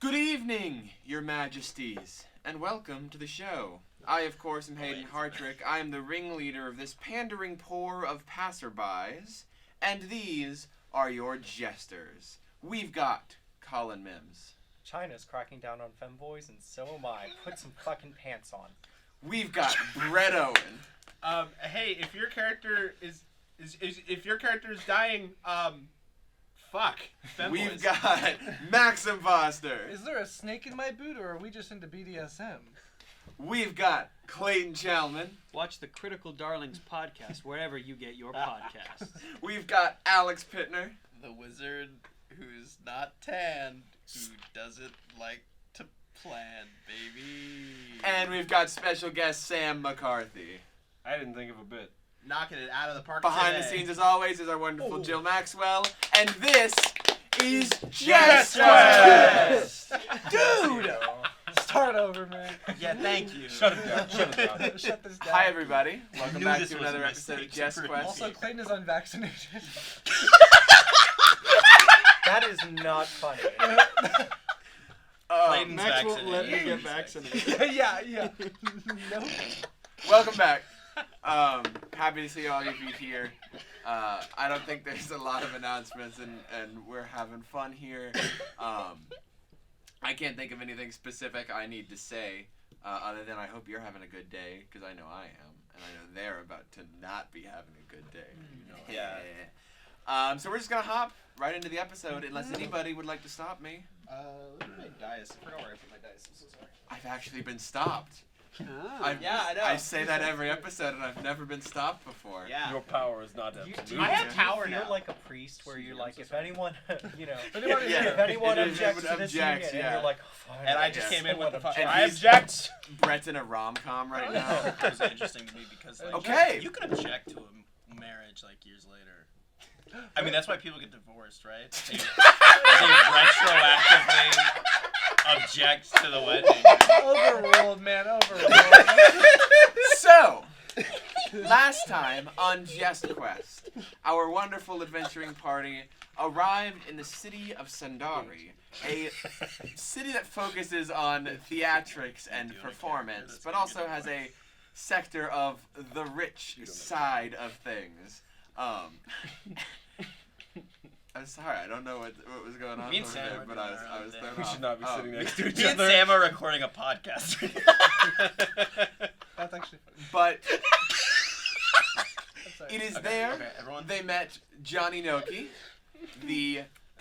Good evening, your majesties, and welcome to the show. I, of course, am Hayden Hartrick. I am the ringleader of this pandering poor of passerbys, and these are your jesters. We've got Collin Mims. China's cracking down on femboys, and so am I. Put some fucking pants on. We've got Brett Owen. Hey, if your character is dying, fuck. Femboys. We've got Maxim Foster. Is there a snake in my boot, or are we just into BDSM? We've got Clayton Chalman. Watch the Critical Darlings podcast wherever you get your podcasts. We've got Alex Pittner. The wizard who's not tanned, who doesn't like to plan, baby. And we've got special guest Sam McCarthy. I didn't think of a bit. Knocking it out of the park Behind today. the scenes, as always, is our wonderful Jill Maxwell. And this is Jest! Jest! Dude! Start over, man. Yeah, thank you. Shut it down. Shut it down. Shut this down. Hi, everybody. Welcome knew back this to was another a episode of mistake. Jest Quest. Also, Clayton is unvaccinated. That is not funny. Clayton's Maxwell won't let me vaccinated. get vaccinated. yeah. Nope. Welcome back. Happy to see all of you here. I don't think there's a lot of announcements, and we're having fun here. I can't think of anything specific I need to say, other than I hope you're having a good day, because I know I am, and I know they're about to not be having a good day. You know? Yeah. So we're just gonna hop right into the episode, unless anybody would like to stop me. Look at my dice. I forgot where I put my dice. I'm so sorry. I've actually been stopped. Yeah, I know. I say that every episode, and I've never been stopped before. Yeah. Your power is not absolute. I have power You're now. like a priest where you're like, if anyone, Yeah. if anyone It objects to this objects, union, yeah. and you're like, oh, fine. And I just Yes. came in with the Someone fucking. And I he's- object. Brett's in a rom-com right now. It was interesting to me because like Okay. you can object to a marriage like years later. I mean that's why people get divorced, right? They retroactively object to the wedding. Overruled, man. Overruled. So, last time on Jest Quest, our wonderful adventuring party arrived in the city of Sandari, a city that focuses on theatrics and performance, but also has a sector of the rich side of things. I'm sorry, I don't know what was going on Me and over Sam there, are but doing I was our thrown own We off. should not be sitting next to each Me and other. Sam are recording a podcast. That's actually funny. But That's all right. it is Okay, there okay, everyone. they met Johnny Noki,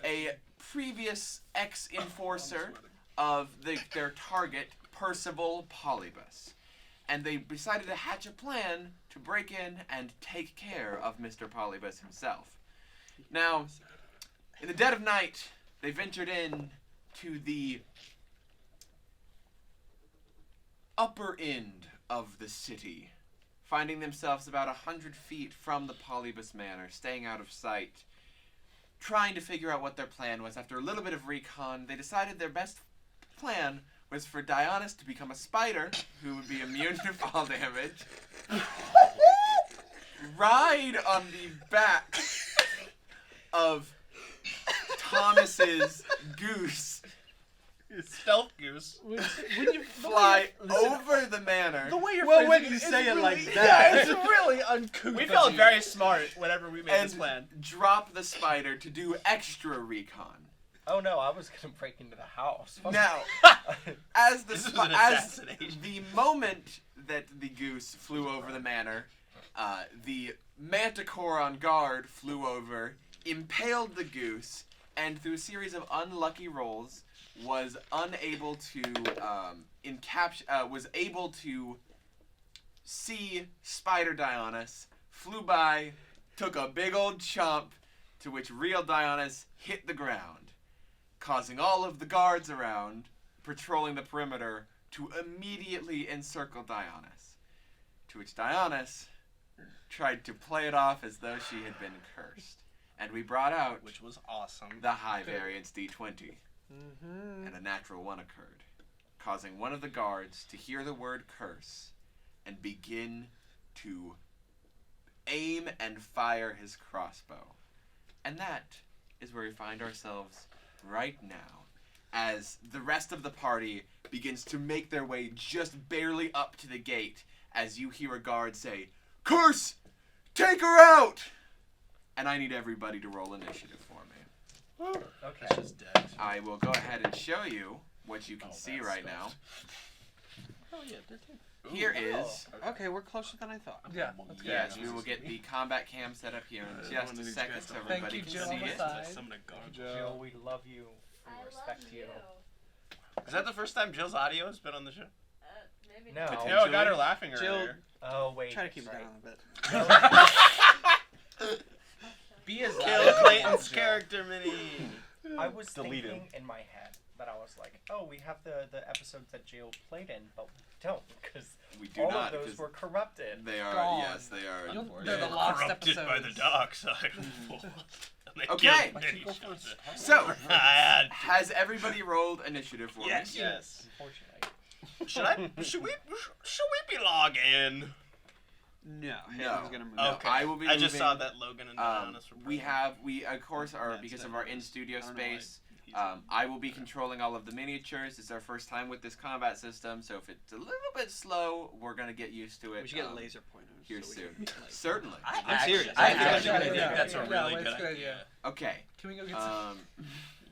a previous ex-enforcer of their target, Percival Polybus. And they decided to hatch a plan to break in and take care of Mr. Polybus himself. Now, in the dead of night, they ventured in to the upper end of the city, finding themselves about 100 feet from the Polybus Manor, staying out of sight, trying to figure out what their plan was. After a little bit of recon, they decided their best plan was for Dionysus to become a spider, who would be immune to fall damage, ride on the back of Thomas's goose, Stealth goose. When you fly over the manor. The way you're Well, phrasing when it you is say it really, like yeah, that. it's really uncouth. We of felt you. very smart whenever we made this and plan. drop the spider to do extra recon. Oh no, I was gonna break into the house. Now, as the This was spi- an as assassination. the moment that the goose flew over the manor, the manticore on guard flew over, impaled the goose, and through a series of unlucky rolls, was unable to was able to see Spider Dionysus, flew by, took a big old chomp, to which real Dionysus hit the ground, causing all of the guards around, patrolling the perimeter, to immediately encircle Dionysus. To which Dionysus tried to play it off as though she had been cursed. And we brought out Which was awesome. the high variance D20, Mm-hmm. and a natural 1 occurred, causing one of the guards to hear the word curse and begin to aim and fire his crossbow. And that is where we find ourselves right now, as the rest of the party begins to make their way just barely up to the gate as you hear a guard say, "Curse! Take her out!" And I need everybody to roll initiative for me. Okay. It's just dead. I will go ahead and show you what you can see right now. Oh yeah, 13. Here is... Okay, we're closer than I thought. Yeah, that's good. Yes, we will get the combat cam set up here in just a second so everybody you, can Jill, see on the it. side. Summon a guard. Jill, we love you. We respect you. Is that the first time Jill's audio has been on the show? Maybe No. not. Yo, I got her laughing Jill- earlier. Oh wait. Try to keep it sorry. down a bit. Be as Kill loud as Clayton's Jill. character mini. I was Delete thinking him. in my head that I was like, oh, we have the episodes that Jill played in, but we don't because We do all not, of those because were corrupted. they are, Gone. yes, they are. They're the lost Corrupted by the episodes. dark side. And they Okay. killed many children. So, I had has everybody rolled initiative for Yes. me? Yes. Unfortunately. Should we be logging? No. No. Hayden's gonna move. No, Okay. I will be I just moving, saw that Logan and Adonis were we playing. we of course are, That's because of that our is. in-studio I don't know why space, he's I will be controlling all of the miniatures. It's our first time with this combat system, so if it's a little bit slow, we're going to get used to it. We should get laser pointers. here so we soon. can, like- Certainly. I'm serious. I I'm actually serious. think Yeah, that's a yeah, really yeah, good it's a good idea. idea. Okay. Can we go get some?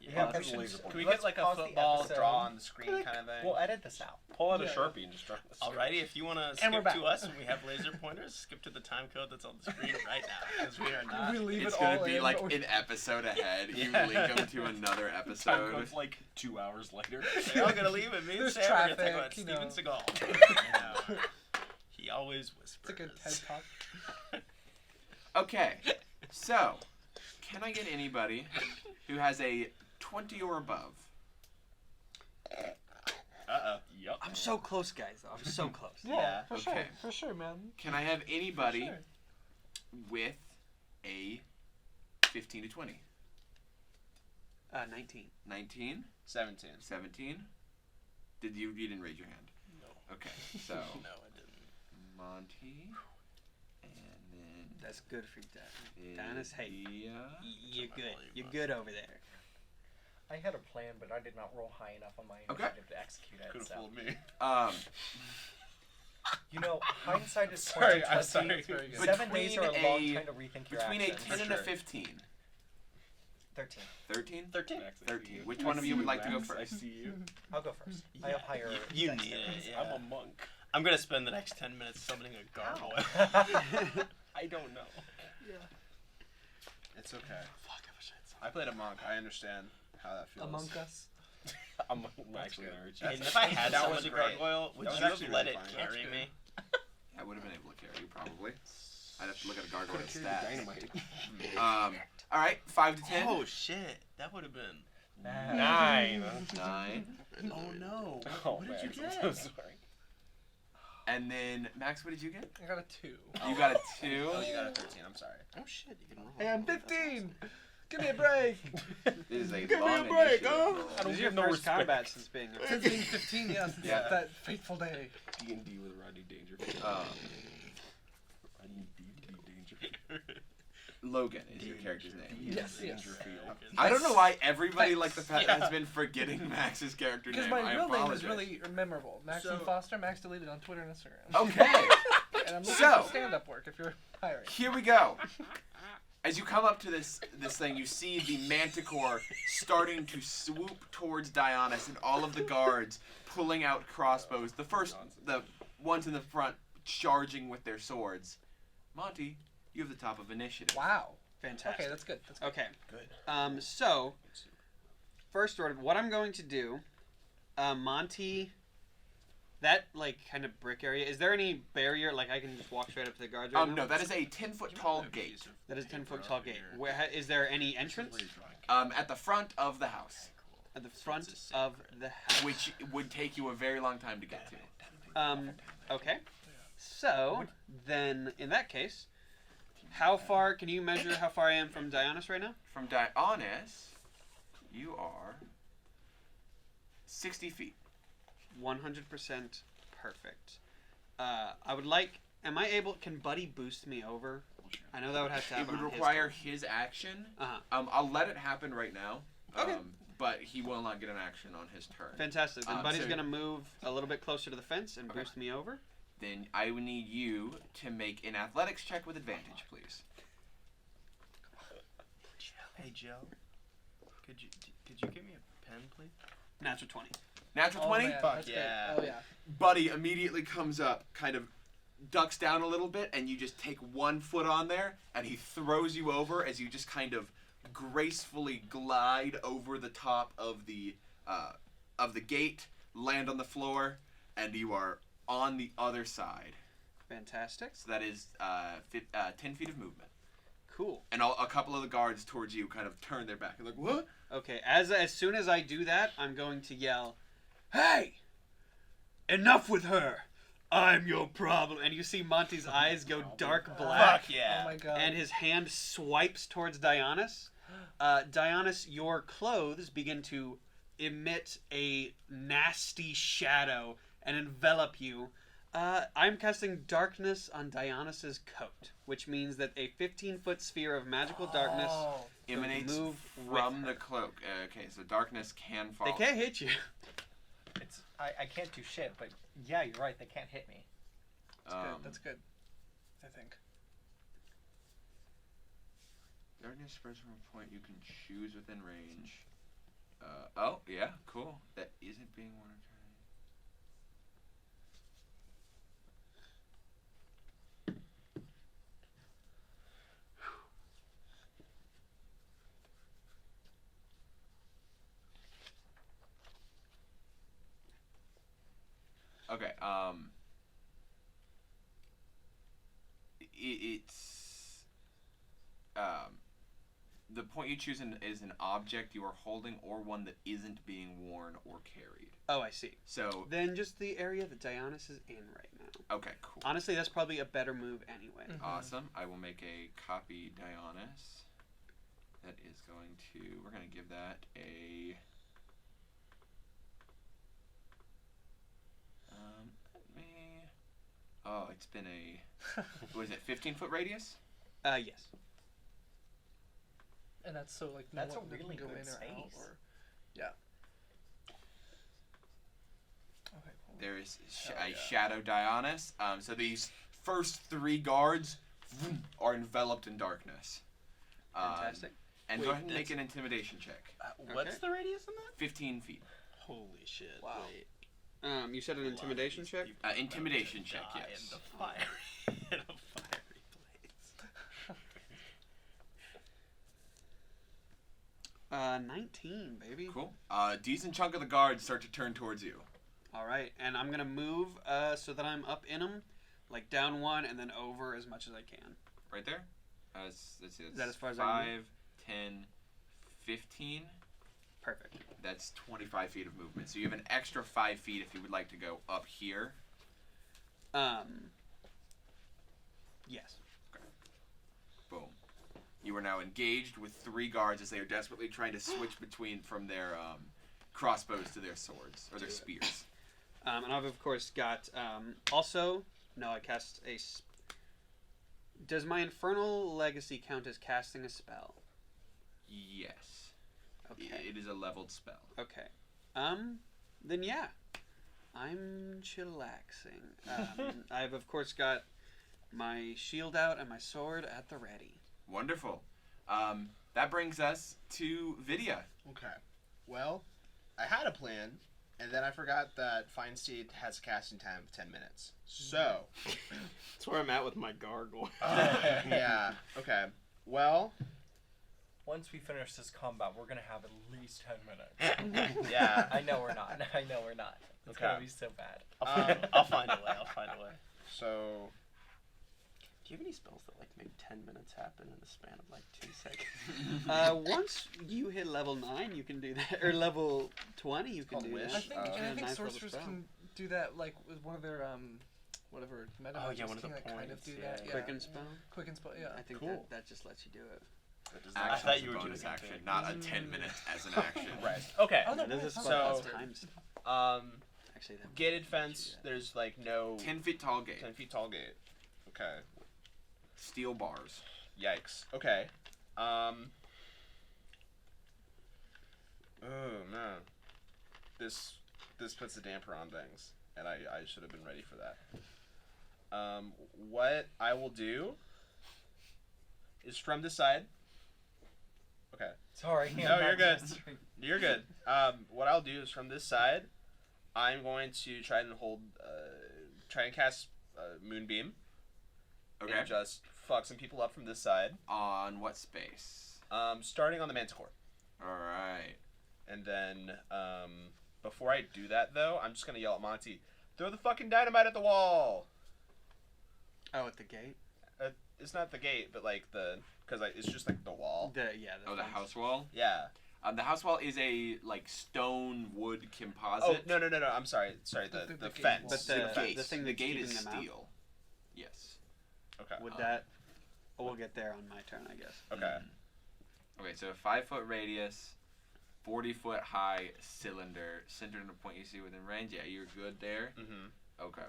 Yeah, that's we should- laser point. Can we let's get like a pause the football episode. draw on the screen kind of thing? We'll edit this out. Pull out a Yeah. Sharpie and just draw this. Alrighty, if you want to And we're skip back. to us and we have laser pointers, skip to the time code that's on the screen right now because we are not. we leave It's it going all to be in, like or- an episode ahead. You Yeah. link them to another Time episode. code's like 2 hours later. We're all gonna leave it. Me and There's Sam are gonna talk about traffic, you Steven know. Seagal. You know, he always It's whispers. like a TED talk. Okay. So, can I get anybody who has a 20 or above? Yup. I'm so close, guys. Though. I'm so close. Yeah. for Okay. sure, man. Can I have anybody Sure. with a 15 to 20? 19. 19? 17. 17? You didn't raise your hand? No. Okay, so No, I didn't. Monty, and then That's good for you, Dennis. Hey, Lydia. you're good. You're good over there. I had a plan, but I did not roll high enough on my Okay. initiative to execute it. Could have So. fooled me. You know, hindsight is Sorry, 20/20. I'm sorry. Very good. 7 days are a Between long a- time to rethink your Between a actions. 10 and a sure. 15. 13. 13? 13. Max, I 13. see you. Which I one of see you would like to go Max. I first? see you. I'll go first. I have higher. You need dexterity. it. Yeah. I'm a monk. I'm gonna spend the next 10 minutes summoning a gargoyle. I don't know. It's okay. Fuck, I wish I had some. I played a monk. I understand how that feels. Among Us. I'm actually gonna hurt you. And if I had that summoned was a great. gargoyle, would That was you have actually let really it fun. carry That's me? I would have been able to carry you probably. I'd have to look at a gargoyle Could've carried the stats. dynamite. All right, 5 to 10. Oh shit, that would have been. 9. 9. Oh no. Oh, What did you Max, get? I'm so sorry. And then, Max, what did you get? I got a 2. You got a 2. Oh, you got a 13. I'm sorry. Oh shit, you can roll. Hey, I'm 15. Give me a break. It is a Give me a long break, initiative huh? roll. This is You your have no first respect. combat since being a Since being 15, yes. Yeah. That fateful day. D&D with Rodney Dangerfield. Rodney Dangerfield. Logan is your character's name. Yes, yes. Dangerfield. I don't know why everybody Thanks. like the past Yeah. has been forgetting Max's character Because name. my I real name apologize. is really memorable. Maxim So- Foster, Max deleted on Twitter and Instagram. Okay, And I'm looking So- for stand-up work if you're hiring. here we go. As you come up to this thing, you see the Manticore starting to swoop towards Dionysus, and all of the guards pulling out crossbows. The ones in the front charging with their swords. Monty, you have the top of initiative. Wow. fantastic. Okay, that's good. That's good. Okay. Good. So, first order, what I'm going to do, Monty, that, like, kind of brick area, is there any barrier, like, I can just walk straight up to the guards right now? No, that is a 10-foot tall gate. That is a 10-foot tall gate. Is there any entrance? At the front of the house, At the front of the house. which would take you a very long time to get to. Okay. So, then, in that case, how far, can you measure how far I am from Dionysus right now? From Dionysus, you are 60 feet. 100% perfect. I would like, can Buddy boost me over? I know that would have to It happen would on his require turn. his action. Uh-huh. I'll let it happen right now. Okay. but he will not get an action on his turn. Fantastic. Then Buddy's so- gonna move a little bit closer to the fence and boost me over. Then I would need you to make an athletics check with advantage, please. Hey Joe, could you give me a pen, please? Natural 20. Natural Oh, 20? man, Fuck that's good. yeah. Oh yeah. Buddy immediately comes up, kind of ducks down a little bit, and you just take 1 foot on there, and he throws you over as you just kind of gracefully glide over the top of the gate, land on the floor, and you are on the other side. Fantastic. So that is 10 feet of movement. Cool. And a couple of the guards towards you kind of turn their back and like, what? Okay, as soon as I do that, I'm going to yell, "Hey! Enough with her! I'm your problem!" And you see Monty's eyes go dark black, Fuck yeah. Oh my god. and his hand swipes towards Dionysus. Dionysus, your clothes begin to emit a nasty shadow and envelop you. I'm casting darkness on Dionysus' coat, which means that a 15-foot sphere of magical darkness Emanates move from with the her. cloak. Okay, so darkness can fall. They can't hit you. I can't do shit, but yeah, you're right. They can't hit me. That's good. That's good. I think. Darkness spreads from a point you can choose within range. Oh, yeah, cool. That isn't being worn. Okay, it's the point you choose is an object you are holding or one that isn't being worn or carried. Oh, I see. So Then just the area that Dionysus is in right now. okay, cool. Honestly, that's probably a better move anyway. Awesome. I will make a copy Dionysus. That is going to. We're going to give that a. Let me. Oh, it's been a. Was it 15-foot radius? Yes. And that's so like no That's a one can really go good in or out space. or yeah. Okay. Cool. There is Hell a yeah. shadow Dionysus. So these first 3 guards are enveloped in darkness. Fantastic. And Wait, go ahead and make that's- an intimidation check. What's Okay. the radius on that? 15 feet. Holy shit. Wow. Wait. You said an intimidation These check? people are Intimidation gonna check, die yes. In the fiery, in a fiery place. 19, baby. Cool. A decent chunk of the guards start to turn towards you. All right, and I'm gonna move so that I'm up in them, like down 1 and then over as much as I can. Right there? Let's see. That's that as far as I 5, move? 10, 15. Perfect. That's 25 feet of movement. So you have an extra 5 feet if you would like to go up here. Yes. Boom. You are now engaged with 3 guards as they are desperately trying to switch from their crossbows to their swords or their spears. And I've of course got also. No, I cast a. Does my Infernal Legacy count as casting a spell? Yes. Okay. It is a leveled spell. Okay. Then yeah. I'm chillaxing. I've of course got my shield out and my sword at the ready. Wonderful. That brings us to Vidya. Okay. Well, I had a plan, and then I forgot that Feinstein has a casting time of 10 minutes. So, That's where I'm at with my gargoyle. yeah. Okay. Well, Once we finish this combat, we're gonna have at least 10 minutes. yeah. I know we're not. I know we're not. It's Okay. gonna be so bad. I'll find a way. I'll find a way. So, Do you have any spells that like make 10 minutes happen in the span of like 2 seconds? Once you hit level 9, you can do that, or level 20, you can called do Wish. that. I think, Uh, and I think nice level sorcerers spell. can do that like with one of their whatever meta Oh, yeah, magics one of the can, like, kind of points, do yeah, that. yeah. Quicken spell. Quicken spell. Yeah. I think Cool. that just lets you do it. That does Action I thought is you a were bonus doing action, something. not a 10 minutes as an action. right. Okay. Oh, no, That is a wait, spell. so- That's time stuff. Actually, that Gated fence, there's like no 10 feet tall gate. 10 feet tall gate. Okay. Steel bars. Yikes. Okay. Oh no. This puts a damper on things, and I should have been ready for that. What I will do is from the side. Okay. Sorry. No, you're good. You're good. What I'll do is from this side, I'm going to try and cast Moonbeam. Okay. And just fuck some people up from this side. On what space? Starting on the Manticore. Alright. And then, before I do that, though, I'm just gonna yell at Monty, throw the fucking dynamite at the wall! Oh, at the gate? It's not the gate, but like because it's just like the wall. The The fence. house wall? Yeah. The house wall is a, like, stone wood Oh, composite. no, I'm sorry. The gate fence. wall. But The thing the that's gate keeping is them out? steel. Yes. Okay. Would that... Oh, we'll get there on my turn, I guess. Okay. Okay, so a 5-foot radius, 40-foot high cylinder, centered in a point you see within range. Yeah, you're good there. Mm-hmm. Okay.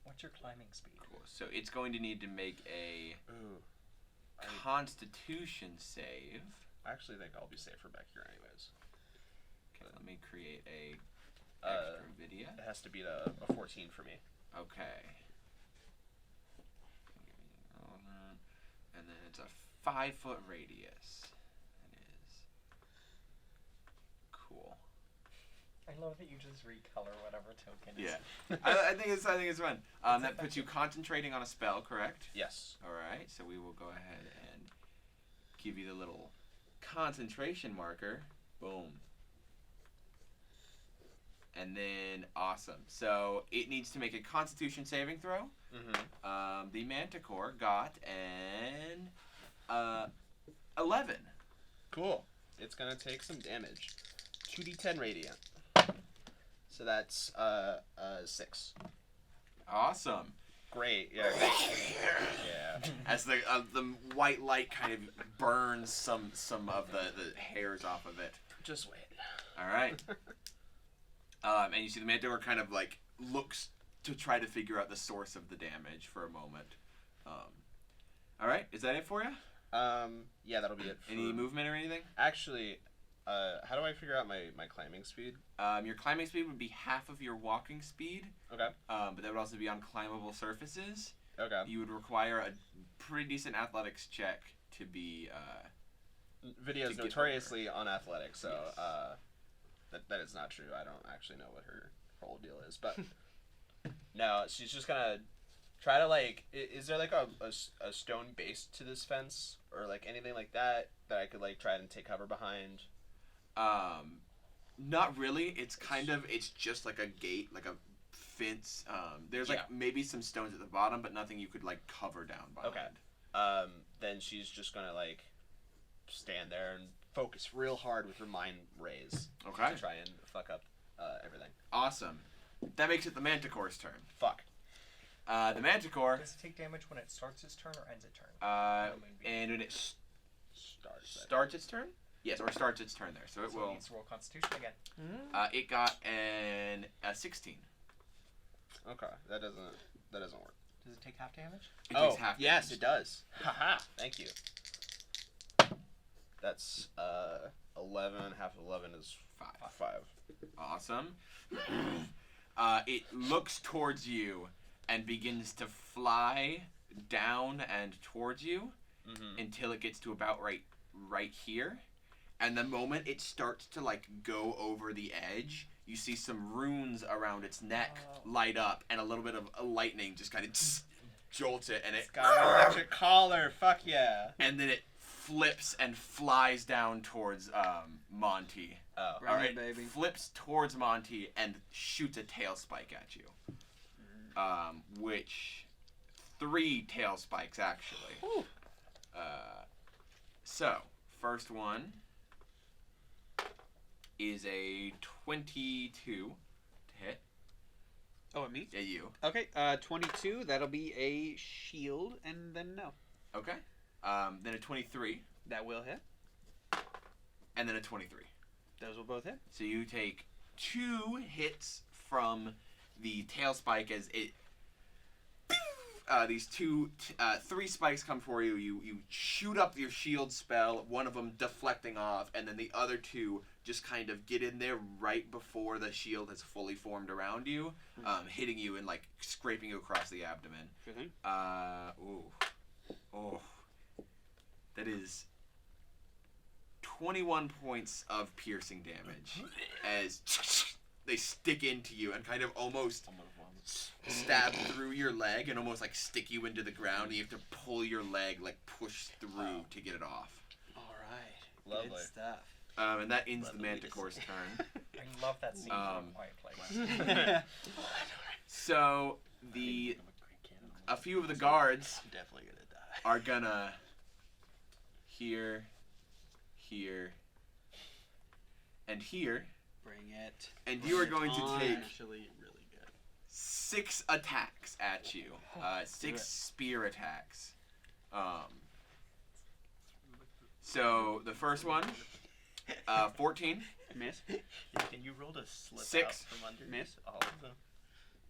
What's your climbing speed? Cool. So it's going to need to make a Ooh. Constitution save. I actually think I'll be safer back here anyways. Okay, let me create a Uh, extra video. It has to beat a 14 for me. Okay. And then it's a 5-foot radius. It is. Cool. I love that you just recolor whatever token. Yeah. Is. I think it's fun. That puts you concentrating on a spell, correct? Yes. All right. So we will go ahead and give you the little concentration marker. Boom. And then awesome. So it needs to make a Constitution saving throw. Mm-hmm. The Manticore got an 11. Cool. It's gonna take some damage. 2d10 radiant. So that's 6. Awesome. Great. Yeah. Great. Yeah. As the white light kind of burns some of the hairs off of it. Just wait. All right. And you see the Manticore kind of like looks to try to figure out the source of the damage for a moment. All right, is that it for you? Yeah, that'll be it. Any movement or anything? Actually, how do I figure out my climbing speed? Your climbing speed would be half of your walking speed. Okay. But that would also be on climbable surfaces. Okay. You would require a pretty decent athletics check to be. Video is to get notoriously unathletic, so Yes. that is not true. I don't actually know what her whole deal is, but no, she's just gonna try to like. Is there like a stone base to this fence or like anything like that I could like try and take cover behind? Not really. It's just like a gate, like a fence. There's like maybe some stones at the bottom, but nothing you could like cover down behind. Okay. Then she's just gonna like stand there and focus real hard with her mind rays. Okay. To try and fuck up everything. Awesome. That makes it the Manticore's turn. Fuck. The Manticore, Does it take damage when it starts its turn or ends its turn? and when it starts its turn? Yes, or starts its turn there. So it So will. it needs to roll Constitution again. It got a 16. Okay, that doesn't work. Does it take half damage? It takes half yes, damage. it does. Haha, thank you. That's 11. Half of 11 is 5. Awesome. It looks towards you and begins to fly down and towards you until it gets to about right here. And the moment it starts to like go over the edge, you see some runes around its neck light up, and a little bit of lightning just kind of jolts it, and it Got an electric collar. Fuck yeah. and then it flips and flies down towards Monty. Oh. Run it, baby. Flips towards Monty and shoots a tail spike at you. Which 3 tail spikes actually. So first one is a 22 to hit. Oh, at me? Yeah, you. Okay, 22. That'll be a shield, and then no. Okay. Then a 23, That will hit. and then a 23. Those will both hit. So you take 2 hits from the tail spike as it these three spikes come for you. You shoot up your shield spell, one of them deflecting off, and then the other two just kind of get in there right before the shield has fully formed around you, hitting you and like scraping you across the abdomen. Sure thing. That is 21 points of piercing damage as they stick into you and kind of almost stab through your leg and almost like stick you into the ground, and you have to pull your leg, like push through to get it off. All right. Lovely. Good stuff. And that ends the Manticore's turn. I love that scene from Quiet Place. So a few of the guards I'm definitely gonna die. are gonna here, and here, Bring it. and you are going to on. take Actually, really good. 6 attacks at you. 6 spear attacks. So the first one, 14, Miss. Can you roll to slip 6. out from under Miss. all of them?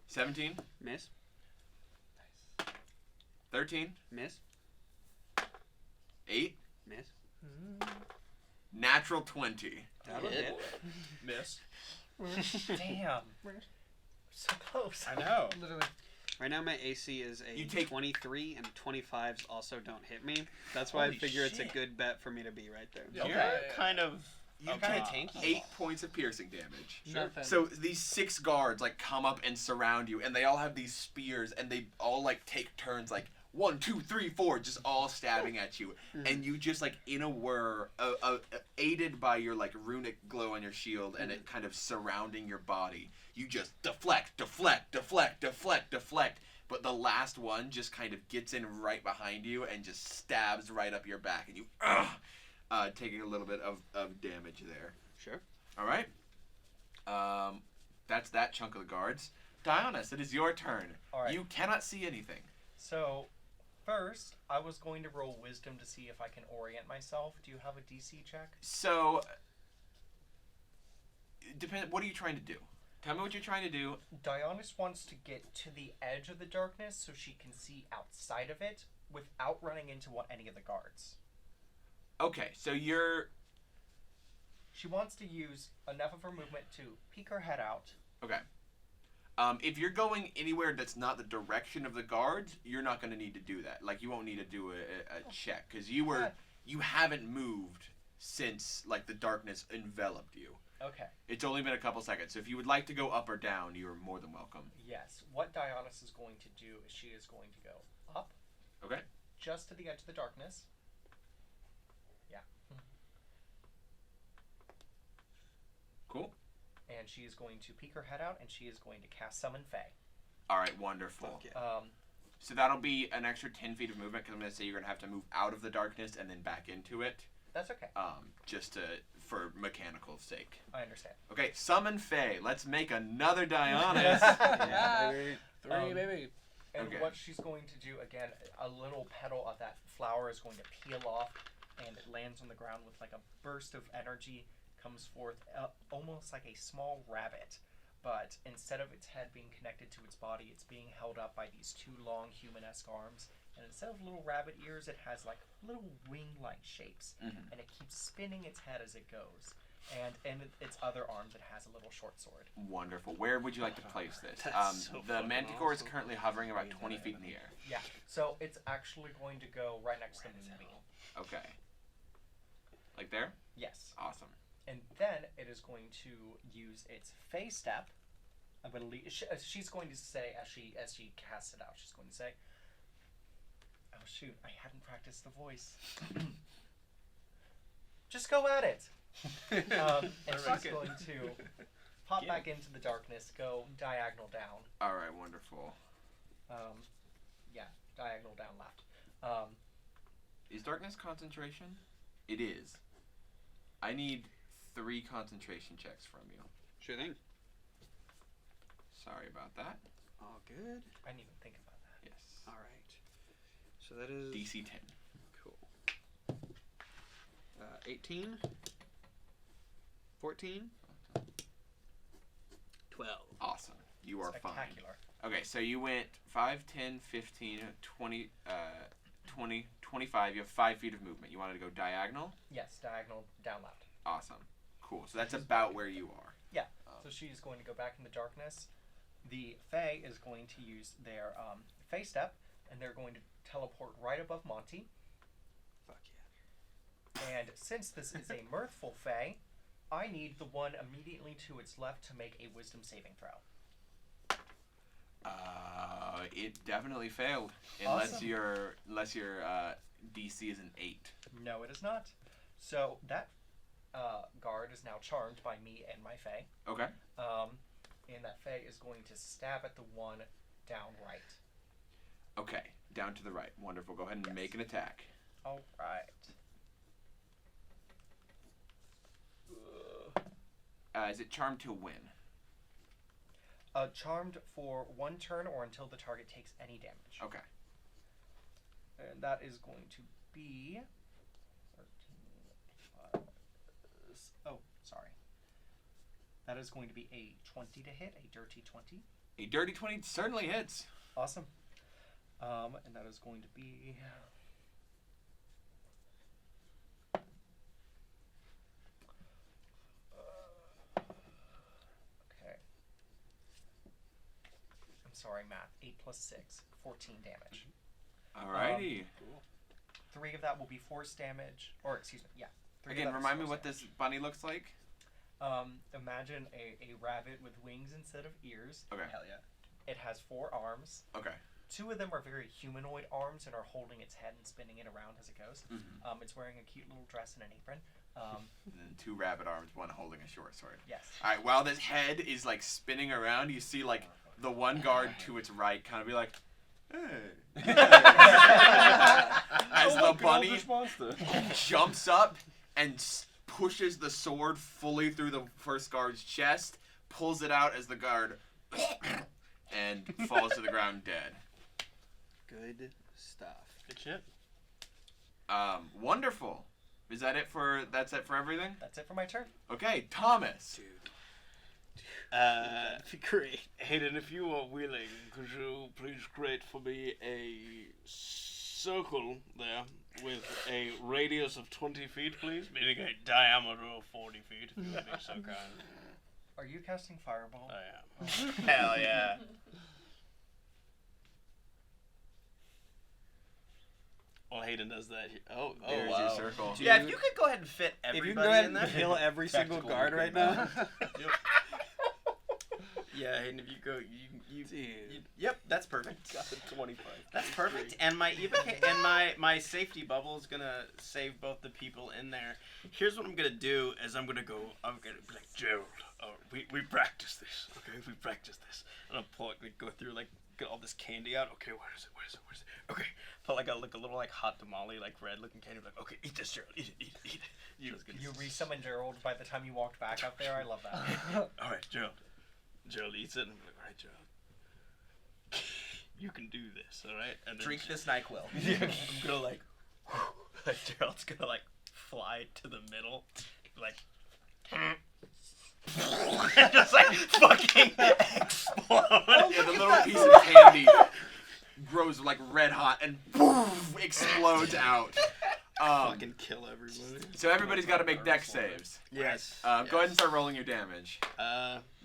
17, Miss. 13, Miss. 8, Miss. natural 20. That'll Hit. hit. Miss. Damn. So close. I know. Literally. Right now my AC is a You take- 23, and 25s also don't hit me. That's why Holy I figure it's a shit. good bet for me to be right there. Yeah. You're Okay. kind of. You Okay. take Tanky. 8 points of piercing damage. Nothing. So these 6 guards like come up and surround you, and they all have these spears, and they all like take turns, like 1, 2, 3, 4, just all stabbing at you, and you just like in a whir, aided by your like runic glow on your shield, and it kind of surrounding your body. You just deflect, but the last one just kind of gets in right behind you and just stabs right up your back, and you taking a little bit of damage there. Sure. All right. That's that chunk of the guards. Dionys, it is your turn. All right. You cannot see anything. So, first, I was going to roll wisdom to see if I can orient myself. Do you have a DC check? So, what are you trying to do? Tell me what you're trying to do. Dionys wants to get to the edge of the darkness so she can see outside of it without running into any of the guards. Okay, so She wants to use enough of her movement to peek her head out. okay. If you're going anywhere that's not the direction of the guards, you're not going to need to do that. Like, you won't need to do a check, because you haven't moved since like the darkness enveloped you. Okay. It's only been a couple seconds, so if you would like to go up or down, you're more than welcome. Yes. What Dionys is going to do is she is going to go up. Okay. Just to the edge of the darkness. Yeah. Cool. And she is going to peek her head out, and she is going to cast Summon Fae. All right, wonderful. Fuck yeah. So that'll be an extra 10 feet of movement, because I'm going to say you're going to have to move out of the darkness and then back into it, That's okay. just for mechanical sake. I understand. Okay, summon Fae. Let's make another Dionys. Yeah, baby. 3, baby. And Okay. what she's going to do, again, a little petal of that flower is going to peel off, and it lands on the ground with like a burst of energy, comes forth almost like a small rabbit. But instead of its head being connected to its body, it's being held up by these 2 long human-esque arms. And instead of little rabbit ears, it has like little wing-like shapes. Mhm. And it keeps spinning its head as it goes. And in its other arms, it has a little short sword. Wonderful. Where would you like to place this? That's so The fucking Manticore is awesome. currently hovering about 20 feet in the air. Yeah, so it's actually going to go right next to Moonbeam. Okay. Like there? Yes. Awesome. And then it is going to use its Fey step. I'm going to she's going to say as she casts it out, she's going to say, "Oh shoot, I hadn't practiced the voice. Just go at it." And she's going to pop back into the darkness, go diagonal down. All right, wonderful. Yeah, diagonal down left. Is darkness concentration? It is. I need 3 concentration checks from you. Sure thing. Sorry about that. All good. I didn't even think about that. Yes. All right. So that is DC 10. cool. 18. 14. 12. Awesome. You are fine. Spectacular. Okay, so you went 5, 10, 15, 20, 20, 25. You have 5 feet of movement. You wanted to go diagonal? Yes, diagonal down left. Awesome. Cool. So that's about where you are. Yeah. So she's going to go back in the darkness. The Fae is going to use their Fae step, and they're going to teleport right above Monty. Fuck yeah. And since this is a mirthful Fae, I need the one immediately to its left to make a wisdom saving throw. It definitely failed. Unless Awesome. your DC is an 8. No, it is not. So that guard is now charmed by me and my Fae. Okay. And that Fae is going to stab at the one down right. Okay. Down to the right. Wonderful. Go ahead and Yes. make an attack. All right. Is it charmed to win? Charmed for 1 turn or until the target takes any damage. Okay. And that is going to be 13 plus, oh, sorry. That is going to be a 20 to hit, a dirty 20. A dirty 20 certainly hits. Awesome. And that is going to be okay. I'm sorry, math. 8 plus 6, 14 damage. Alrighty. 3 of that will be force damage, or excuse me, yeah. 3 of Again, that is remind me force what damage. this bunny looks like. Imagine a rabbit with wings instead of ears. Okay. Hell yeah. It has 4 arms. Okay. 2 of them are very humanoid arms and are holding its head and spinning it around as it goes. Mhm. It's wearing a cute little dress and an apron. And then 2 rabbit arms, one holding a short sword. Yes. Alright, while this head is like spinning around, you see like the one guard to its right kind of be like, hey. As the bunny jumps up and pushes the sword fully through the first guard's chest, pulls it out as the guard and falls to the ground dead. Good stuff. Good shit. Wonderful. Is that it for? That's it for everything. That's it for my turn. Okay, Thomas. That'd be great. Hayden, if you are willing, could you please create for me a circle there with a radius of 20 feet, please? Meaning a diameter of 40 feet, if you would be so kind. Are you casting Fireball? I am. Hell yeah. Well, Hayden does that. Oh, There's wow. your circle. Yeah, if you could go ahead and fit If everybody you can go ahead in and there. kill every single Tactical guard right now. Yeah, and if you go, you Dude. yep, that's perfect. Got the 25. That's perfect. And my my safety bubble is gonna save both the people in there. Here's what I'm gonna do: is I'm gonna be like, Gerald. Oh, we practice this, okay? We practice this. And I'll pull it, go through like get all this candy out. Okay, where is it? Okay, pull like a little like hot tamale, like red looking candy. Like, okay, eat this, Gerald. Eat it. You re-summon Gerald by the time you walked back up there. I love that. All right, Gerald. Gerald eats it, and I'm like, all right, Gerald. You can do this, all right? And then Drink this NyQuil. I'm gonna like Gerald's gonna like fly to the middle, like. Just like fucking explode. Yeah, the little piece of candy grows like red hot and poof, explodes out. fucking kill everybody. So everybody's got to make dex saves. Yes. Go ahead and start rolling your damage.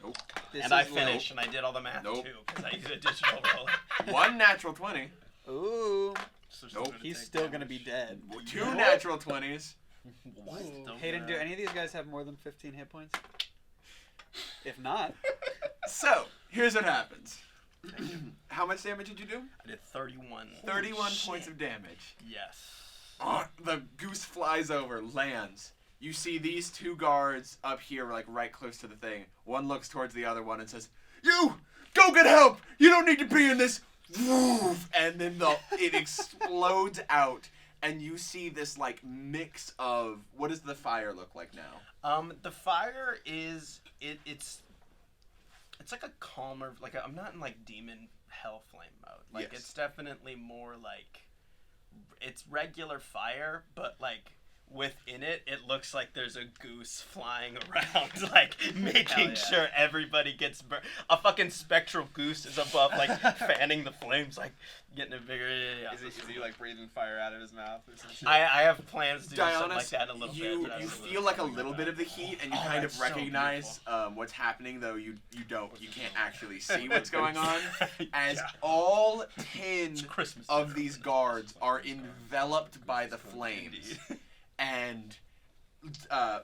Nope. This And I is finished, and I did all the math Nope. too, because I used additional roll. 1 natural 20, Ooh. So Nope. He's still gonna be dead. 2 natural 20s. What? Hayden, do any of these guys have more than 15 hit points? If not, So here's what happens. How much damage did you do? I did 31. 31 points of damage. Yes. The goose flies over, lands. You see these 2 guards up here, like right close to the thing. One looks towards the other one and says, "You go get help. You don't need to be in this." Woof! And then it explodes out, and you see this like mix of what does the fire look like now? The fire is it's like a calmer, like I'm not in like demon hell flame mode. Like Yes. it's definitely more like it's regular fire, but like within it, it looks like there's a goose flying around, like making sure everybody gets burned. A fucking spectral goose is above, like fanning the flames, like getting it bigger. Is he like breathing fire out of his mouth or some shit? I have plans to do something Dionysus, like that in a little bit. you but I don't know. feel like a little bit of the heat, and you kind of that's so recognize what's happening, though you can't actually see what's going on, as all 10 Christmas of these guards are enveloped by the flames. And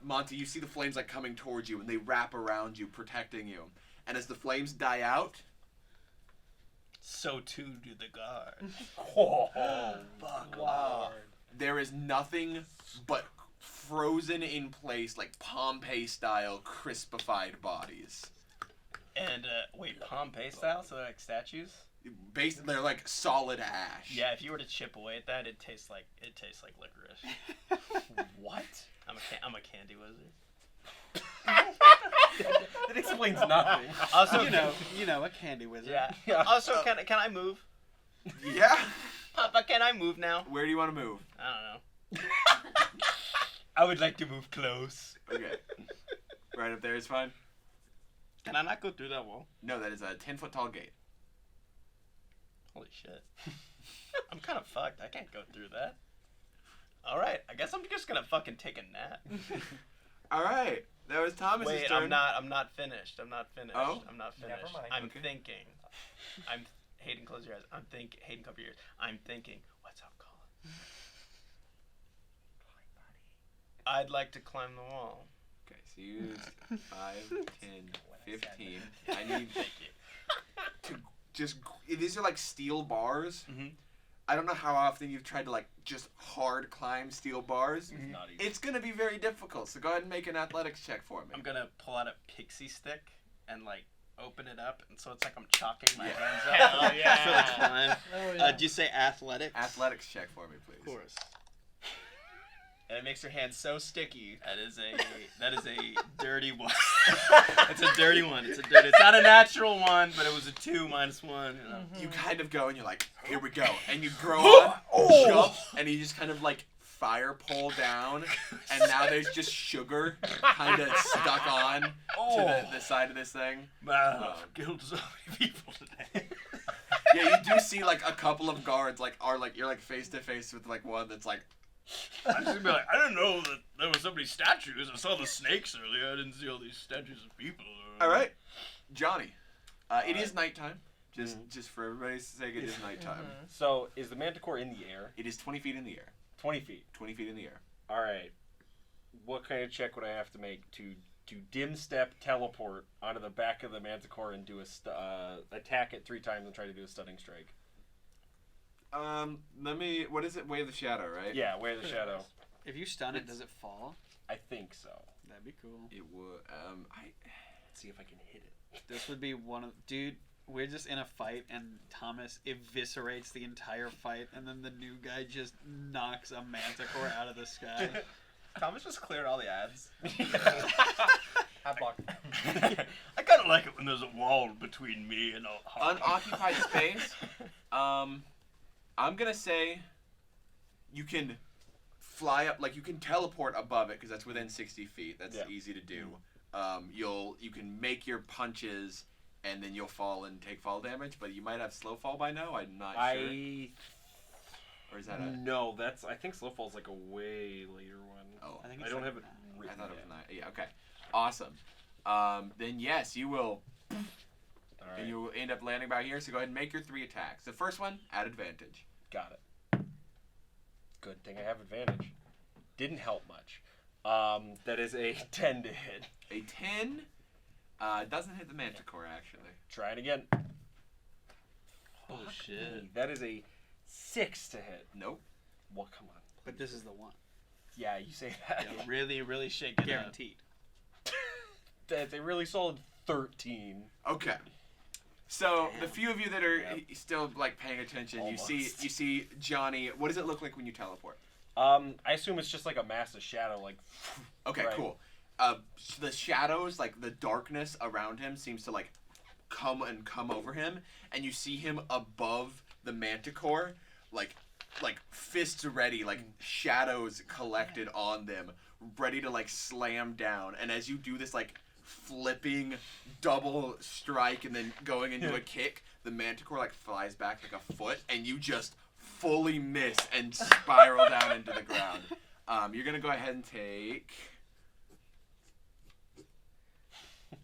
Monty, you see the flames like coming towards you, and they wrap around you, protecting you. And as the flames die out, So too do the guards. Oh, Fuck. wow. there is nothing but frozen in place, like Pompeii-style, crispified bodies. And wait, Pompeii style? So they're like statues? Basically, they're like solid ash. Yeah, if you were to chip away at that, it tastes like licorice. What? I'm a candy wizard. That explains nothing. Also, you know, a candy wizard. yeah. Also, can I move? Yeah? Papa, can I move now? Where do you want to move? I don't know. I would like to move close. Okay. Right up there is fine? Can I not go through that wall? No, that is a 10-foot tall gate. Holy shit. I'm kind of fucked. I can't go through that. Alright, I guess I'm just gonna fucking take a nap. Alright. That was Thomas's Wait, turn. I'm not finished. I'm not finished. Oh? I'm not finished. Never mind. I'm Okay. thinking. Hayden, close your eyes. Hayden, cover your ears. I'm thinking, what's up, Colin? I'd like to climb the wall. Okay, so you used 5, 10, 15. I need Thank you. to just... These are like steel bars. Mhm. I don't know how often you've tried to like just hard climb steel bars. Not easy. It's gonna be very difficult, so go ahead and make an athletics check for me. I'm gonna pull out a pixie stick and like open it up, and so it's like I'm chalking my hands up. Hell yeah. For the climb. Oh, do you say athletics? Athletics check for me, please. Of course. And it makes your hands so sticky. That is a dirty one. It's a dirty one. It's not a natural one, but it was a 2 minus 1. You know? You kind of go and you're like, here we go. And you grow on, jump, and you just kind of like fire pole down, and now there's just sugar kind of stuck on to the side of this thing. Man, I've killed so many people today. Yeah, you do see like a couple of guards you're like face to face with like one that's like, I just be like, I didn't know that there were so many statues. I saw the snakes earlier. I didn't see all these statues of people. all right, Johnny. It is nighttime. Just for everybody's sake, it is nighttime. So, is the manticore in the air? It is 20 feet in the air. 20 feet. 20 feet in the air. All right. What kind of check would I have to make to dim step teleport onto the back of the manticore and do a attack it 3 times and try to do a stunning strike? What is it? Way of the Shadow, right? Yeah, Way of the Shadow. If you stun it, does it fall? I think so. That'd be cool. It would, Let's see if I can hit it. This would be one of... Dude, we're just in a fight, and Thomas eviscerates the entire fight, and then the new guy just knocks a manticore out of the sky. Thomas just cleared all the ads. I blocked. I kind of like it when there's a wall between me and all. unoccupied space. I'm gonna say you can fly up, like you can teleport above it because that's within 60 feet. That's easy to do. You can make your punches, and then you'll fall and take fall damage. But you might have slow fall by now. I'm not sure. Or is that a? No, I think slow fall's like a way later one. Oh, I think I it's don't like have it that. I written thought it was yet. 9. Yeah. Okay. Awesome. Then yes, you will. All right. And you will end up landing by here. So go ahead and make your 3 attacks. The first one at advantage. Got it. Good thing I have advantage. Didn't help much. That is a 10 to hit. A 10 doesn't hit the manticore actually. Try it again. Oh shit. That is a 6 to hit. Nope. Well, come on. But this is the one. Yeah, you say that. Yeah, really, really shake it up. Guaranteed. That's a really solid 13. Okay. So the few of you that are still like paying attention, you see Johnny. What does it look like when you teleport? I assume it's just like a massive shadow, like. Okay, Right. cool. The shadows, like the darkness around him, seems to like come over him, and you see him above the manticore, like like fists ready, like shadows collected on them, ready to like slam down. And as you do this like flipping double strike and then going into a kick, the manticore like flies back like a foot, and you just fully miss and spiral down into the ground. You're gonna go ahead and take.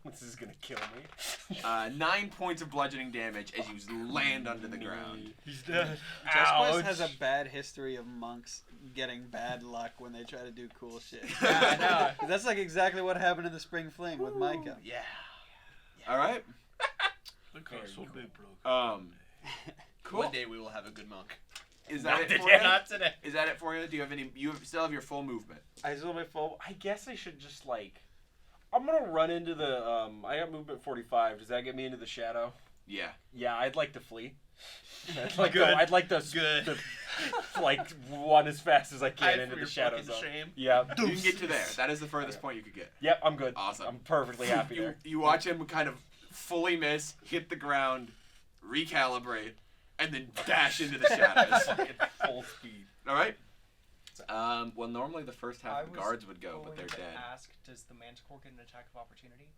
This is gonna kill me. 9 points of bludgeoning damage as you land under the ground. He's dead. Just Quest has a bad history of monks getting bad luck when they try to do cool shit. Yeah, I know. That's like exactly what happened in the Spring Fling with Micah. Yeah. All right. The curse will be broken. Cool. One day we will have a good monk. Is that it for today, you? not today. Is that it for you? Do you have any? Still have your full movement. I still have my full. I guess I should just like. I'm gonna run into the. I got movement 45. Does that get me into the shadow? Yeah. Yeah, I'd like to flee. I'd like Good. I'd like to Good. like run as fast as I can Hide into for the your shadow fucking zone. shame. Yeah. You can get to there. That is the furthest point you could get. Yep, I'm good. Awesome. I'm perfectly happy there. You watch him kind of fully miss, hit the ground, recalibrate, and then dash into the shadows. Full speed. All right. Well, normally the first half I of was guards would go, but going they're to dead. ask, does the manticore get an attack of opportunity?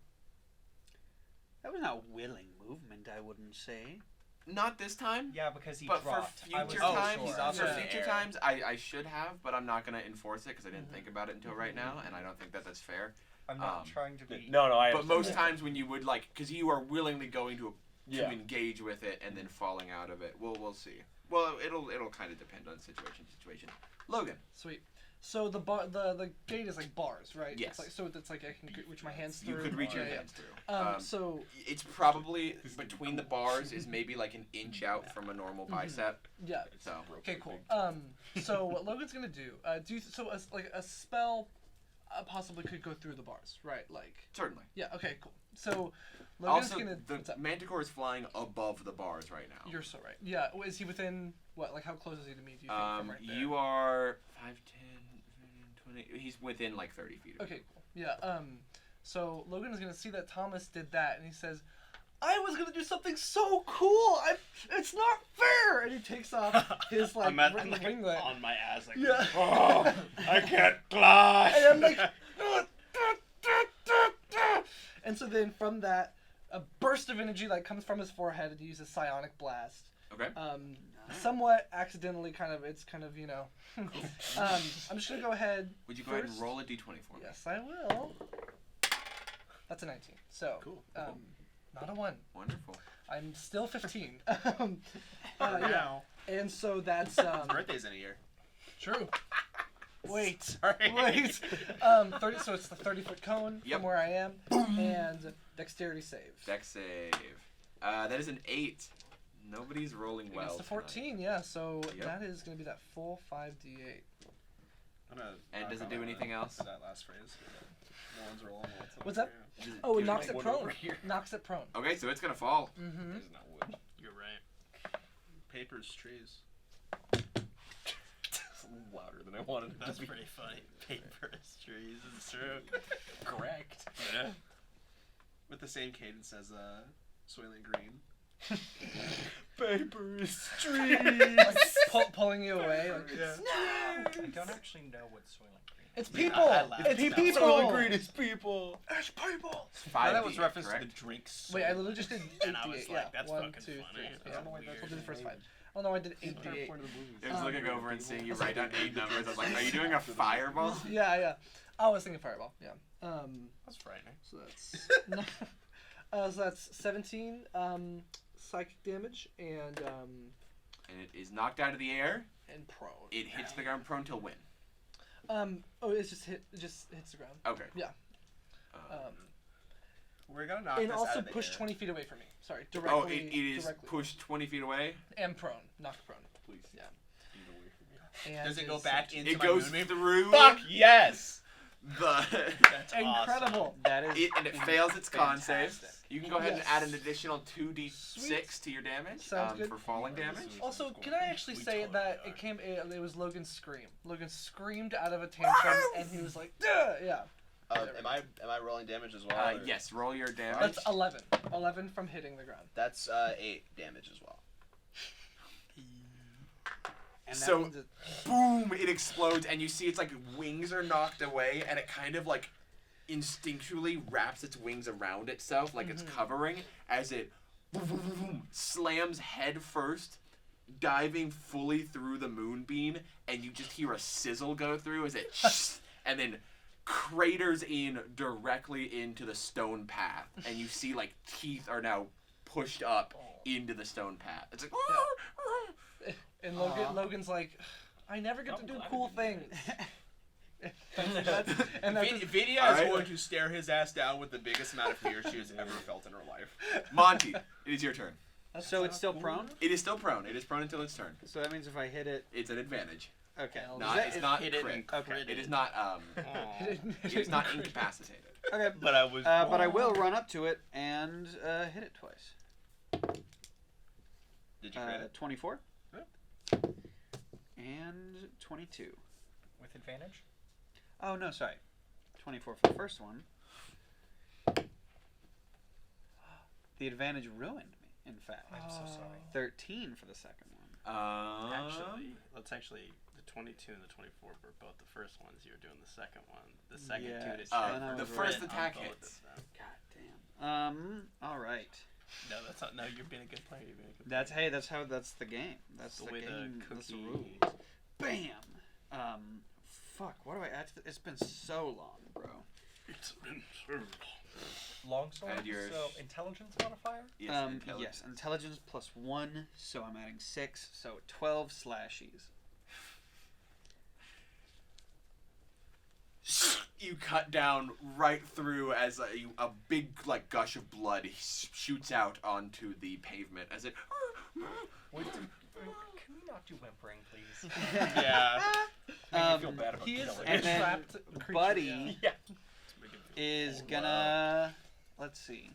That was not willing movement, I wouldn't say. Not this time. Yeah, because he But dropped. for I was future so times, sure. he's also for in the future air. times, I should have, but I'm not gonna enforce it because I didn't think about it until right now, and I don't think that that's fair. I'm not um, trying to be. No, I. But most understand. times when you would like, because you are willingly going to Yeah. engage with it and then falling out of it. We'll see. Well, it'll kind of depend on situation to situation. Logan. Sweet. So the gate is like bars, right? Yes. It's like I can reach my hands You through. could reach your Yeah, hands through. yeah. So It's probably between the bars is maybe like an inch out from a normal bicep. yeah. So Okay, cool. So what Logan's gonna do? A spell possibly could go through the bars, right? Like. certainly. Yeah. Okay. Cool. So Logan's Also, gonna. What's the up? manticore is flying above the bars right now. You're so right. Yeah. Is he within what? Like how close is he to me? Do you think from right there? You are 5, 10, 20. He's within like 30 feet. Of you. Okay, cool. Yeah, so Logan is gonna see that Thomas did that, and he says, I was gonna do something so cool! It's not fair! And he takes off his, like, I'm at, ringlet. on my ass. Like, Yeah. oh, I can't fly. And I'm like, and so then from that, a burst of energy, like, comes from his forehead, and he uses Psionic Blast. Okay. Somewhat accidentally, it's kind of, you know. I'm just gonna go ahead. Would you go ahead first. and roll a d20 for me? Yes, I will. That's a 19. So, Cool. not a 1. Wonderful. I'm still 15. Yeah. And so that's His birthday's in a year. true. Wait. Sorry. Wait. 30. So it's the 30-foot cone Yep. from where I am, and dexterity save. Dex save. That is an 8. Nobody's rolling well. It's the tonight. 14. Yeah. So Yep. that is gonna be that full 5d8. I'm gonna And does it knock do on anything else? That last phrase. No one's rolling. What's that? Does it Oh, it do knocks anything? it wood prone. over here. Knocks it prone. Okay, so it's gonna fall. Mm-hmm. It's not wood. You're right. Papers, trees. It's a little louder than I wanted it That's to be. pretty funny. Papers, trees, it's true. Correct. Yeah. With the same cadence as Soylent Green. Papers, Like, pulling you away. Like, I don't actually know what Soylent Green is. it's people. I laughed. It's It's people. is people. It's people. It's Now 5 that was reference to the correct? drinks. Wait, I literally just did 8d8. And I was yeah. like, that's 1, fucking 2, 3. funny. Yeah, That's we'll weird. do the first 5. Oh no, I did 8d8. It was looking over and seeing you write down 8 numbers. I was like, are you doing a fireball? Yeah, yeah. I was thinking fireball. Yeah. That's frightening. So that's 17 psychic damage and And it is knocked out of the air. prone. It hits the ground prone till when? It just hits the ground. Okay. Yeah. We're gonna knock And this also out of the push air. 20 feet away from me. Sorry, directly. Oh, it is directly. pushed 20 feet away. And prone, knocked prone. Please. Yeah. Get away from me. And Does it go is back 17. into It my goes movement? through Fuck yes! the. That's Incredible. That is. And it fails its con save. Fantastic. You can go ahead and Yes. add an additional 2d6 Sweet. to your damage Sounds good. for falling damage. Also, can I actually We say totally that are. it was Logan's scream. Logan screamed out of a tantrum, and he was like, "Duh!" Yeah. Am I rolling damage as well? or- Yes, roll your damage. That's 11. 11 from hitting the ground. That's 8 damage as well. And that So- means it- Boom! It explodes, and you see its like wings are knocked away, and it kind of like instinctually wraps its wings around itself, like it's covering, as it boom, boom, boom, boom, slams head first, diving fully through the moonbeam, and you just hear a sizzle go through as it, and then craters in directly into the stone path, and you see like teeth are now pushed up into the stone path. It's like. And Aw. Logan's like, I never get to I'm do glad I cool didn't do things. and that's his- Vidya is Alright. going to stare his ass down with the biggest amount of fear she has ever felt in her life. Monty, it is your turn. so it's still prone. It is still prone. It is prone until its turn. So that means if I hit it, It's an advantage. okay. Hell Not, That it's is not hit it crit. and Okay. crit It is not Aw. it is not incapacitated. Okay. But I was. But I will run up to it and hit it twice. Did you crit it? 24. And 22. With advantage? Oh no, sorry. 24 for the first one. The advantage ruined me. In fact, I'm so sorry. 13 for the second one. Actually, let's actually. The 22 and the 24 were both the first ones. You were doing the second one. The second Yeah, two to then I the was first right. attack on both hits. of them. God damn. All right. No, that's not. No, you're being a good player. You're being a good That's player. that's the game. That's the the way game. the That's the cookie. rules. Bam. Fuck. What do I add to it's been so long, bro. It's been so long. Longsword? Add your- So, intelligence modifier? Yes, Yes, intelligence plus 1, so I'm adding 6, so 12 slashies. You cut down right through as a big like gush of blood shoots out onto the pavement as it. Wait, can we not do whimpering, please? Yeah. Make me feel bad about he is killing a And then trapped creature. Buddy Yeah. is gonna. Let's see.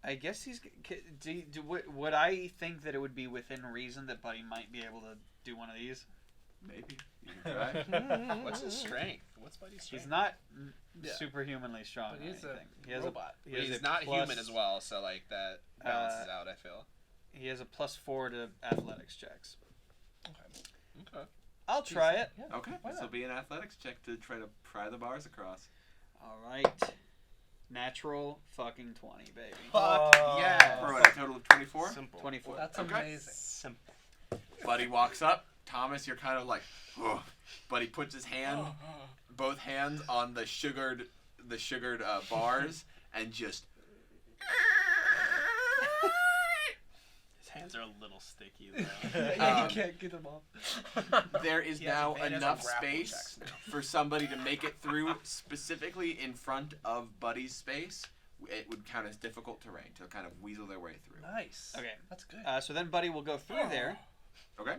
I guess he's. Would I think that it would be within reason that Buddy might be able to do one of these? Maybe. You can try. What's his strength? What's Buddy's strength? He's not Yeah. superhumanly strong. But or he's a anything. He has robot. he has He's a not plus- human as well, so like that balances out. I feel. He has a +4 to athletics checks. Okay. I'll try it. Yeah. Okay, Why this will not? be an athletics check to try to pry the bars across. All right. Natural fucking 20, baby. Fuck yeah. For what, a total of 24? Simple. 24. That's Okay. amazing. Simple. Buddy walks up. Thomas, you're kind of like, ugh. Buddy puts his hand, both hands on the sugared bars, and just. His hands are a little sticky though. Yeah, you can't get them off. There is He has now advantage on enough grapple space checks now. for somebody to make it through, specifically in front of Buddy's space. It would count as difficult terrain to kind of weasel their way through. Nice. Okay. That's good. So then Buddy will go through there. Okay.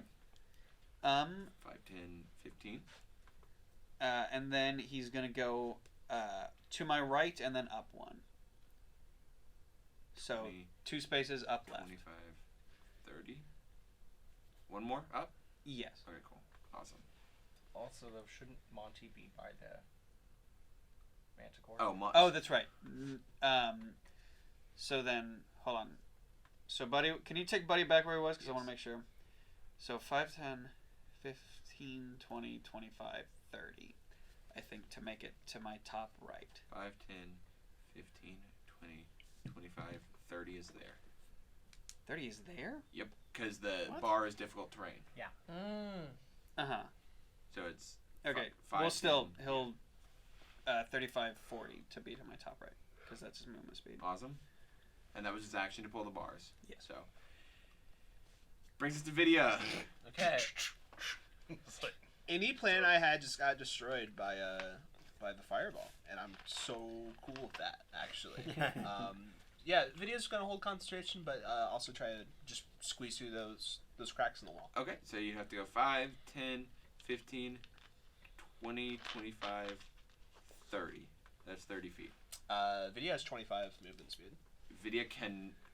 Um, 5, 10, 15. and then he's gonna go to my right and then up 1. So 20, 2 spaces up left. 25, 30. One more up? Yes. Okay, cool. Awesome. Also, though, shouldn't Monty be by the Manticore? Oh, Oh, that's right. So then, hold on. So Buddy, can you take Buddy back where he was? Because I want to make sure. So 5, 10, 15, 20, 25, 30. I think to make it to my top right. 5, 10, 15, 20, 25, 30 is there. 30 is there? Yep, because the What? bar is difficult terrain. Uh-huh. So it's Okay. Five, Well, still, 10, he'll 35, 40 to be to my top right. Because that's his movement speed. awesome. And that was his action to pull the bars. Yes. So brings us to Vidya. Okay. It's like, Any plan I had just got destroyed by the fireball, and I'm so cool with that actually. Yeah, Vidya's gonna hold concentration, but also try to just squeeze through those cracks in the wall. Okay, so you have to go 5, 10, 15, 20, 25, 30. That's 30 feet. Vidya has 25 movement speed. Vidya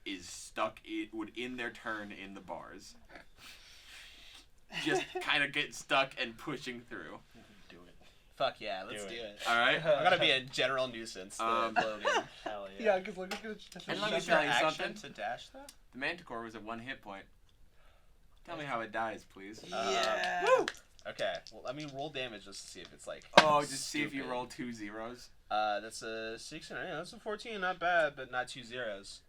is stuck in their turn in the bars. Just kind of get stuck and pushing through. do it. Fuck yeah, let's Do do it. it. All right. I'm gonna be a general nuisance. Um, Logan. Hell Yeah, because Logan's gonna. And let me Use tell your you action something. to dash though. The Manticore was at 1 hit point. Tell me how it dies, please. Yeah. Okay, well, let me roll damage just to see if it's like. Oh, just see if you stupid. roll 2 zeros. That's a 6 and yeah, that's a 14. Not bad, but not 2 zeros.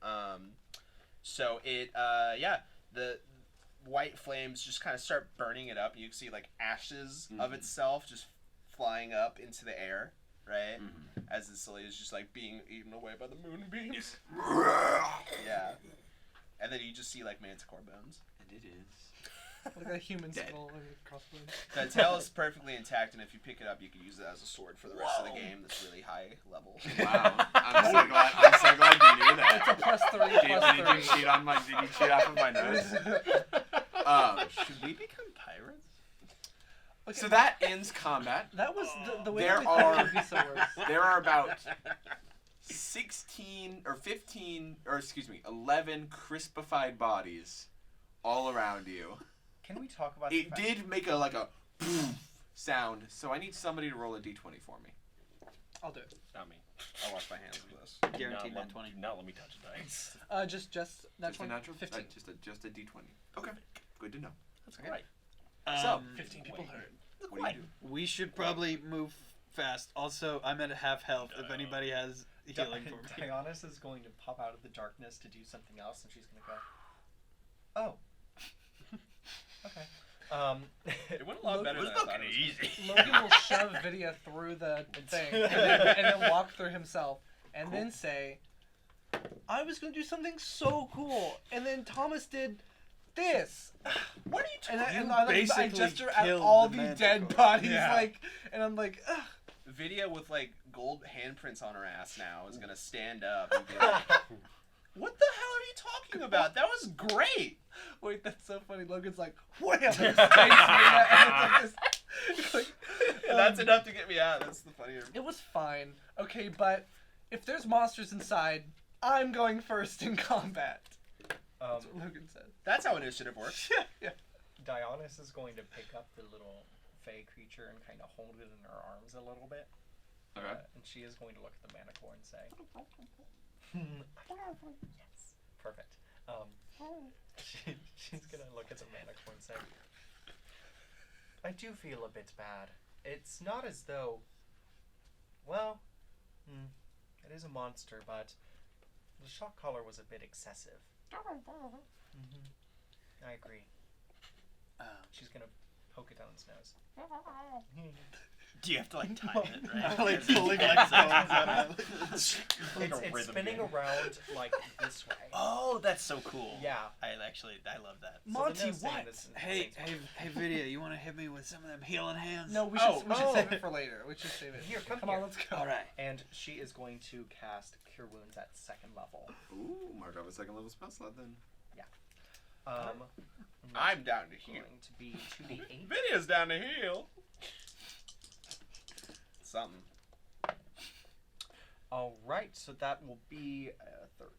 So it the white flames just kind of start burning it up. You can see like ashes of itself just flying up into the air, right? As the slowly is just like being eaten away by the moonbeams. Yeah. And then you just see like manticore bones. And it is. Like a human Dead. skull and a crossbones. The tail is perfectly intact, and if you pick it up, you can use it as a sword for the rest of the game. That's really high level. Wow. I'm so glad you knew that. It's a plus 3, Did plus you 3. cheat on my? Did you cheat off of my notes? Should we become pirates? Okay, So that ends combat. that was the way There that we thought it are- would be so worse. There are about 16 or 15 or excuse me, 11 crispified bodies all around you. Can we talk about It the fact- did make a like a sound, so I need somebody to roll a d20 for me. I'll do it. Not me. I'll wash my hands with this. Guaranteed not nat 20. Not let me touch a dice. Just Just that's a natural, 15. just a d20. Okay, good to know. That's Okay. great. So, 15 people heard. what do you do? We should probably move fast. Also, I'm at half health. If anybody has healing for me. Dionysus is going to pop out of the darkness to do something else, and she's going to go, oh. Okay. It went a lot better than I thought it was easy. Logan will shove Vidya through the thing and then walk through himself and then say, I was going to do something so cool. And then Thomas did this. What are you And talking I, about? and I basically gesture at killed all the the manticore. dead bodies. Yeah. Like, and I'm like, ugh. Vidya with like gold handprints on her ass now is gonna stand up and be like, "What the hell are you talking about? That was great." Wait, that's so funny. Logan's like, wham! And his face and it's like That's enough to get me out. That's the funnier. It was fine. Okay, but if there's monsters inside, I'm going first in combat. That's what Logan said. That's how initiative works. Yeah. Dionysus is going to pick up the little fey creature and kind of hold it in her arms a little bit. Okay. And she is going to look at the manticore and say, yes, perfect. She's going to look at the manticore and say, I do feel a bit bad. It's not as though, well, it is a monster, but the shock collar was a bit excessive. I agree. She's going to poke it down its nose. Do you have to like time it, right? Like pulling like stones out of it. It's rhythm spinning game. around like this way. Oh, that's so cool. Yeah. I love that. Monty, So the nose thing what? is- Hey, Vidya, you want to hit me with some of them healing hands? No, we Oh, should oh. save it for later. We should save it. Here, come on, here. let's go. All right. And she is going to cast Cure Wounds at 2nd level. Ooh, mark off a second level spell slot then. I'm down to Going heal. to be 2d8. Vidya's down to heal. Something. All right, so that will be 13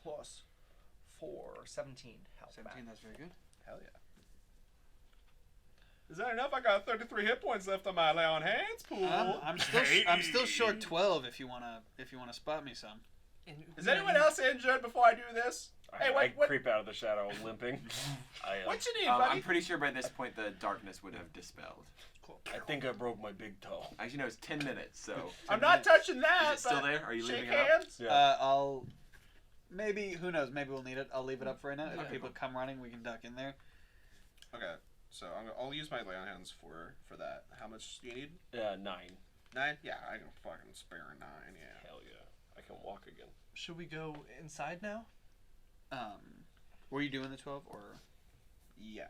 plus 4, 17 health 17, that's very good. Hell yeah. Is that enough? I got 33 hit points left on my lay on hands pool. I'm still short 12 if you wanna spot me some. Is anyone else injured before I do this? Hey, I what creep out of the shadow, limping. what you need, buddy? I'm pretty sure by this point the darkness would have dispelled. I think I broke my big toe. Actually, no, it's 10 minutes, so. I'm not touching that. Is it still but there? Are you shake leaving it up? hands? Yeah. I'll maybe who knows? Maybe we'll need it. I'll leave it up for right now. If Okay, people come running, we can duck in there. Okay, so I'll use my lay on hands for that. How much do you need? 9. 9? Yeah, I can fucking spare a 9. Yeah. Hell yeah. I can walk again. Should we go inside now? Were you doing the 12 or? Yeah.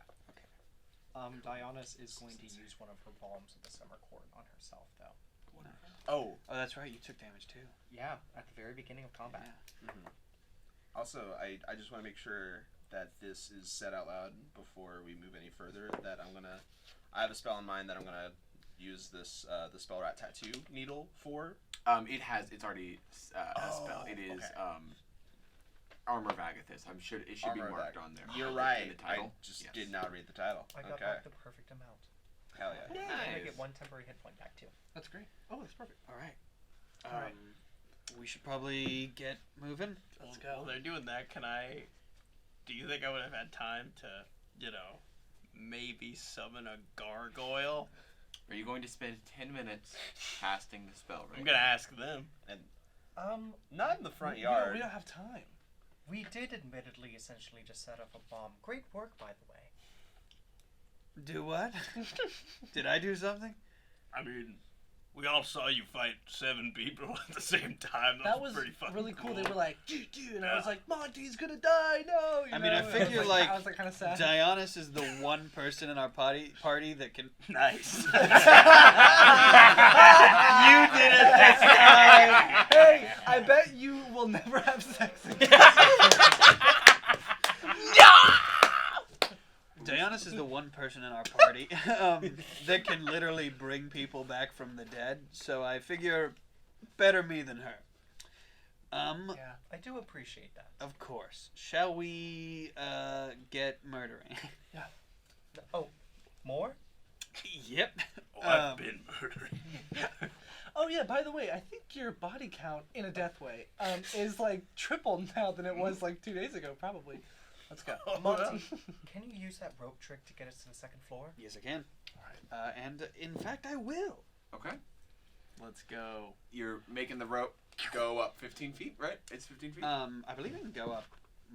Dionysus is going to use one of her bombs with the summer cord on herself, though. Oh. Oh, that's right. You took damage too. Yeah, at the very beginning of combat. Also, I just want to make sure that this is said out loud before we move any further. That I have a spell in mind that I'm gonna use this the spell rat tattoo needle for. It's already a spell. It is okay. Armor of Agathis. I'm sure it should be Armor of marked Agathis. on there. You're in right. the title. I just Yes. did not read the title. I got Okay. back the perfect amount. Hell yeah. I Nice. get 1 temporary hit point back, too. That's great. Oh, that's perfect. All right. All right. We should probably get moving. Let's While go. they're doing that, do you think I would have had time to maybe summon a gargoyle? Are you going to spend 10 minutes casting the spell right I'm gonna ask them. Not in the front We yard. don't have time. We did admittedly essentially just set up a bomb. Great work, by the way. Do what? Did I do something? I mean, we all saw you fight 7 people at the same time. That was pretty fucking really cool. They were like, dude, and I was like, Monty's gonna die, no. I mean, I figure, like, I was like kind of sad. Dionysus is the one person in our party that can. Nice. You did it this time. Hey, I bet you will never have sex again. Dionysus is the one person in our party that can literally bring people back from the dead. So I figure, better me than her. Yeah. I do appreciate that. Of course. Shall we get murdering? Oh, more? Yep. I've been murdering. Oh yeah. By the way, I think your body count in a death way is like triple now than it was like 2 days ago, probably. Let's go. Monty, can you use that rope trick to get us to the second floor? Yes, I can. And in fact, I will. Okay. Let's go. You're making the rope go up 15 feet, right? It's 15 feet? I believe it can go up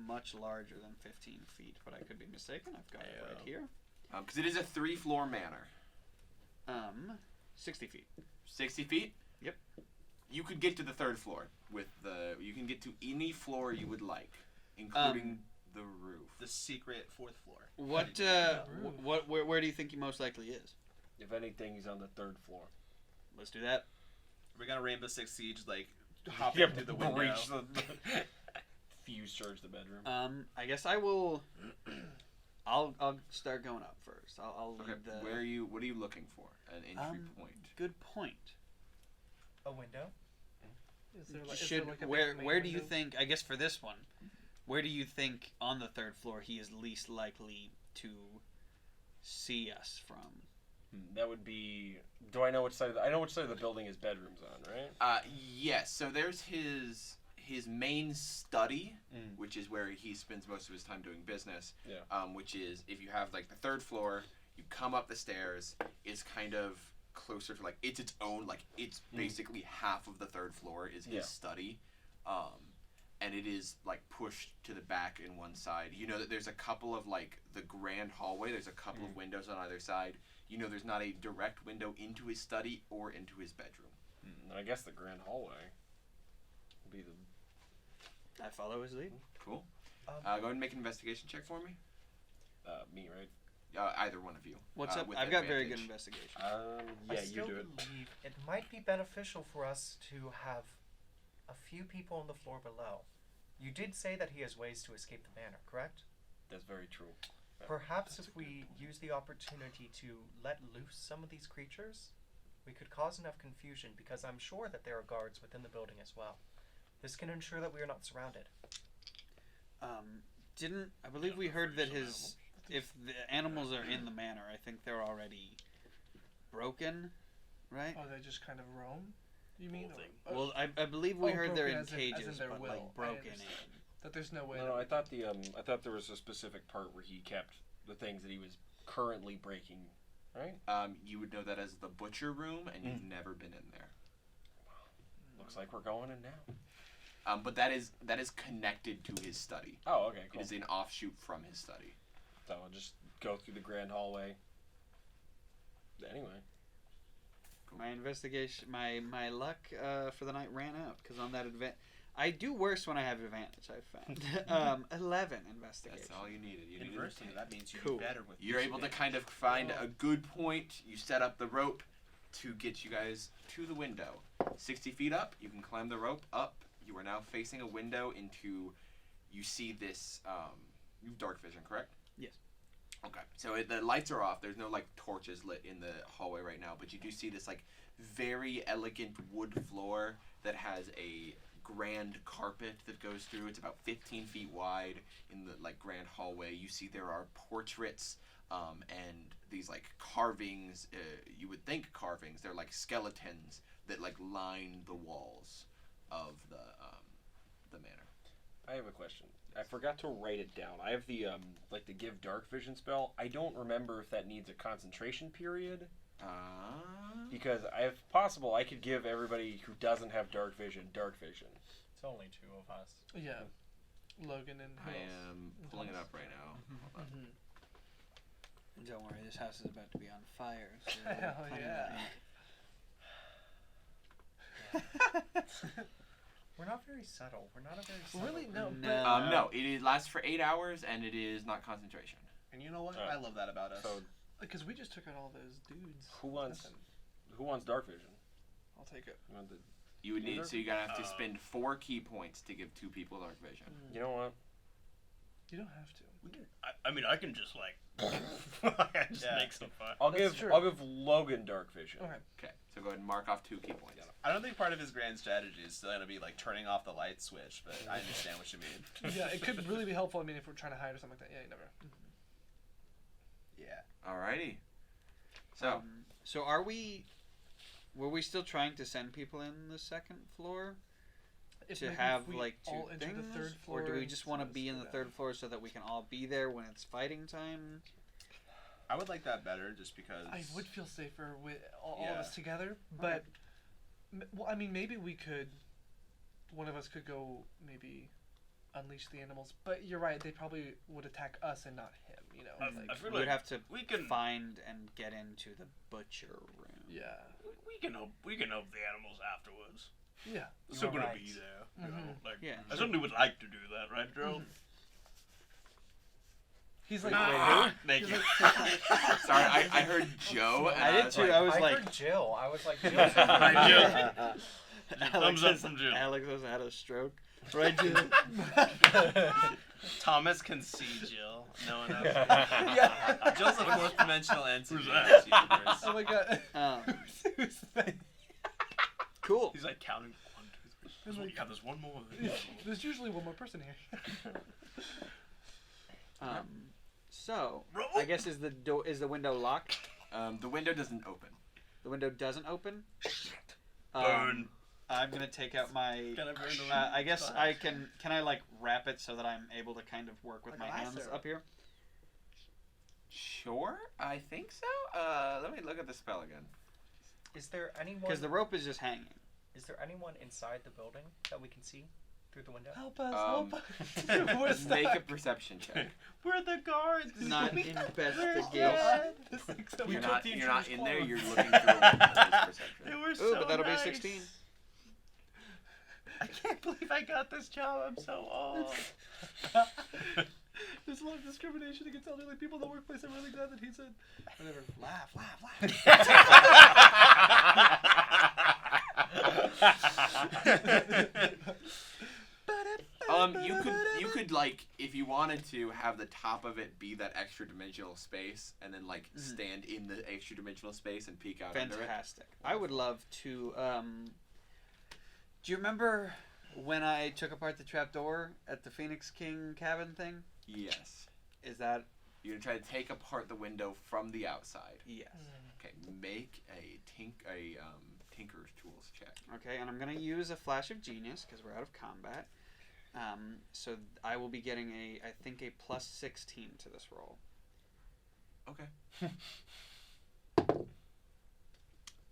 much larger than 15 feet, but I could be mistaken. I've got it right here. Because it is a 3-floor manor. 60 feet. 60 feet? Yep. You could get to the 3rd floor with the. You can get to any floor you would like, including the roof. The secret 4th floor. Where do you think he most likely is? If anything, he's on the 3rd floor. Let's do that. We're gonna Rainbow Six Siege, like, hopping through the window. Breach the fuse charge the bedroom. I guess I will. I'll start going up first. I'll Okay. lead the. What are you looking for? An entry point. Good point. A window? Is there like a where big do you window? think? I guess for this one, where do you think on the 3rd floor he is least likely to see us from? That would be. Do I know which side? I know which side of the building his bedroom's on, right? Yes. So there's his main study, which is where he spends most of his time doing business. Yeah. Which is, if you have like the 3rd floor, you come up the stairs. It's kind of closer to, like, it's its own, like, it's basically half of the 3rd floor is his study. And it is, like, pushed to the back in one side. You know that there's a couple of, like, the grand hallway. There's a couple of windows on either side. You know there's not a direct window into his study or into his bedroom. I guess the grand hallway would be the. I follow his lead. Cool. Go ahead and make an investigation check for me. Me, right? Either one of you. What's up? with I've got very good advantage. investigation. Yeah, I you still do it. believe it might be beneficial for us to have a few people on the floor below. You did say that he has ways to escape the manor, correct? That's very true. Perhaps if we use the opportunity to let loose some of these creatures, we could cause enough confusion, because I'm sure that there are guards within the building as well. This can ensure that we are not surrounded. I believe we heard that if the animals are in the manor, I think they're already broken, right? Oh, they just kind of roam? You mean? Well, I believe we heard they're in broken as in cages, their but will. like I broken understand. in. That there's no way. No, I thought I thought there was a specific part where he kept the things that he was currently breaking, right? You would know that as the butcher room, and you've never been in there. Looks like we're going in now. But that is connected to his study. Oh, okay, cool. It is an offshoot from his study. So I'll just go through the grand hallway. Anyway. My investigation, my luck for the night ran out because on that I do worse when I have advantage. I've found 11 investigation. That's all you needed. You needed Inversely, that means you Cool. do better with. You're able to kind of find a good point. You set up the rope to get you guys to the window. 60 feet up, you can climb the rope up. You are now facing a window into. You see this. You have dark vision, correct? Yes. Okay, so the lights are off. There's no like torches lit in the hallway right now, but you do see this like very elegant wood floor that has a grand carpet that goes through. It's about 15 feet wide in the like grand hallway. You see there are portraits and these like carvings. You would think carvings. They're like skeletons that like line the walls of the manor. I have a question. I forgot to write it down. I have the like the give dark vision spell. I don't remember if that needs a concentration period. Because if possible, I could give everybody who doesn't have dark vision. It's only 2 of us. Yeah. Logan and I am pulling it up right now. Hold on. Don't worry, this house is about to be on fire. So Hell yeah. We're not very subtle. We're not a very subtle Really? group. No. No. No, it lasts for 8 hours, and it is not concentration. And you know what? Alright. I love that about us. So Because we just took out all those dudes. who wants Nothing. dark vision? I'll take it. You want the- You would need, Dark so you're gonna have to spend 4 key points to give 2 people dark vision. You know what? You don't have to. I mean, I can just like just Yeah. make some fun. I'll That's give true. I'll give Logan dark vision. Okay. Okay, so go ahead and mark off 2 key points. I don't think part of his grand strategy is still gonna be like turning off the light switch, but I understand what you mean. Yeah, it could really be helpful. I mean, if we're trying to hide or something like that. Yeah, you never know. Yeah. Alrighty. So, So were we still trying to send people in the second floor If to maybe have if we like 2 all enter things, the third floor or do we and just want to let's be in do the that. 3rd floor so that we can all be there when it's fighting time? I would like that better, just because. I would feel safer with all of Yeah. us together, but well, I mean, maybe we could. One of us could go maybe unleash the animals, but you're right. They probably would attack us and not him. You know, I like, feel We would like have to we can find and get into the butcher room. yeah, we can help the animals afterwards. yeah. They're still You're gonna right. be there. You know, like Yeah. I certainly would like to do that, right, Joe? He's like, Thank you. sorry, I heard Joe. And I did was too. like, I was I like, heard Jill. I was like, Jill. Thumbs up from Jill. Alex has had a stroke. Right, Jill? Thomas can see Jill. No one else. yeah. Jill's a 4th dimensional entity. Who's in that? this universe. Oh my god. Um, cool. He's like counting 1, 2, 3. There's one more. There's usually one more person here. So I guess is the window locked? the window doesn't open. The window doesn't open. Burn. I'm gonna take out my. Can I burn the I guess I can. Can I like wrap it so that I'm able to kind of work with Like my a hands lasso. up here? Sure, I think so. Let me look at the spell again. Is there anyone? Because the rope is just hanging. Is there anyone inside the building that we can see through the window? Help us! Help us! Where's Make that? a perception check. We're the guards. Not Where's investigation. Dad? You're not in there. You're looking through a window. That's perception. They were Ooh, so but that'll nice. be a 16. I can't believe I got this job. I'm so old. There's a lot of discrimination against elderly people in the workplace. I'm really glad that he said, whatever, laugh. You could like, if you wanted to, have the top of it be that extra dimensional space, and then like stand in the extra dimensional space and peek out under it. Fantastic. I would love to. Do you remember when I took apart the trapdoor at the Phoenix King cabin thing? Yes. Is that You're gonna try to take apart the window from the outside. yes? Okay, make a tinker's tools check. Okay, and I'm gonna use a flash of genius because we're out of combat. So I will be getting I think a plus 16 to this roll. Okay.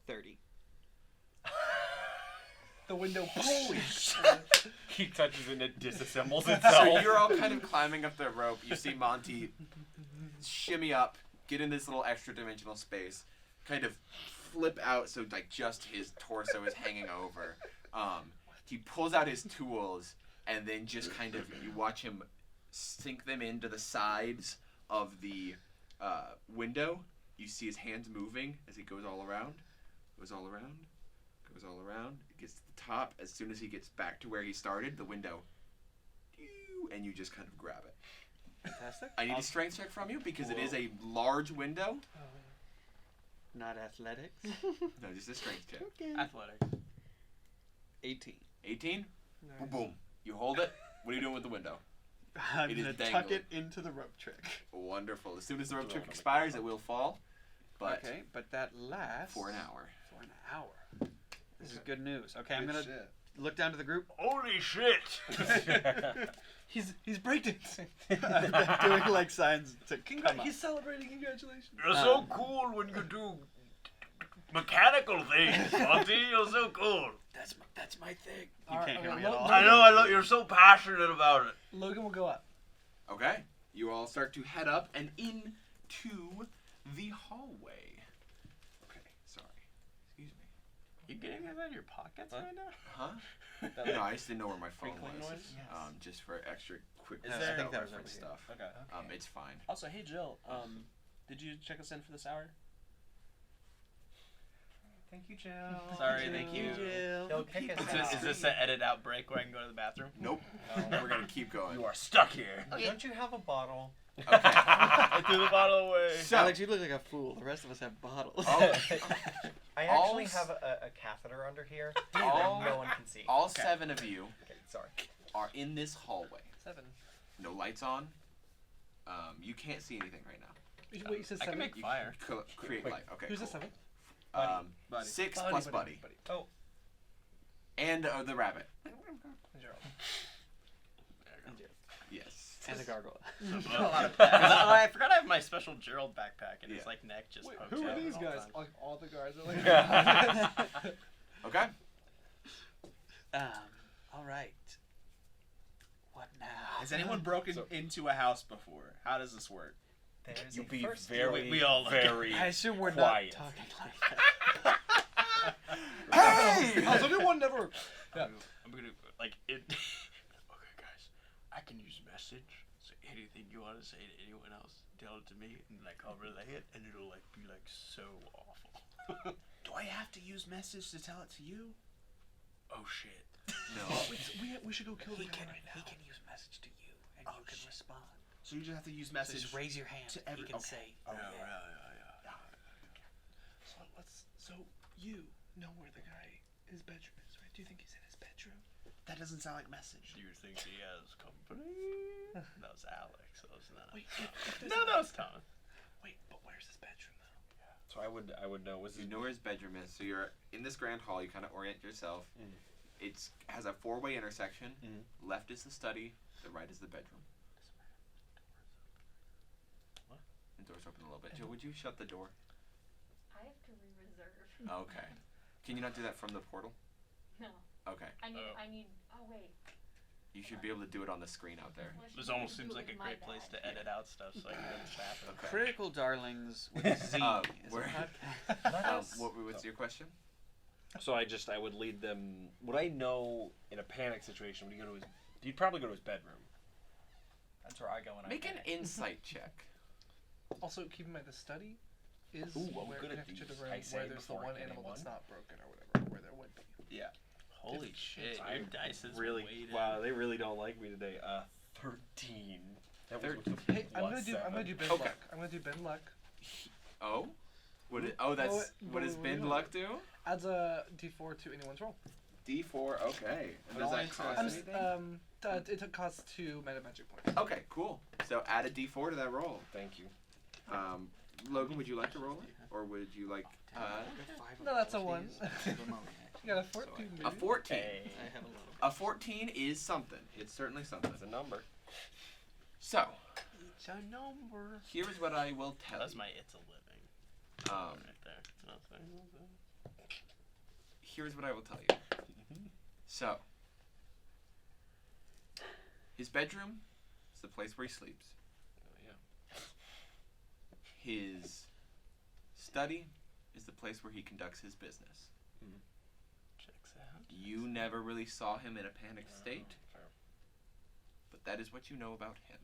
30. The window. He touches it and it disassembles So itself. you're all kind of climbing up the rope. You see Monty shimmy up, get in this little extra dimensional space, kind of flip out so like just his torso is hanging over. He pulls out his tools and then just kind of you watch him sink them into the sides of the window. You see his hands moving as he goes all around, goes all around. It gets to the top. As soon as he gets back to where he started, the window, and you just kind of grab it. Fantastic. I need a strength check from you because it is a large window. Not athletics. No, just a strength check. Athletics. 18. 18? Boom, boom. You hold it. What are you doing with the window? I'm It is gonna tuck dangling. it into the rope trick. Wonderful. As soon as the rope trick expires, it will fall. But Okay, but that lasts for an hour. For an hour. This is good news. Okay, I'm Good gonna shit. look down to the group. Holy shit! He's breakdancing. Doing like signs to come up. He's celebrating. Congratulations. You're so cool when you do mechanical things, Monty. You're so cool. That's my thing. You All right, can't hear okay, me at all. I know. You're so passionate about it. Logan will go up. Okay. You all start to head up and into the hallway. Okay, sorry. Excuse me. You getting it out of your pockets right now? Huh? No, I just didn't know where my phone Crinkling was. noise? Yes. Just for extra quick. Is there- I think that was reference over here. stuff. Okay. It's fine. Also, hey Jill, did you check us in for this hour? Thank you, Jill. Sorry, thank you. He'll kick us out. Is this an edit out break where I can go to the bathroom? Nope. We're gonna keep going. You are stuck here. Don't you have a bottle? Okay. I threw the bottle away. So, Alex, you look like a fool. The rest of us have bottles. I All actually s- have a catheter under here All- that no one can see. all 7 of you Okay, sorry. are in this hallway. 7. No lights on. You can't see anything right now. Wait, you said I 7? can make fire. Create Wait, light. Okay. Who's cool. the 7? Buddy. 6 plus Buddy. Oh. And the rabbit. Gerald. Yes. And the gargoyle. A lot of I forgot I have my special Gerald backpack and his Yeah. like neck just Wait, pokes who are out at these all guys? times. Like all the guards are like. Okay. All right. What now? Has anyone broken into a house before? How does this work? There's You a be first very, we all look very I assume we're quiet. not talking like that. Hey! How's anyone never? Yeah. I'm gonna like it. Okay, guys, I can use message. So anything you want to say to anyone else, tell it to me, and like I'll relay it, and it'll like be like so awful. Do I have to use message to tell it to you? Oh shit. No. We should go kill the He guy can, right now. he can use message to you, and Oh, you can shit. respond. So you just have to use So message. just raise your hand. to every- He can okay. say, Oh, yeah. So you know where the guy, his bedroom is, right? Do you think he's in his bedroom? That doesn't sound like message. Do you think he has company? That was Alex. That was not. Wait, if there's No, that was Thomas. Wait, but where's his bedroom though? So I would know. Was You it? know where his bedroom is, so you're in this grand hall. You kind of orient yourself. Mm. It has a 4-way intersection. Mhm. Left is the study. The right is the bedroom. What? The door's open a little bit. Joe, would you shut the door? I have to re-reserve. Okay. Can you not do that from the portal? No, Okay. I need. Oh wait. You should be able to do it on the screen out there. Well, I should This be able almost to do seems it like a with my great place bag. to edit out stuff so I can know the chat. Okay. Critical Darlings with a Z is a where- podcast. What's your question? So I would lead them. Would I know in a panic situation? Would he go to his? He'd probably go to his bedroom. That's where I go when I Make an panic. insight check. Also, keep in mind the study is Ooh, I'm where good at connected to the these. room I say where there's the before one getting animal that's one. not broken or whatever, where there would be. Yeah. Holy shit. I Your dice is really. weighted. Wow, they really don't like me today. 13. That was with the Hey, I'm gonna do Ben Okay. luck. I'm gonna do Ben luck. Oh? That's what does bin luck do? Adds a D4 to anyone's roll. D4, okay. And But does only that to- cost I'm, anything? it costs 2 meta magic points. Okay, cool. So add a D4 to that roll. Thank you. Logan, would you like to roll it? Or would you like No, that's a 1. You got a 14. a Baby. 14? Hey. I have a little. A 14 is something. It's certainly something. It's a number. So, It's a number. here's what I will tell That's you. my It's a Living Um, right there. here's what I will tell you. So, his bedroom is the place where he sleeps. His study is the place where he conducts his business. Checks out. You never really saw him in a panicked state, but that is what you know about him.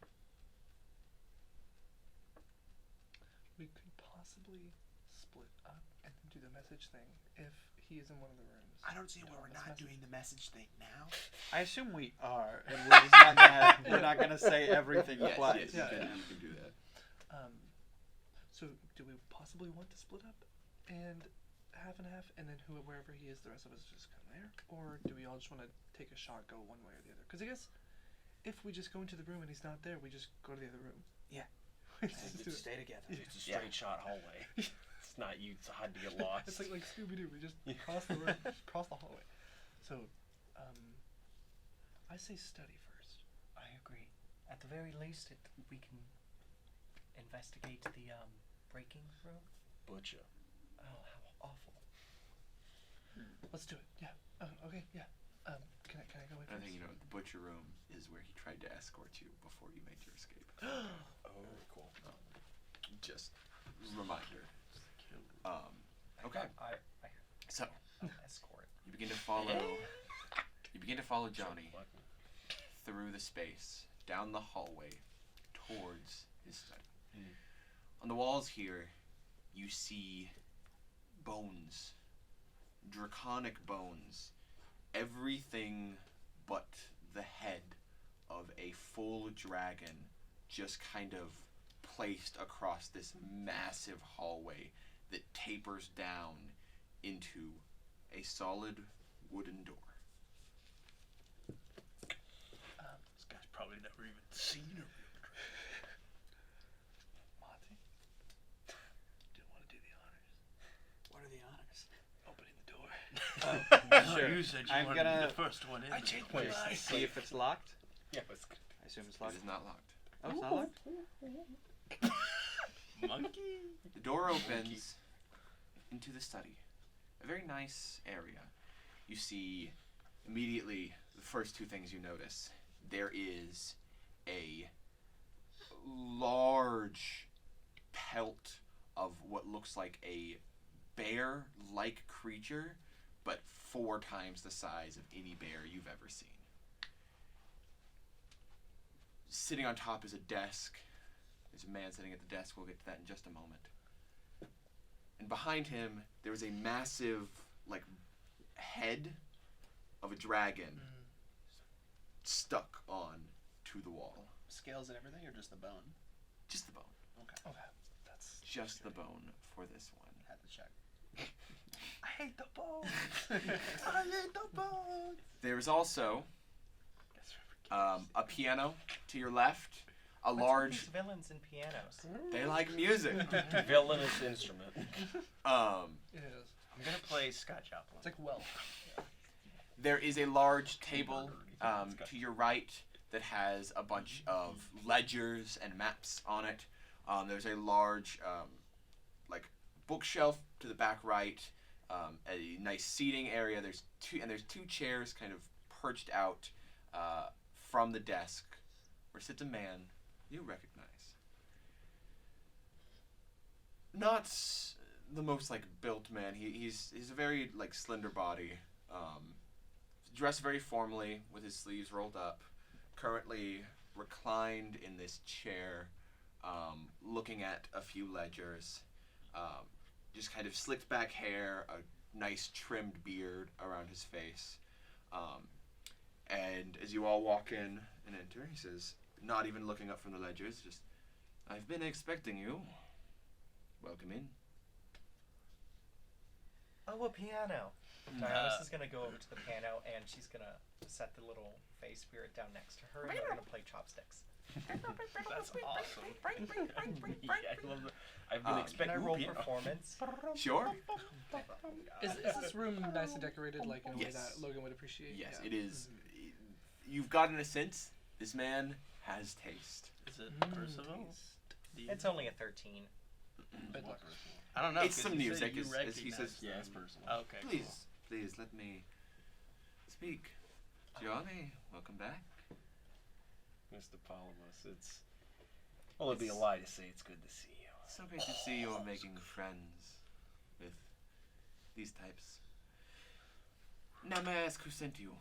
We could possibly split up and do the message thing if he is in one of the rooms. I don't see why No, we're that's not message. doing the message thing now. I assume we are, and we're just not gonna. We're not gonna say everything Yes, applies. yes, Yeah. you can do that. So do we possibly want to split up and half and half, and then wherever he is, the rest of us just come there, or do we all just want to take a shot, go one way or the other? Because I guess if we just go into the room and he's not there, we just go to the other room. Yeah. We just do it. Stay together. It's a straight shot hallway. It's not you. It's hard to get lost. It's like Scooby Doo. We just cross the room, just cross the hallway. So I say study first. I agree. At the very least, we can investigate the breaking room. Butcher. Oh, how awful. Let's do it. Yeah. Okay. Yeah. Can I go with I first? think the butcher room is where he tried to escort you before you made your escape. Oh, cool. Just reminder. Okay. So Escort. you begin to follow. You begin to follow Johnny through the space, down the hallway, towards his study. On the walls here, you see bones, draconic bones, everything but the head of a full dragon just kind of placed across this massive hallway that tapers down into a solid wooden door. This guy's probably never even seen a real Monty, do you want to do the honors? What are the honors? Opening the door. dragon. Sure. You said you I'm wanted to gonna- be the first one in. I changed my Just mind. see if it's locked. Yeah, it's good. I assume it's It locked. is not locked. Oh, it's not locked? Monkey. The door opens into the study. A very nice area. You see immediately the first two things you notice. There is a large pelt of what looks like a bear-like creature, but 4 times the size of any bear you've ever seen. Sitting on top is a desk. There's a man sitting at the desk. We'll get to that in just a moment. And behind him, there is a massive, head of a dragon stuck on to the wall. Scales and everything, or just the bone? Just the bone. Okay. That's Just the bone for this one. Had to check. I hate the bones. I hate the bones. There's also a piano to your left. A large. These villains and pianos. They like music. Villainous instrument. It is. I'm gonna play Scott Joplin. It's like well. There is a large table to your right that has a bunch of ledgers and maps on it. There's a large bookshelf to the back right. A nice seating area. There's two chairs kind of perched out from the desk where sits a man you recognize. Not the most built man. He's a very slender body. Dressed very formally with his sleeves rolled up. Currently reclined in this chair, looking at a few ledgers. Just kind of slicked back hair, a nice trimmed beard around his face. And as you all walk in and enter, he says, not even looking up from the ledgers, just, "I've been expecting you. Welcome in." Oh, a piano. Dionysus is gonna go over to the piano and she's gonna set the little face spirit down next to her and they're gonna play chopsticks. That's awesome. I love I've been Can I expecting roll piano. performance? Sure. Is this room nicely decorated in a way Yes. that Logan would appreciate? Yes, Yeah. it is. You've gotten a sense this man has taste. Is it Percival? It's only a 13. Bad luck. I don't know. It's 'cause some you said music, you as he recognize says. Yeah, them. it's personal. Okay. Please let me speak. Johnny, welcome back. Mr. Palamas, it'd be a lie to say it's good to see you. So great to see you're making friends with these types. Now may I ask who sent you?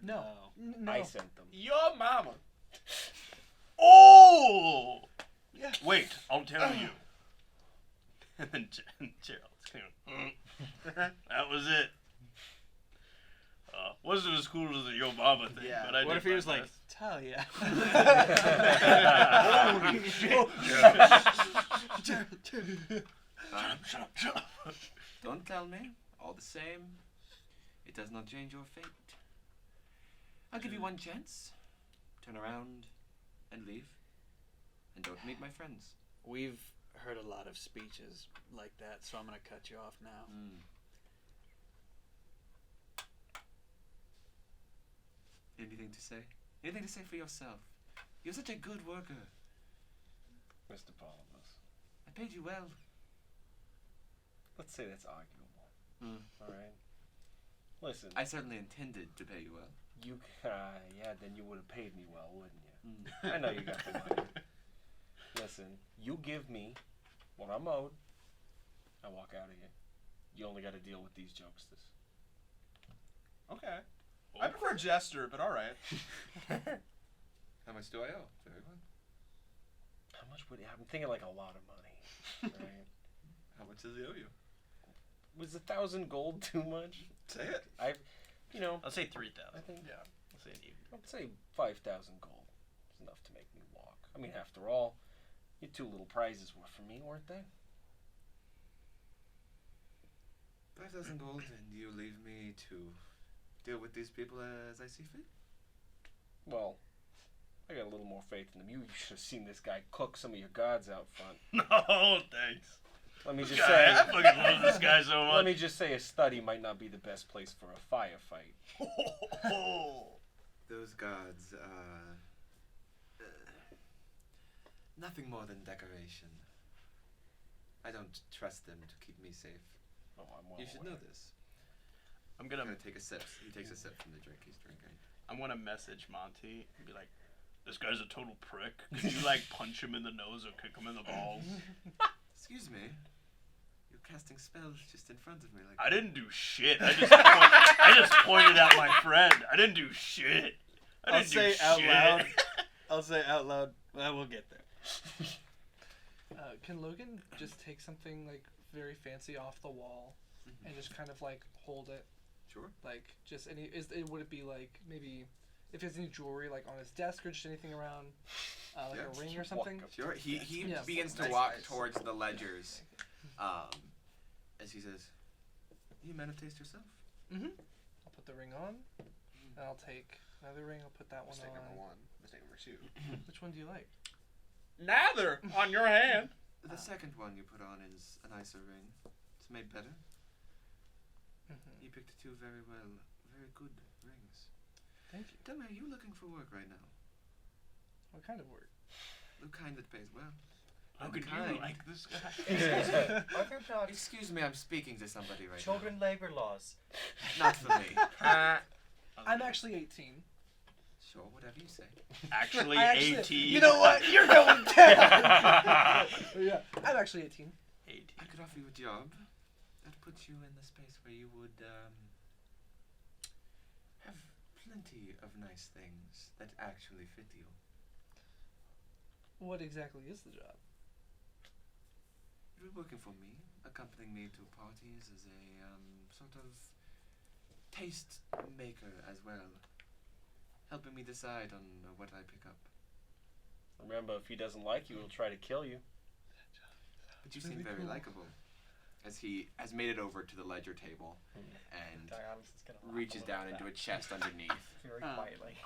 No. No. I sent them. Your mama. Oh! Yeah. Wait, I'll tell you. And then Gerald's going, that was it. Wasn't as cool as the Yo Mama thing, Yeah. but I What did if he my was like, best. Talia? Holy shit! Shut up. Don't tell me. All the same, it does not change your fate. I'll give you one chance. Turn around and leave. And don't meet my friends. We've heard a lot of speeches like that, so I'm going to cut you off now. Anything to say? Anything to say for yourself? You're such a good worker. Mr. Paulus. I paid you well. Let's say that's arguable. Mm. All right. Listen. I certainly intended to pay you well. Yeah, then you would have paid me well, wouldn't you? I know you got the money. Listen, you give me what I'm owed, I walk out of here. You only got to deal with these jokesters. Okay. I prefer Jester, but all right. How much do I owe? Very well. How much would I'm thinking like a lot of money. Right? How much does he owe you? Was 1,000 gold too much? Say it. I'll say 3,000. I think I'll say an I'd say 5,000 gold. It's enough to make me walk. I mean, after all, your 2 little prizes were for me, weren't they? 5,000 gold, and you leave me to deal with these people as I see fit? Well, I got a little more faith in them. You should have seen this guy cook some of your gods out front. No, thanks. Let me This just guy, I say. fucking love this guy so much. Let me just say, a study might not be the best place for a firefight. Those gods are nothing more than decoration. I don't trust them to keep me safe. Oh, I'm well You should aware. know this. I'm I'm gonna gonna take a sip. He takes a sip from the drink he's drinking. I'm gonna message Monty and be like, "This guy's a total prick. Could you like punch him in the nose or kick him in the balls?" Excuse me. You're casting spells just in front of me like I didn't do shit. I just pointed out my friend. I didn't do shit. I I'll didn't say do out shit. loud. I'll say out loud. Well, we'll get there. Can Logan just take something like very fancy off the wall and just kind of like hold it? Sure. Like just would it be like maybe if there's any jewelry like on his desk or just anything around like Yeah. a ring or something? Sure. He Yeah, begins to nice, walk nice. towards the ledgers, as he says, "You men of taste yourself." I'll put the ring on, and I'll take another ring. I'll put that one Mistake on. number 1. Mistake number 2. Which one do you like? Neither on your hand. The second one you put on is a nicer ring. It's made better. You picked 2 very good rings. Thank you. Tell me, are you looking for work right now? What kind of work? The kind that pays well. How And could kind. you like this guy? Are there not Excuse me, I'm speaking to somebody right children labor laws? now. Not for me. I'm actually 18. Sure, whatever you say. Actually, I actually- 18. You know what? You're going down. Yeah, I'm actually 18. 18. I could offer you a job that puts you in the space where you would have plenty of nice things that actually fit you. What exactly is the job? You're working for me, accompanying me to parties as a sort of taste maker as well, helping me decide on what I pick up. Remember, if he doesn't like you, he'll try to kill you. But you seem very likable. As he has made it over to the ledger table and Dionysus is gonna laugh reaches a little down at into a that. chest underneath. Very Uh, quietly.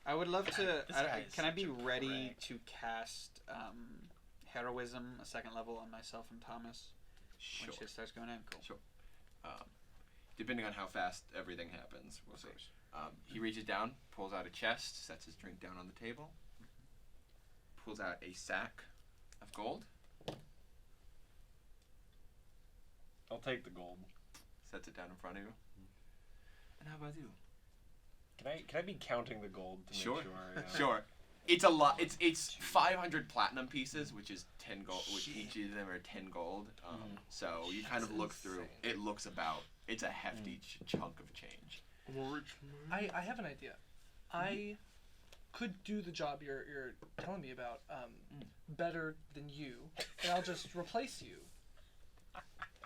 I would love to. This guy is Can I such be a ready prick. to cast heroism, a 2nd level, on myself and Thomas Sure. when shit starts going in? Cool. Sure. Depending on how fast everything happens, we'll see. He reaches down, pulls out a chest, sets his drink down on the table, pulls out a sack of gold, I'll take the gold. sets it down in front of you. And how about you? Can I be counting the gold to make sure? Sure. It's a lot. It's 500 platinum pieces, which is 10 gold. Which each of them are 10 gold. So you kind of look through. It looks about. It's a hefty chunk of change. I'm a rich man. I have an idea. I could do the job you're telling me about better than you, and I'll just replace you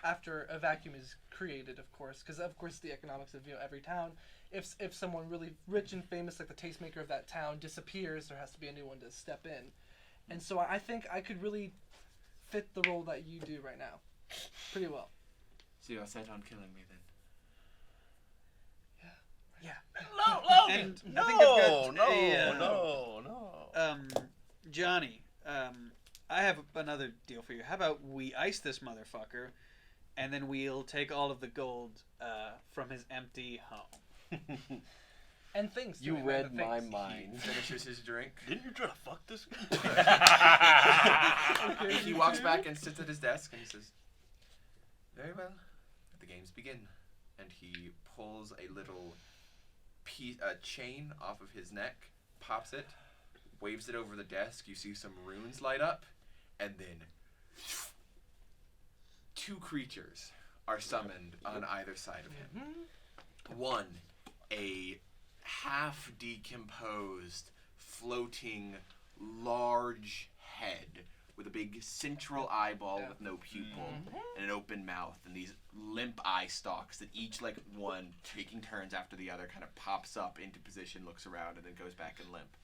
after a vacuum is created, of course, because of course the economics of every town. If someone really rich and famous, like the tastemaker of that town, disappears, there has to be a new one to step in, and so I think I could really fit the role that you do right now, pretty well. So you're set on killing me then? And I think I've got no. Johnny, I have another deal for you. How about we ice this motherfucker, and then we'll take all of the gold from his empty home. And things. You too, read and my things. mind. Finishes his drink. Didn't you try to fuck this guy? He walks back and sits at his desk and he says, "Very well. Let the games begin." And he pulls a little chain off of his neck, pops it, waves it over the desk. You see some runes light up, and then 2 creatures are summoned on either side of him. One, a half-decomposed, floating, large head with a big central eyeball with no pupil and an open mouth, and these limp eye stalks that each, like one, taking turns after the other, kind of pops up into position, looks around, and then goes back and limp.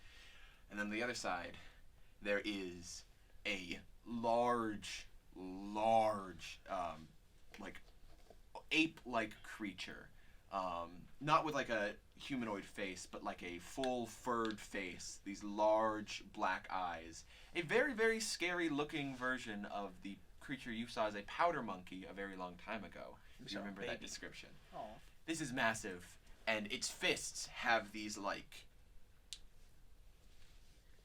And then the other side, there is a large, like ape-like creature, not with like a humanoid face, but like a full furred face, these large black eyes, a very, very scary looking version of the creature you saw as a powder monkey a very long time ago. If you remember that description. This is massive, and its fists have these like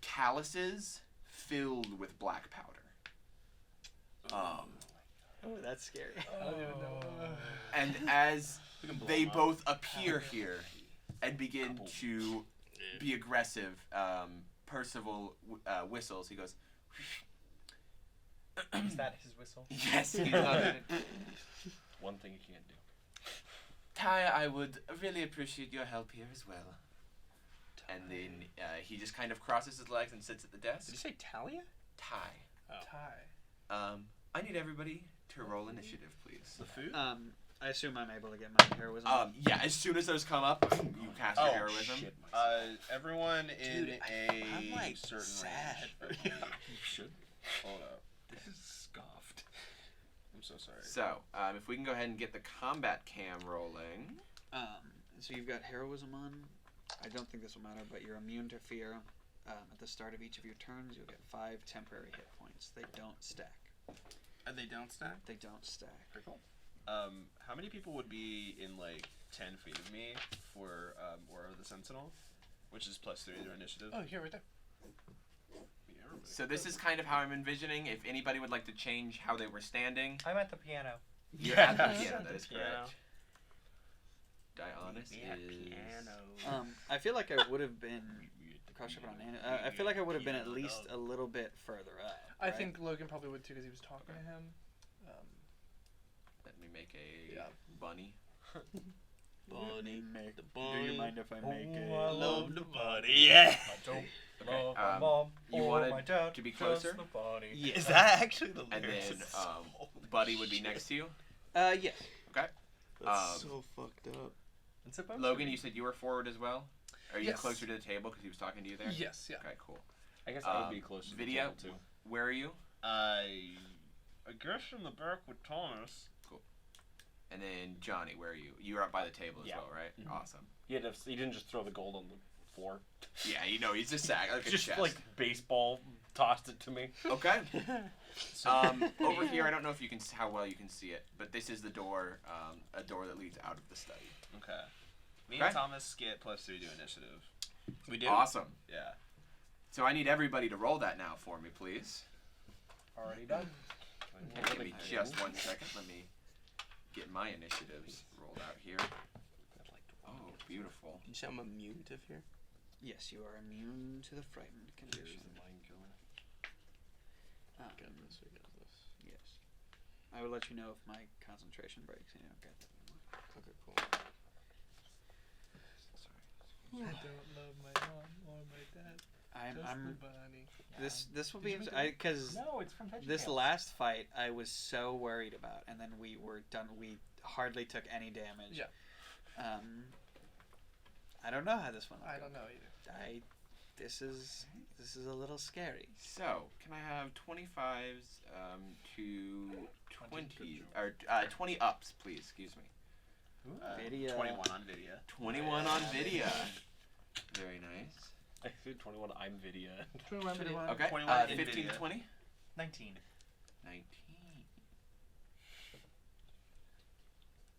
calluses filled with black powder. Oh, that's scary. And as they both appear here and begin to be aggressive, Percival whistles. He goes, Is that his whistle? "Yes, he's not." One thing you can't do. Ty, I would really appreciate your help here as well. And then he just kind of crosses his legs and sits at the desk. Did you say Talia? Ty. Tie. I need everybody to roll initiative, please. The food? I assume I'm able to get my heroism. Yeah, as soon as those come up, you cast your heroism. Shit. Everyone in Dude, I'm, like, certain sad. range. You should. Hold up. This is scoffed. I'm so sorry. So, if we can go ahead and get the combat cam rolling. So you've got heroism on. I don't think this will matter, but you're immune to fear. At the start of each of your turns, you'll get 5 temporary hit points. They don't stack. And they don't stack? They don't stack. Pretty cool. How many people would be in like 10 feet of me for Aura of the Sentinel, which is +3 to their initiative? Oh, here, right there. Yeah, everybody. So this is kind of how I'm envisioning. If anybody would like to change how they were standing, I'm at the piano. you're at the piano. That is correct. Dionis is. I feel like I would have been. I feel like I would have been at least a little bit further up. I right? think Logan probably would too because he was talking to him. Let me make a bunny. Bunny, make the Do bunny. you mind if I make Oh, a? I Love the bunny. Yeah. I don't Okay, love my mom you or wanted my dad, to be just closer? the bunny. Yeah. Is that actually the And lyrics? then It's Buddy would be next to you. Yes. Okay. That's so fucked up. It's supposed Logan, to you said you were forward as well. Are you Yes. closer to the table because he was talking to you there? Yes, yeah. Okay, cool. I guess I would be close to the Video. table too. Where are you? I guess in the back with Thomas. And then Johnny, where are you? You're up by the table as Yeah. well, right? Mhm. Awesome. He didn't just throw the gold on the floor. Yeah, you know he's just sack like a Just chest. like baseball tossed it to me. Okay. Over here, I don't know if you can how well you can see it, but this is the door, a door that leads out of the study. Okay. Me Okay. and Thomas get +3 to initiative. We do? Awesome. Yeah. So I need everybody to roll that now for me, please. Already done. Okay, give me just 1 second. Let me get my initiatives rolled out here. Oh, beautiful. Did you say I'm immune to fear? Yes, you are immune to the frightened condition. Goodness, we got this. Yes. I will let you know if my concentration breaks and you don't get that anymore. Okay, cool. I don't love my mom or my dad. Just the I'm bunny. this will Did be you make because No, it's from this VeggieTales. last fight I was so worried about, and then we were done. We hardly took any damage. Yeah. I don't know how this one will I go. don't know either. This is a little scary. So, can I have 25s to 20 or 20 ups, please? Excuse me. Video. 21 on video. 21 on Vidya. Very nice. I said 21. I'm Vidya. 21. Okay. 21 in 15 Vidya. to 20. 19. 19.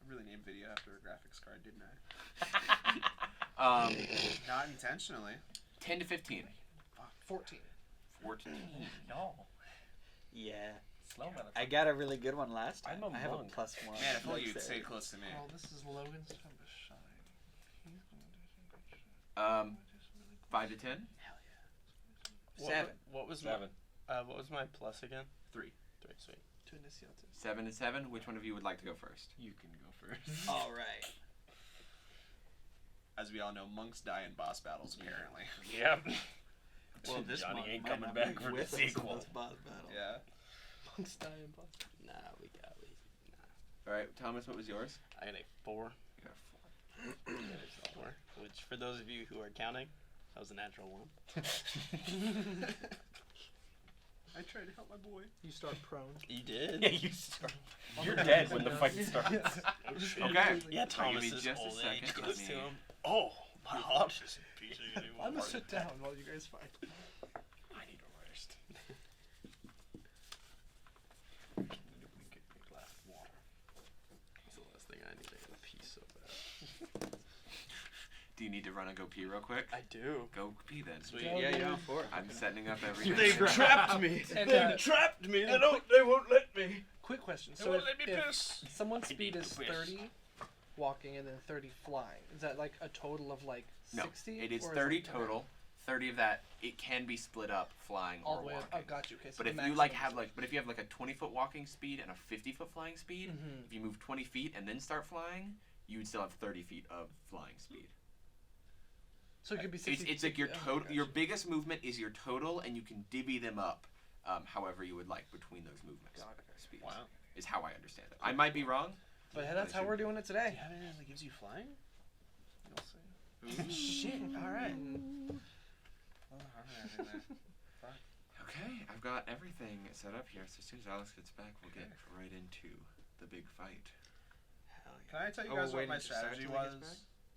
I really named video after a graphics card, didn't I? Not intentionally. 10 to 15. 14. 14. No. Yeah. Slow motherfucker. I got a really good one last time. I'm a I have a monk. +1. Man, if only you'd stay close to me. Oh, this is Logan's time to shine. He's gonna do some good shit. 5 to 10. What, 7. What was 7. what was my plus again? 3. 3, sweet. To initiate. 7 to 7. Which one of you would like to go first? You can go first. All right. As we all know, monks die in boss battles, apparently. Yep. Well, this Johnny monk ain't might coming not back be for the with us in sequel. this boss battle. Yeah. Monks die in boss. Nah, we got it. All right, Thomas, what was yours? I got a 4. You got 4. Which, for those of you who are counting, that was a natural 1. I tried to help my boy. You start prone. You did? Yeah, you start. You're dead when the fight starts. Okay. Yeah, Alright, give me Thomas's just a old second. age Let goes me- to him. Oh, my heart isn't beating anymore. I'm gonna sit down while you guys fight. I need a rest. Get me a glass of water. That's the last thing I need. I gotta pee so bad. Do you need to run and go pee real quick? I do. Go pee then. Sweet. Yeah, you're on 4. I'm setting up everything. They trapped me. And, They trapped me. They won't let me. Quick question. They So won't if, let me if piss. someone's speed need is to piss. 30 walking and then 30 flying, is that like a total of like No, 60? it is Or 30 it- total. 30 of that, it can be split up flying All or the way walking. up. Oh, got you. Okay, so But the if you maximum like is- have like, but if you have like a 20-foot walking speed and a 50-foot flying speed, Mhm. if you move 20 feet and then start flying, you would still have 30 feet of flying speed. So it could be 60. It's like your yeah, total. gotcha. Your biggest movement is your total, and you can divvy them up, however you would like between those movements. Got it. Speeds Wow. is how I understand it. I might be wrong. But yeah, that's how we're doing it Do today. you have anything that gives you flying? Shit. All right. Okay, I've got everything set up here. So as soon as Alex gets back, we'll get right into the big fight. Hell yeah. Can I tell you Oh, guys we're what my waiting to start strategy till he gets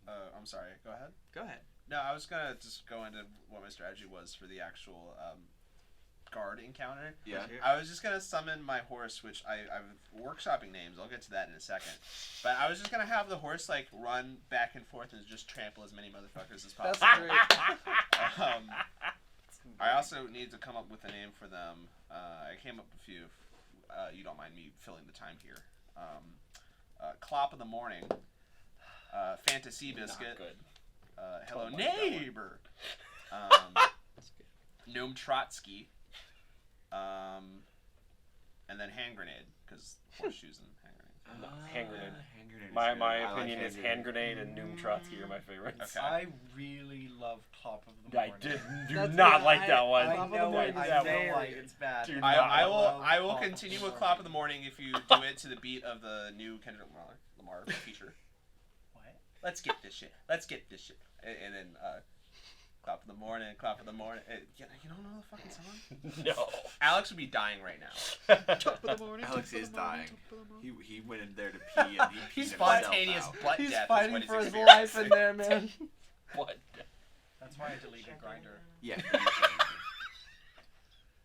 was? I'm sorry. Go ahead. Go ahead. No, I was gonna just go into what my strategy was for the actual guard encounter. Yeah. I was just gonna summon my horse, which I'm workshopping names. I'll get to that in a second. But I was just gonna have the horse like run back and forth and just trample as many motherfuckers as That's possible. great. I also need to come up with a name for them. I came up with a few. If you don't mind me filling the time here. Clop of the Morning. Fantasy Biscuit. Not good. Hello Don't like that one. Neighbor. Gnome Trotsky. And then Hand Grenade, because horseshoes and hand grenades. Hand grenade. Hand grenade is My good. I like opinion is hand grenade and Noom Trotsky are my favorites. Okay. I really love Top of the I Morning. do That's not good. like that one. I Top of the know Morning I is know very why it's bad. Dude, I love will Top of continue the with Morning. Clop of the Morning if you do it to the beat of the new Kendrick Lamar feature. What? Let's get this shit. And then Clop of the Morning, Clop of the Morning. You don't know the fucking song? No. Alex would be dying right now. Top of the morning. Alex is dying. He went in there to pee and he He's peed himself spontaneous out. butt He's death. fighting is for what his he's life in there, man. What? That's why I deleted Grinder. Yeah.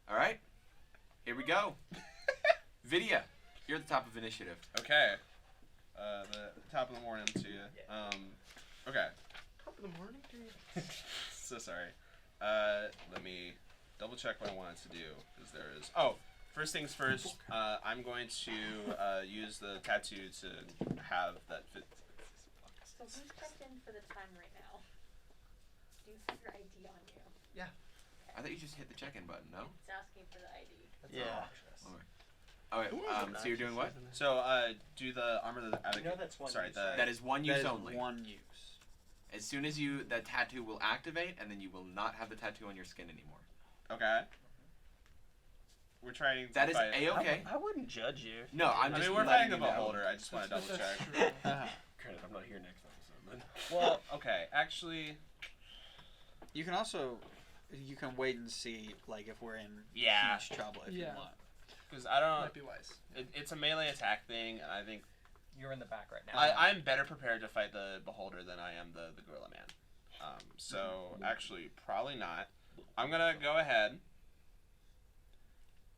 All right. Here we go. Vidya, you're at the top of initiative. Okay. The top of the morning to you. Okay. Top of the morning, dude. So sorry. Let me double check what I wanted to do, because there is. Oh, first things first. I'm going to use the tattoo to have that fit. So who's checked in for the time right now? Do you have your ID on you? I thought you just hit the check-in button. No. It's asking for the ID. That's Yeah. obnoxious. All right. So you're doing what? So do the armor of the You know that's one Sorry, use, the right? That is one That use is only. one use. As soon as that tattoo will activate, and then you will not have the tattoo on your skin anymore. okay. We're trying to That is fight. a-okay. I wouldn't judge you. No, I'm I just mean, we're letting fighting a you know. beholder. I just want to double That's check. true. Granted, I'm not here next episode, then. Well, okay. Actually, You can also, you can wait and see, like, if we're in Yeah. huge trouble if you Yeah. want. because I don't. Might be wise. It's a melee attack thing, and I think You're in the back right now. I'm better prepared to fight the beholder than I am the gorilla man. So actually, probably not. I'm gonna go ahead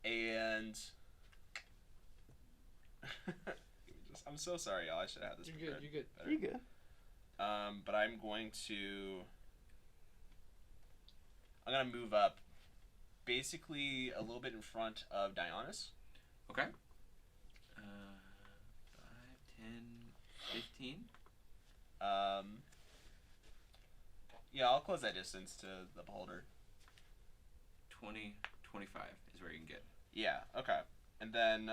and. I'm so sorry, y'all. I should have had this You're good. prepared You're good. better. You good? But I'm going to move up, basically a little bit in front of Dionysus. Okay. 5, 10, 15. Yeah, I'll close that distance to the beholder. 20, 25 is where you can get. Yeah, okay. And then,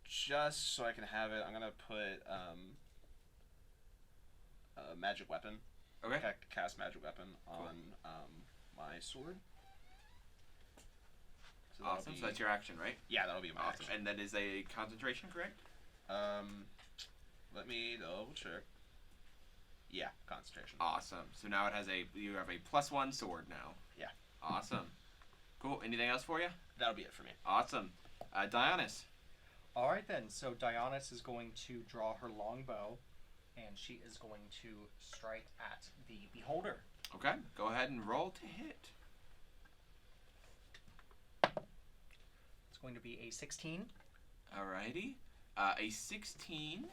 just so I can have it, I'm going to put a magic weapon. Okay. Cast magic weapon on my sword. So that'll Awesome. be- So that's your action, right? Yeah, that'll be my Awesome. action. And that is a concentration, correct? Let me double check. Yeah, concentration. Awesome. So now you have a +1 sword now. Yeah. Awesome. Cool. Anything else for you? That'll be it for me. Awesome. Dionysus. All right then. So Dionysus is going to draw her longbow, and she is going to strike at the beholder. Okay. Go ahead and roll to hit. It's going to be a 16. Alrighty. A 16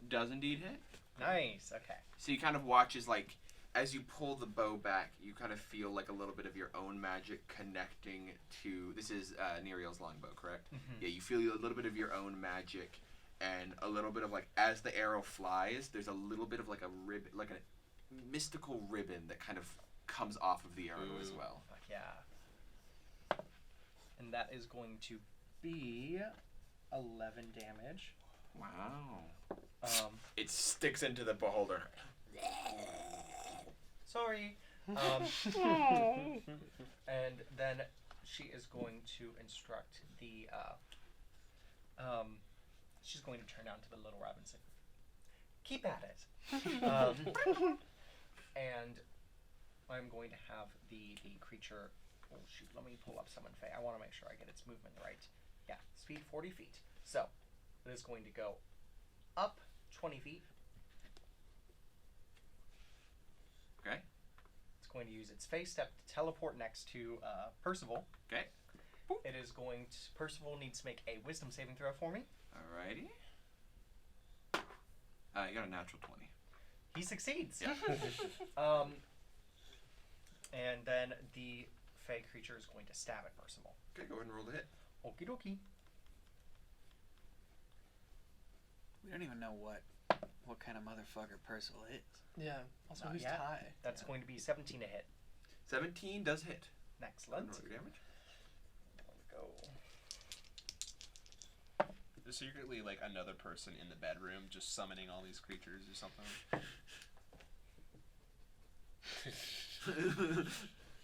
does indeed hit. Nice. Okay. So you kind of watch as you pull the bow back, you kind of feel like a little bit of your own magic connecting to. This is Neriel's longbow, correct? Mhm. Yeah, you feel a little bit of your own magic, and a little bit of as the arrow flies, there's a little bit of a ribbon, like a mystical ribbon that kind of comes off of the arrow as Ooh. well. Fuck yeah. And that is going to be 11 damage. Wow. It It sticks into the beholder. Sorry. And then she is going to instruct the. She's going to turn down to the little rabbit and say, "Keep at it." And I'm going to have the creature. Oh shoot! Let me pull up Summon Fae. I want to make sure I get its movement right. Yeah, speed 40 feet. So it is going to go up 20 feet. Okay. It's going to use its face step to teleport next to Percival. Okay. It is going to. Percival needs to make a wisdom saving throw for me. Alrighty. You got a natural 20. He succeeds. Yeah. And then the Fey creature is going to stab at Percival. Okay, go ahead and roll the hit. Okie dokie. We don't even know what kind of motherfucker Percival is. Yeah. Also, Not who's yet. Ty? That's going to be 17 to hit. 17 does hit. Excellent. Roll your damage. There we go. There's secretly another person in the bedroom just summoning all these creatures or something.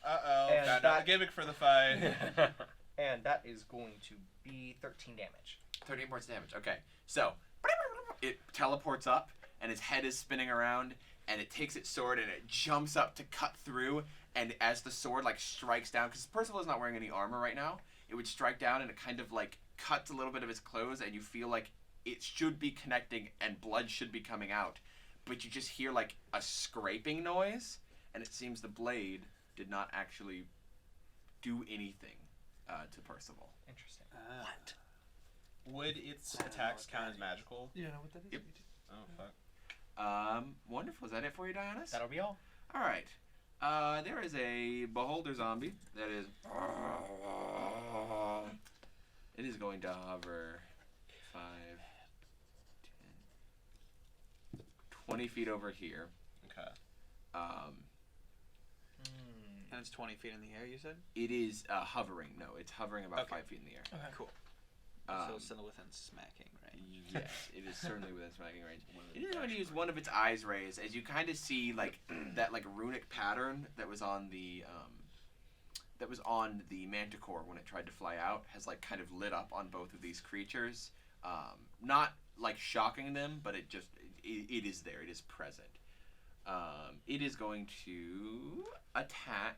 Uh-oh, And got that- another gimmick for the fight. And that is going to be 13 damage. 13 points of damage. Okay, so it teleports up, and its head is spinning around, and it takes its sword and it jumps up to cut through. And as the sword strikes down, because Percival is not wearing any armor right now, it would strike down and it kind of cuts a little bit of his clothes, and you feel like it should be connecting and blood should be coming out, but you just hear a scraping noise, and it seems the blade did not actually do anything to Percival. Interesting. What? Would its I don't know attacks what count that as magical? You don't know what that is? Yep. Me too. Oh, fuck. Wonderful. Is that it for you, Dionysus? That'll be all. All right. There is a beholder zombie that is. It is going to hover 5, 10, 20 feet over here. Okay. And it's 20 feet in the air, you said? It is hovering. No, it's hovering about Okay. 5 feet in the air. Okay. Cool. Um, So it's still within smacking, right? Yes, it is certainly within smacking range. One of It the is going to dash use marks. one of its eyes rays as you kind of see that runic pattern that was on the manticore when it tried to fly out has kind of lit up on both of these creatures. Not shocking them, but it is there. It is present. It is going to attack.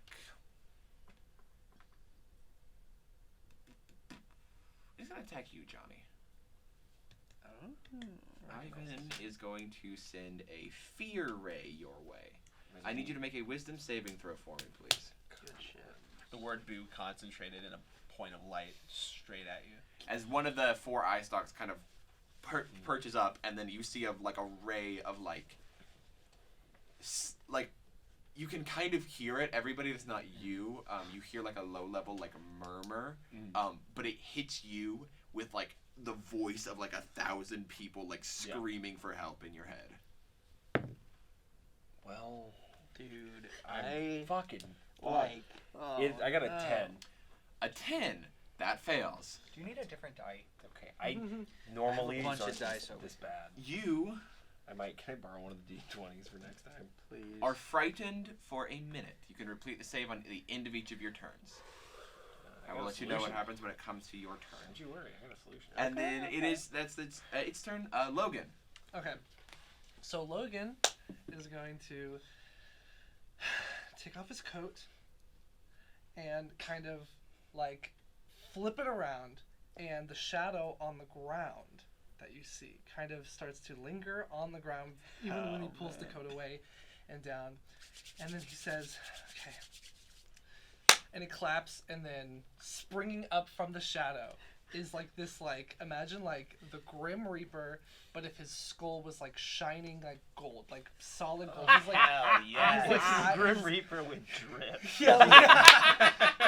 It's going to attack you, Johnny. Ivan is going to send a fear ray your way. I need you to make a wisdom saving throw for me, please. Good shit. The word boo concentrated in a point of light straight at you. As one of the 4 eye stalks kind of perches up, and then you see a ray of you can kind of hear it. Everybody that's not you, you hear a low level murmur, but it hits you with the voice of 1,000 people screaming for help in your head. Well, Dude, I'm fucking like. I got a 10. A 10 that fails. Do you need a different die? Okay, I normally bunch of aren't dice over this bad. You Can I borrow one of the d20s for next time? Please. are frightened for a minute. You can repeat the save on the end of each of your turns. I will let you know what happens when it comes to your turn. Don't you worry, I got a solution. And then that's its turn. Logan. Okay. So Logan is going to take off his coat and kind of flip it around, and the shadow on the ground that you see kind of starts to linger on the ground even when he pulls the coat away and down. And then he says, okay. And it claps, and then springing up from the shadow is this imagine the Grim Reaper, but if his skull was shining gold, solid gold. He's Hell yeah. he's This is Grim eyes- Reaper with drip.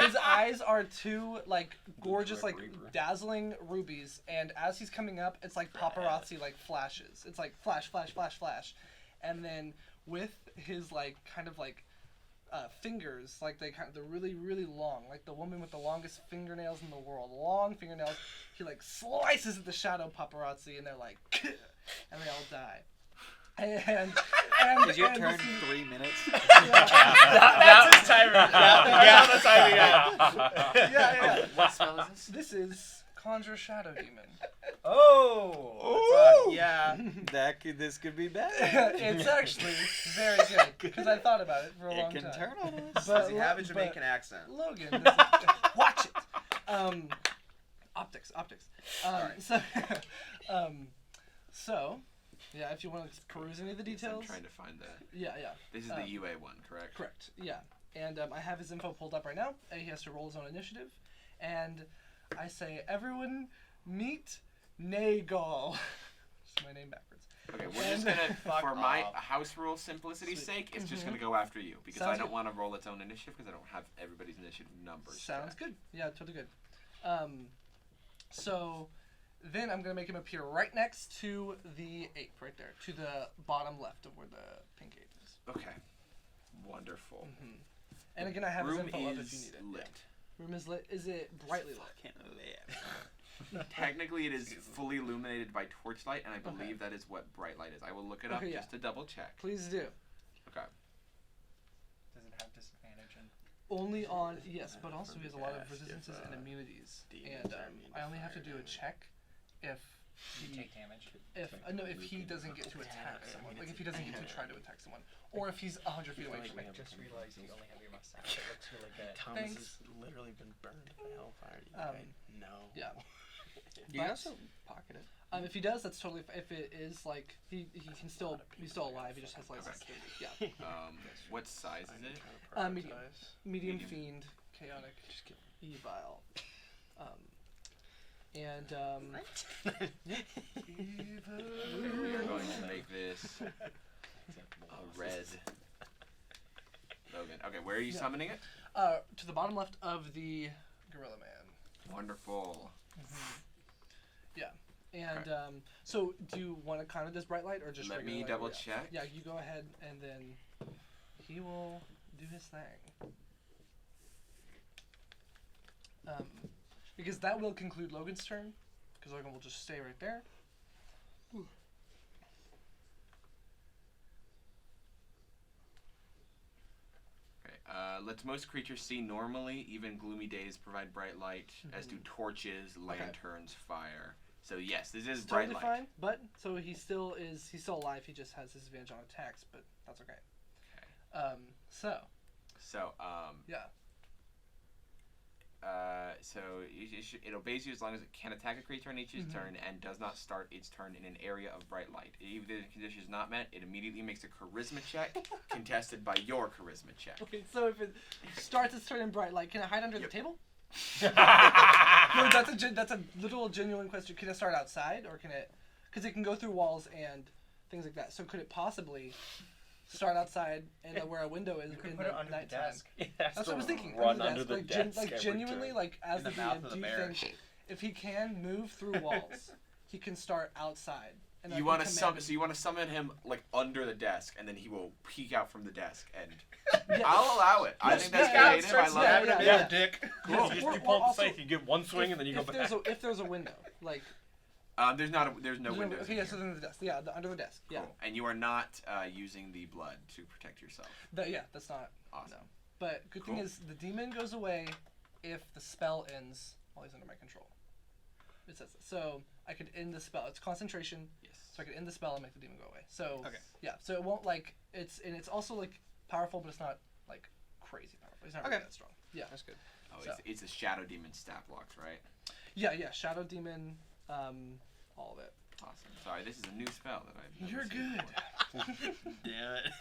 His eyes are two gorgeous Grim Reaper. dazzling rubies, and as he's coming up, it's paparazzi flashes. It's flash, flash, flash, flash, and then with his fingers, they're really, really long, the woman with the longest fingernails in the world, long fingernails. He slices at the shadow paparazzi, and they're and they all die. And Is your and turn this is- 3 minutes? That's his timer. Yeah, that's how the timing. yeah. What spell is this? This is Conjure Shadow Demon. Oh. Yeah. This could be bad. It's actually very good because I thought about it for a It long can time. turn on us. Does he have a but Jamaican accent? Logan, this is, watch it. Optics. So, yeah. If you want to peruse any of the details. I'm trying to find the. Yeah. This is the UA one, correct? Correct. Yeah. And I have his info pulled up right now. He has to roll his own initiative, and I say, everyone meet Nagal. It's my name backwards. Okay, we're just gonna, Fuck for my off. house rule simplicity's Sweet. sake, it's just gonna go after you because Sounds I don't good. want to roll its own initiative because I don't have everybody's initiative numbers. Sounds correct. good. Yeah, totally good. So then I'm gonna make him appear right next to the ape, right there, to the bottom left of where the pink ape is. Okay, wonderful. And again, I have his Room info up if you is need it. lit. Room is lit. Is it brightly lit? Fucking lit. Technically, it is fully illuminated by torchlight, and I believe that is what bright light is. I will look it up Okay, yeah. just to double check. Please do. Okay. Does it have disadvantage? Only on yes, but also he has a lot of resistances and immunities, and I only have to do a check if You he take damage. if he doesn't get to attack someone, if he doesn't get to try to attack someone, or if he's 100 feet away from me. I just realized you only have your mustache. It looks really good. Thomas Thanks. has literally been burned by hellfire. You guys know. Yeah. You But- can also pocket it. If he does, that's totally. If it is he can still he's still alive. He just has yeah. What size is it? Medium. Medium Medium. fiend, chaotic, evil. We are going to make this a red Logan. Okay, where are you summoning it? To the bottom left of the Gorilla Man. Wonderful. Yeah. And so do you want to kind of this bright light or just Let regular me light? double Yeah. check. Yeah, you go ahead and then he will do his thing. Because that will conclude Logan's turn. Because Logan will just stay right there. Okay. Lets most creatures see normally. Even gloomy days provide bright light, as do torches, lanterns, fire. So yes, this is It's bright totally light. fine, but so he's still alive. He just has disadvantage on attacks, but that's okay. Okay. So Yeah. So it obeys you as long as it can attack a creature on each turn and does not start its turn in an area of bright light. If the condition is not met, it immediately makes a charisma check contested by your charisma check. okay, so if it starts its turn in bright light, can it hide under the table? No, that's a literal genuine question. Can it start outside or can it? because it can go through walls and things like that. So could it possibly start outside and where a window is You could in put the it under the nightime? desk. That's what I was thinking. Run under the like, desk like every genuinely, turn. like as In the the mouth DM, of do the you bear. think if he can move through walls, he can start outside? And You want to summon? So you want to summon him like under the desk, and then he will peek out from the desk. And I'll allow it. I think that's creative. I love it. yeah. dick. Cool. You just Or- you or pull up also, the safe, you get one swing, and then you go back. If there's a window, like There's no windows. Okay, in yeah, here. so under the desk. Yeah, under the desk. Yeah, Cool. And you are not using the blood to protect yourself. That's not Awesome. no. But good thing Cool. is the demon goes away if the spell ends while he's under my control. It says that. So I could end the spell. It's concentration, Yes. so I could end the spell and make the demon go away. So Okay. yeah, so it won't like it's also like powerful, but it's not like crazy powerful. It's not really Okay. that strong. Yeah. That's good. Oh, So- it's a shadow demon stat blocks, right? Yeah. Shadow demon, all of it. Awesome. Sorry, this is a new spell that I've never You're seen good. before. Damn it.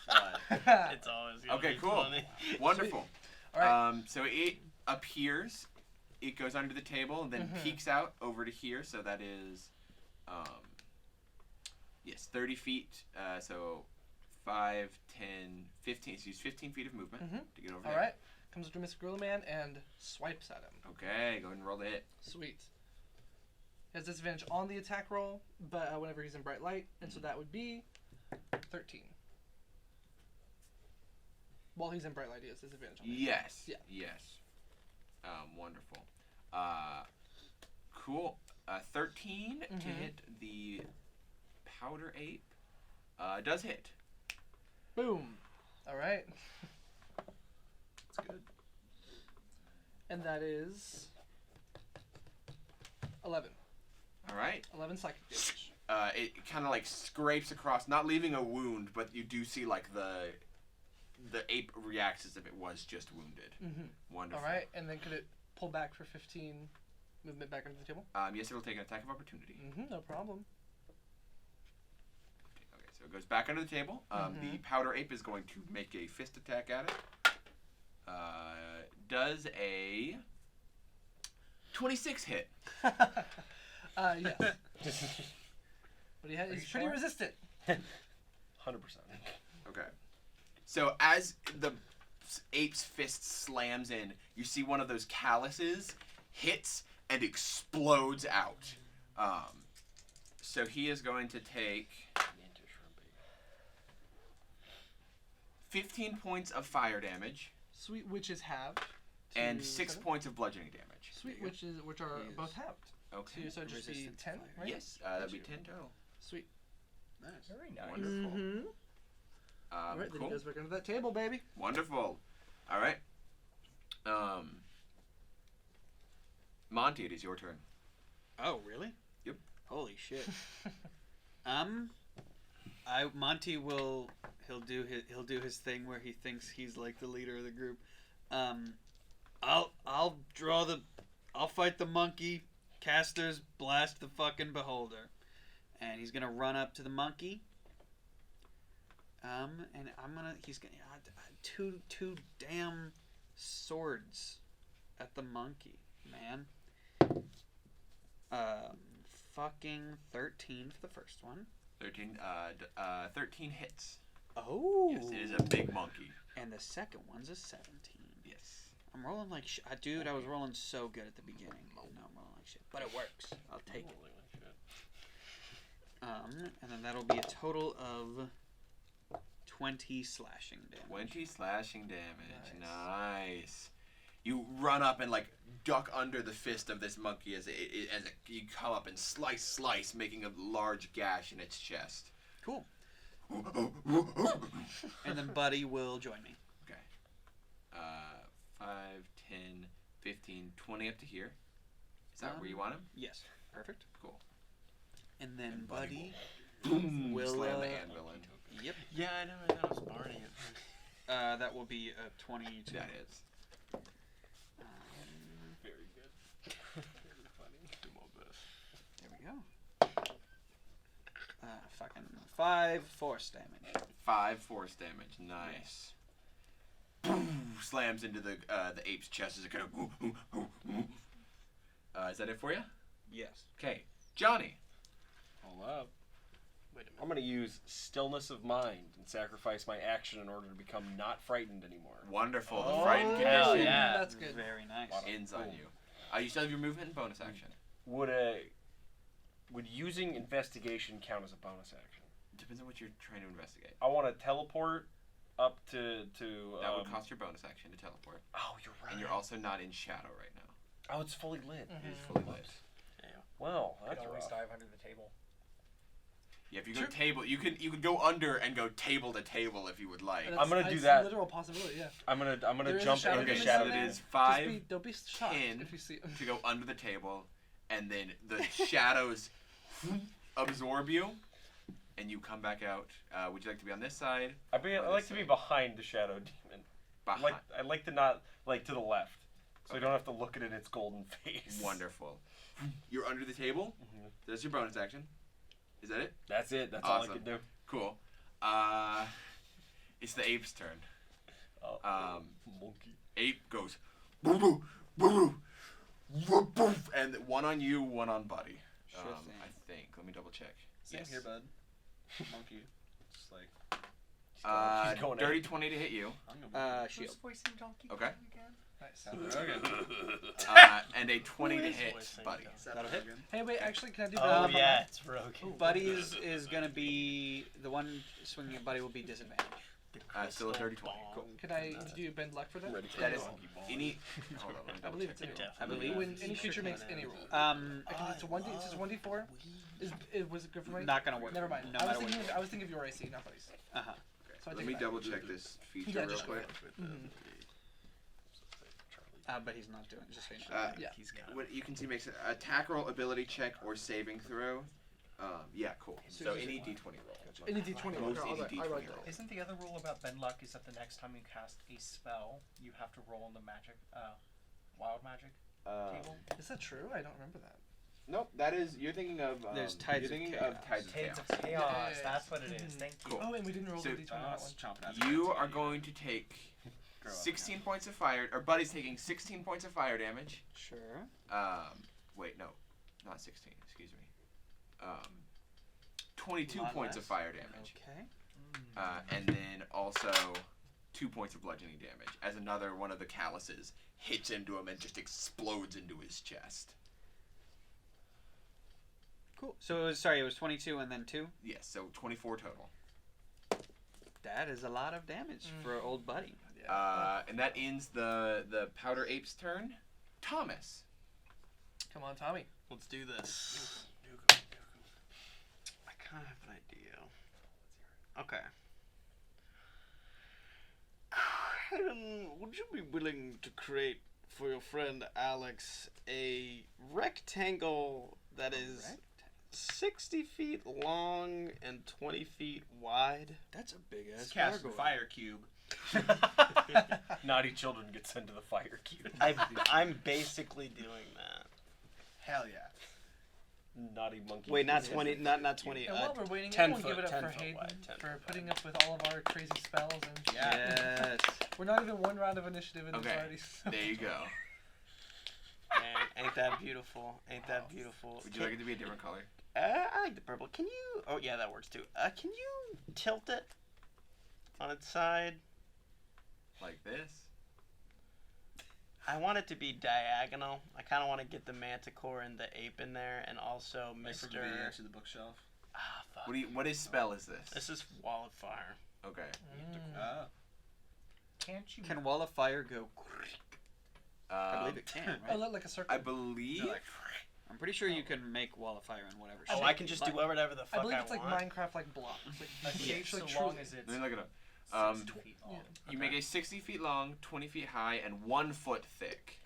All It's always gonna Okay, be cool. funny. Wonderful. right. So it appears, it goes under the table and then peeks out over to here. So that is, yes, 30 feet. So 5, 10, 15. So use 15 feet of movement to get over All there. right. Comes to Mr. Gorilla Man and swipes at him. Okay, go ahead and roll the hit. Sweet. He has disadvantage on the attack roll, but whenever he's in bright light, and so that would be 13. While he's in bright light, he has disadvantage on it. Yes. Yeah. Yes. Wonderful. Cool. 13 to hit the powder ape. Does hit. Boom. All right. That's good. And that is 11. All right. 11 psychic damage. It kind of like scrapes across, not leaving a wound, but you do see like the ape reacts as if it was just wounded. Wonderful. All right. And then could it pull back for 15 movement back under the table? Yes, it'll take an attack of opportunity. No problem. Okay, so it goes back under the table. The powder ape is going to make a fist attack at it. Does a 26 hit? Yes. But he's pretty resistant. 100%. Okay. So as the ape's fist slams in, you see one of those calluses hits and explodes out. So he is going to take 15 points of fire damage Sweet, which is halved. and to 6 7. points of bludgeoning damage. Which are Yes. both halved. Okay. So it'd just be Resistance 10, fire. right? Yes, that'd be 10 total. Sweet. Nice. Very nice. Wonderful. All right, then Cool. he goes back under that table, baby. Wonderful. All right. Monty, it is your turn. Oh, really? Yep. Holy shit. Monty he'll do his thing where he thinks he's like the leader of the group. I'll fight the monkey. Casters blast the fucking beholder, and he's gonna run up to the monkey. And he's gonna two damn swords at the monkey, man. Fucking 13 for the first one. 13 hits. Oh. Yes, it is a big monkey. And the second one's a 17. Yes. I'm rolling like dude, I was rolling so good at the beginning. Oh, no, I'm rolling like shit. But it works. I'll take it. And then that'll be a total of 20 slashing damage. 20 slashing damage. Nice. You run up and like duck under the fist of this monkey as you come up and slice, making a large gash in its chest. Cool. And then Buddy will join me. Okay. 5, 10, 15, 20 up to here. Is that where you want him? Yes. Perfect. Cool. And then Buddy Boom! will Slam the anvil in. Yep. Yeah, I know. I thought it was Barney. That will be a 22. That is. Very good. Very funny. Do my best. There we go. Fucking 5 force damage. 5 force damage. Nice. Boom! Slams into the ape's chest as it kind of. Is that it for you? Yes. Okay, Johnny. Hold up. Wait a minute. I'm gonna use stillness of mind and sacrifice my action in order to become not frightened anymore. Wonderful. Oh, The frightened hell condition yeah. That's good. Very nice. ends on Boom. you. You still have your movement and bonus action. Would using investigation count as a bonus action? Depends on what you're trying to investigate. I want to teleport up to. That would cost your bonus action to teleport. Oh, you're right. And you're also not in shadow right now. Oh, it's fully lit. It is fully lit. Well, You could that's always rough. dive under the table. Yeah, if you go table, you could go under and go table to table if you would like. That's- I'm gonna do it's that. A literal possibility, yeah. I'm gonna There is a jump shadow into game shadow. in It there. is 5 Don't be shocked 10 if you see. to go under the table, and then the shadows absorb you, and you come back out. Would you like to be on this side? I like to be behind the shadow demon. Behind. I'd like to not to the left, so I don't have to look at it in its golden face. Wonderful. You're under the table. Mhm. That's your bonus action. Is that it? That's it. That's all I Awesome. can do. Cool. It's the ape's turn. Monkey. Ape goes, boo boo boo boo boo, and one on you, one on Buddy. Sure thing. I think. Let me double check. Same Yes. here, bud. Monkey. Just like. He's going Dirty in. 20 to hit you. I'm gonna Shield. Who's voicing Donkey Okay. Kong again? Nice. Okay. And a 20 to Who is hit voicing Buddy. Donkey? That'll hit. Hey, wait. Actually, can I do Oh that? yeah, it's Rogan. Buddy's is gonna be the one swinging at Buddy will be disadvantage. Still a dirty 20. Cool. Can I do bend luck for that? Ready for That the is monkey ball. any. Hold on, let me I double believe check. it's any roll. I believe. When any creature makes any roll. Um, I can do it's a 1d. It's just 1d4. Was it good for me? not gonna work. Never mind. No I was matter thinking. I was thinking of your AC, not Buddy's. Uh huh. So I Let take me it back. double check this feature Yeah, real just go quick. Mhm. But he's not doing it. Just so you know. Yeah. He's got What you can see makes an attack roll, ability check, or saving throw. Yeah, cool. So So just any one. D20 roll. Any d20 roll. Most I'll any write D20 that. roll. Isn't the other rule about bend luck is that the next time you cast a spell, you have to roll on the magic, wild magic table? Is that true? I don't remember that. Nope, that is you're thinking of. There's Tides you're of thinking Chaos. of Tides of Shades Chaos. of Chaos. Yeah. That's what it is. Thank you. Cool. Oh, and we didn't roll So- the d20 on that one. chomping at You are going to take Grow up 16 points of fire, or Buddy's taking 16 points of fire damage. Sure. Wait, no, not 16. Excuse me. 22 Lot points of less. fire damage, Okay. and then also 2 points of bludgeoning damage, as another one of the calluses hits into him and just explodes into his chest. Cool. So it was 22 and then 2. Yes, so 24 total. That is a lot of damage for old Buddy. And that ends the Powder Ape's turn. Thomas. Come on, Tommy. Let's do this. I kind of have an idea. Okay. Hayden, would you be willing to create for your friend Alex a rectangle that is 60 feet long and 20 feet wide? That's a big ass Cast fire cube. Naughty children get sent to the fire cube. I'm basically doing that. Hell yeah. Naughty monkey. Wait, not kids. 20, not 20. And while we're waiting, 10 everyone give it foot, up 10 for foot Hayden wide, 10 for foot putting up with all of our crazy spells. And Yes. we're not even one round of initiative and Okay. it's already. There you go. Man, ain't that beautiful? Ain't that beautiful? Would you like it to be a different color? I like the purple. Can you? Oh yeah, that works too. Can you tilt it on its side? Like this? I want it to be diagonal. I kind of want to get the manticore and the ape in there, and also Like from Mr. the edge of the bookshelf. Ah, fuck. What is spell is this? This is Wall of Fire. Okay. Oh. Can't you? Can Wall of Fire go? I believe it can, Oh, right? look like a circle. I believe. I'm pretty sure you can make Wall of Fire in whatever Oh, shape I can just do whatever the I fuck believe I it's like want. Minecraft, like blocks. Like A shape so like long truly- as it's Let me look it up. 60 feet long. You make a 60 feet long, 20 feet high, and 1 foot thick.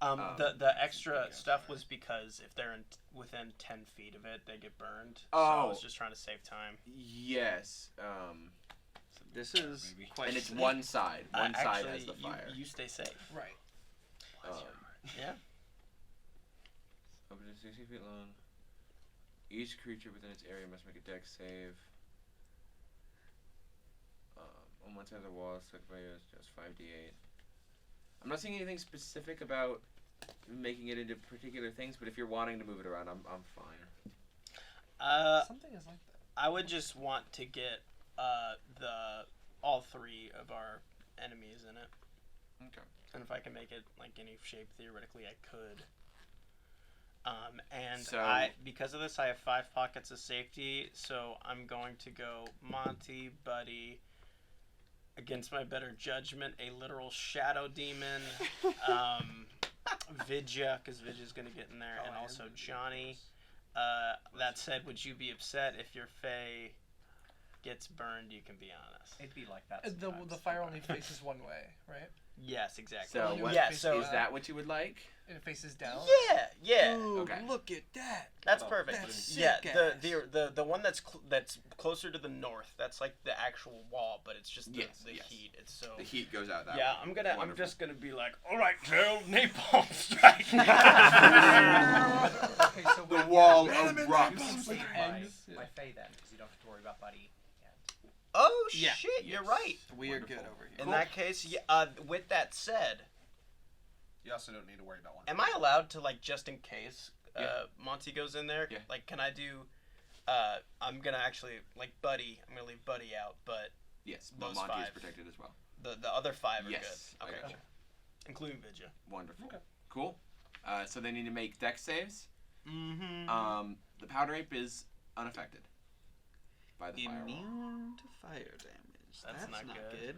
The extra stuff was because if they're within 10 feet of it, they get burned. So I Oh. was just trying to save time. Yes. This is quite. And it's sick. one side. One side Actually, has the fire. You stay safe. Right. Yeah. Up to 60 feet long. Each creature within its area must make a dex save. On one side of the wall, stuck by is just 5d8. I'm not seeing anything specific about making it into particular things, but if you're wanting to move it around, I'm fine. Something is like that. I would just want to get all 3 of our enemies in it. Okay. And if I can make it like any shape, theoretically I could. And So- because of this, I have 5 pockets of safety, so I'm going to go Monty, Buddy, against my better judgment, a literal shadow demon, Vidya, because Vidya's going to get in there, and also Johnny. That said, would you be upset if your Fae gets burned? You can be honest. It'd be like that. The sometimes. fire only faces one way, right? Yes, exactly. So what yeah, so is that what you would like? And it faces down. Yeah. Ooh, Okay. look at that. That's perfect. That's sick, Yeah, guys. the one that's closer to the north. That's like the actual wall, but it's just the Yes. heat. It's so. The heat goes out that Yeah, way. I'm Wonderful. just gonna be like, all right, Joe, napalm strike. Okay, so The wall erupts. Complete my Ends. my Fae then, because you don't have to worry about Buddy. And Oh Yeah. shit, you're right. We are Wonderful. good over here. In that case, yeah. With that said, You also don't need to worry about one. am I allowed to like just in case Yeah. Monty goes in there? Yeah. Like, can I do? I'm gonna actually like Buddy. I'm gonna leave Buddy out, but Yes, but Those Monty is 5. protected as well. the other 5 are Yes, I good. Okay, gotcha. including Vidya. Wonderful. Cool. So they need to make dex saves. Mm-hmm. The powder ape is unaffected by the firewall. Immune to fire damage. That's not good.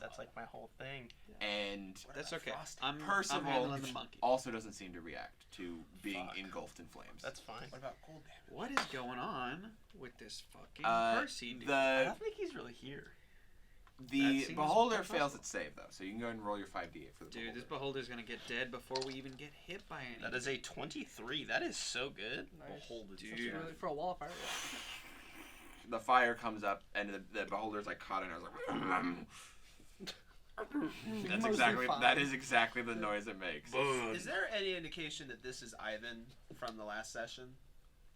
That's like my whole thing. And That's okay. I'm Percival handling the monkey. also doesn't seem to react to being Fuck. engulfed in flames. That's fine. What about cold damage? What is going on with this fucking Percy dude? I the don't think he's really here. the That seems beholder possible. fails its save though, so you can go ahead and roll your 5d8 for the Dude, this beholder. beholder's gonna get dead before we even get hit by anything. That is a 23. That is so good. Nice. Dude. That's really, for a wall of fire. The fire comes up and the beholder's like caught in it. That's Mostly exactly fine. that is exactly the noise it makes. Is there any indication that this is Ivan from the last session?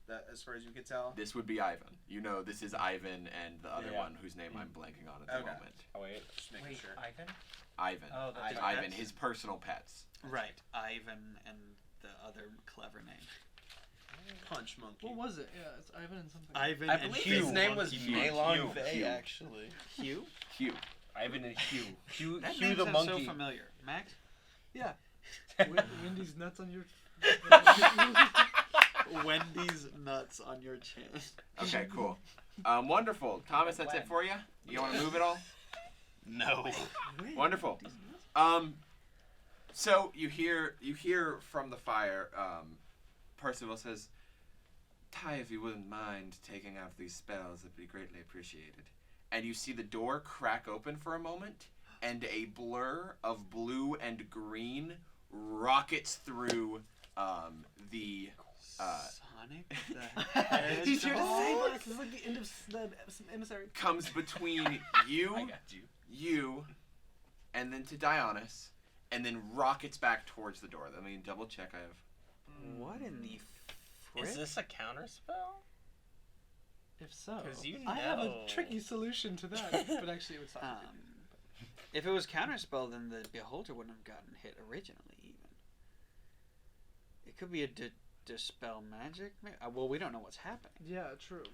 That, as far as you can tell. This would be Ivan. You know this is Ivan and the other Yeah. one whose name I'm blanking on at the Okay. moment. Oh wait. Just making Wait, sure. Ivan? Ivan. Oh, that's Ivan, pets? his personal pets. Right, Ivan and the other clever name. Punch monkey. What was it? Yeah, it's Ivan and something. Ivan I and believe Hugh. his name was Monkey Malon Hugh. Vey, Hugh. actually. Hugh? Hugh. Ivan and Hugh. Hugh, That Hugh name the sounds monkey. so familiar. Max? Wendy's nuts on your. Wendy's nuts on your chin. Okay, cool. Wonderful. Thomas, that's it for you? You want to move it all? No. Wonderful. So you hear from the fire, Percival says, Ty, if you wouldn't mind taking out these spells, it'd be greatly appreciated. And you see the door crack open for a moment, and a blur of blue and green rockets through the Sonic the He's here to Hedgehog? save us. This is like the end of the emissary. comes between you, and then to Dionysus, and then rockets back towards the door. Let me double check. I have. What in the frick? Is this a counter spell? If so, 'Cause you I have a know. tricky solution to that. But actually, it would stop. If it was counterspell, then the beholder wouldn't have gotten hit originally, even. It could be a dispel magic. Well, we don't know what's happening. Yeah, true.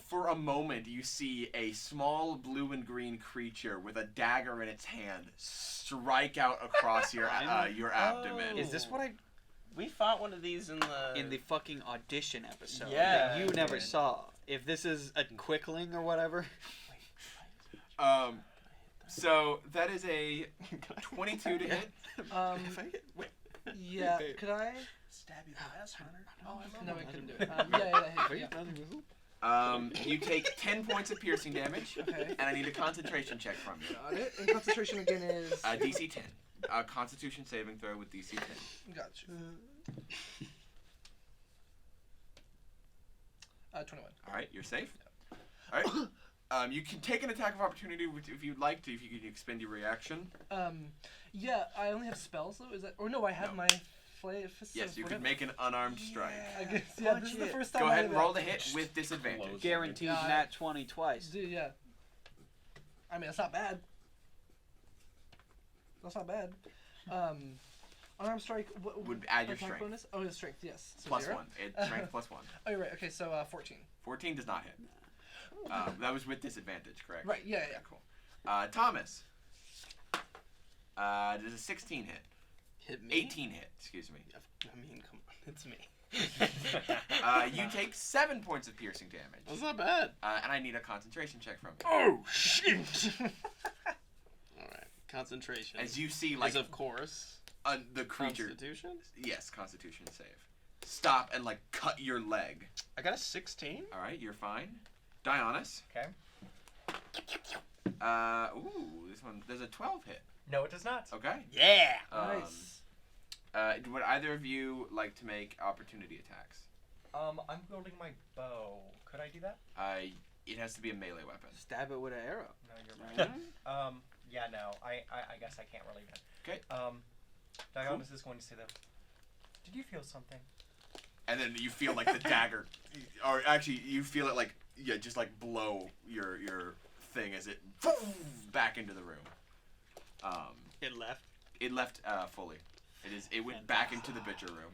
For a moment, you see a small blue and green creature with a dagger in its hand strike out across your abdomen. Is this what We fought one of these in the fucking audition episode Yeah, that you never dude. saw? If this is a quickling or whatever. So that is a 22 to hit. Yeah. Could I? Stab you the ass, Hunter. Oh, no, I couldn't do it. Yeah. You take 10 points of piercing damage, Okay. and I need a concentration check from you. Got it. And concentration again is. DC 10. Constitution saving throw with DC 10. Got you. 21. All right, you're safe. All right. You can take an attack of opportunity if you'd like to, if you could expend your reaction. Yeah, I only have spells though. Is that? Or no, I have No. my Yes, you could make an unarmed strike. I guess. Yeah, this is the first time. Go I ahead did and roll that. the hit with disadvantage. Guaranteed Yeah, nat 20 twice. Dude, yeah. I mean, that's not bad. That's not bad. Unarmed strike Would add your attack strength. bonus. Oh, it's strength. Yes. So Plus 0? 1. It's strength plus 1. Oh, you're right. Okay, so 14. 14 does not hit. That was with disadvantage, correct? Right. Yeah. Cool. Thomas. Does a 16 hit? Hit me. 18 hit. Excuse me. I mean, come on, it's me. You take 7 points of piercing damage. That's not bad. And I need a concentration check from you. Oh shit! All right, concentration. As you see, like is of course the creature. Constitution. Yes, Constitution save. Stop and like cut your leg. I got a 16. All right, you're fine. Dionys. Okay. Ooh, this one. There's a 12 hit. No, it does not. Okay. Yeah. Nice. Would either of you like to make opportunity attacks? I'm building my bow. Could I do that? It has to be a melee weapon. Stab it with an arrow. No, you're right. Yeah, no. I guess I can't really then. Okay. Dionys is going to say that. Did you feel something? And then you feel like the dagger, or actually you feel it like just like blow your thing as it back into the room. It left. It left fully. It went back into the butcher room.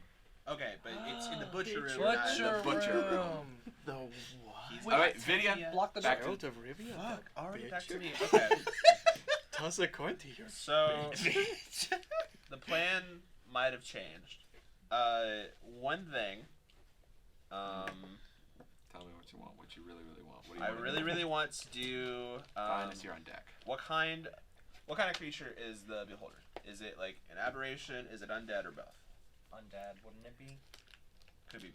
Okay, but it's in the butcher room. Butcher, butcher room. room. The what? All right, Vidya. Block the Back door. to Out of Rivia. Fuck, already back to bitch. me. Okay. Toss a coin to your So the plan might have changed. One thing. Tell me what you want. What you really want. What do you I want really, really want to do. Dionys, you're on deck. What kind of creature is the beholder? Is it like an aberration? Is it undead or both? Undead, wouldn't it be? Could be.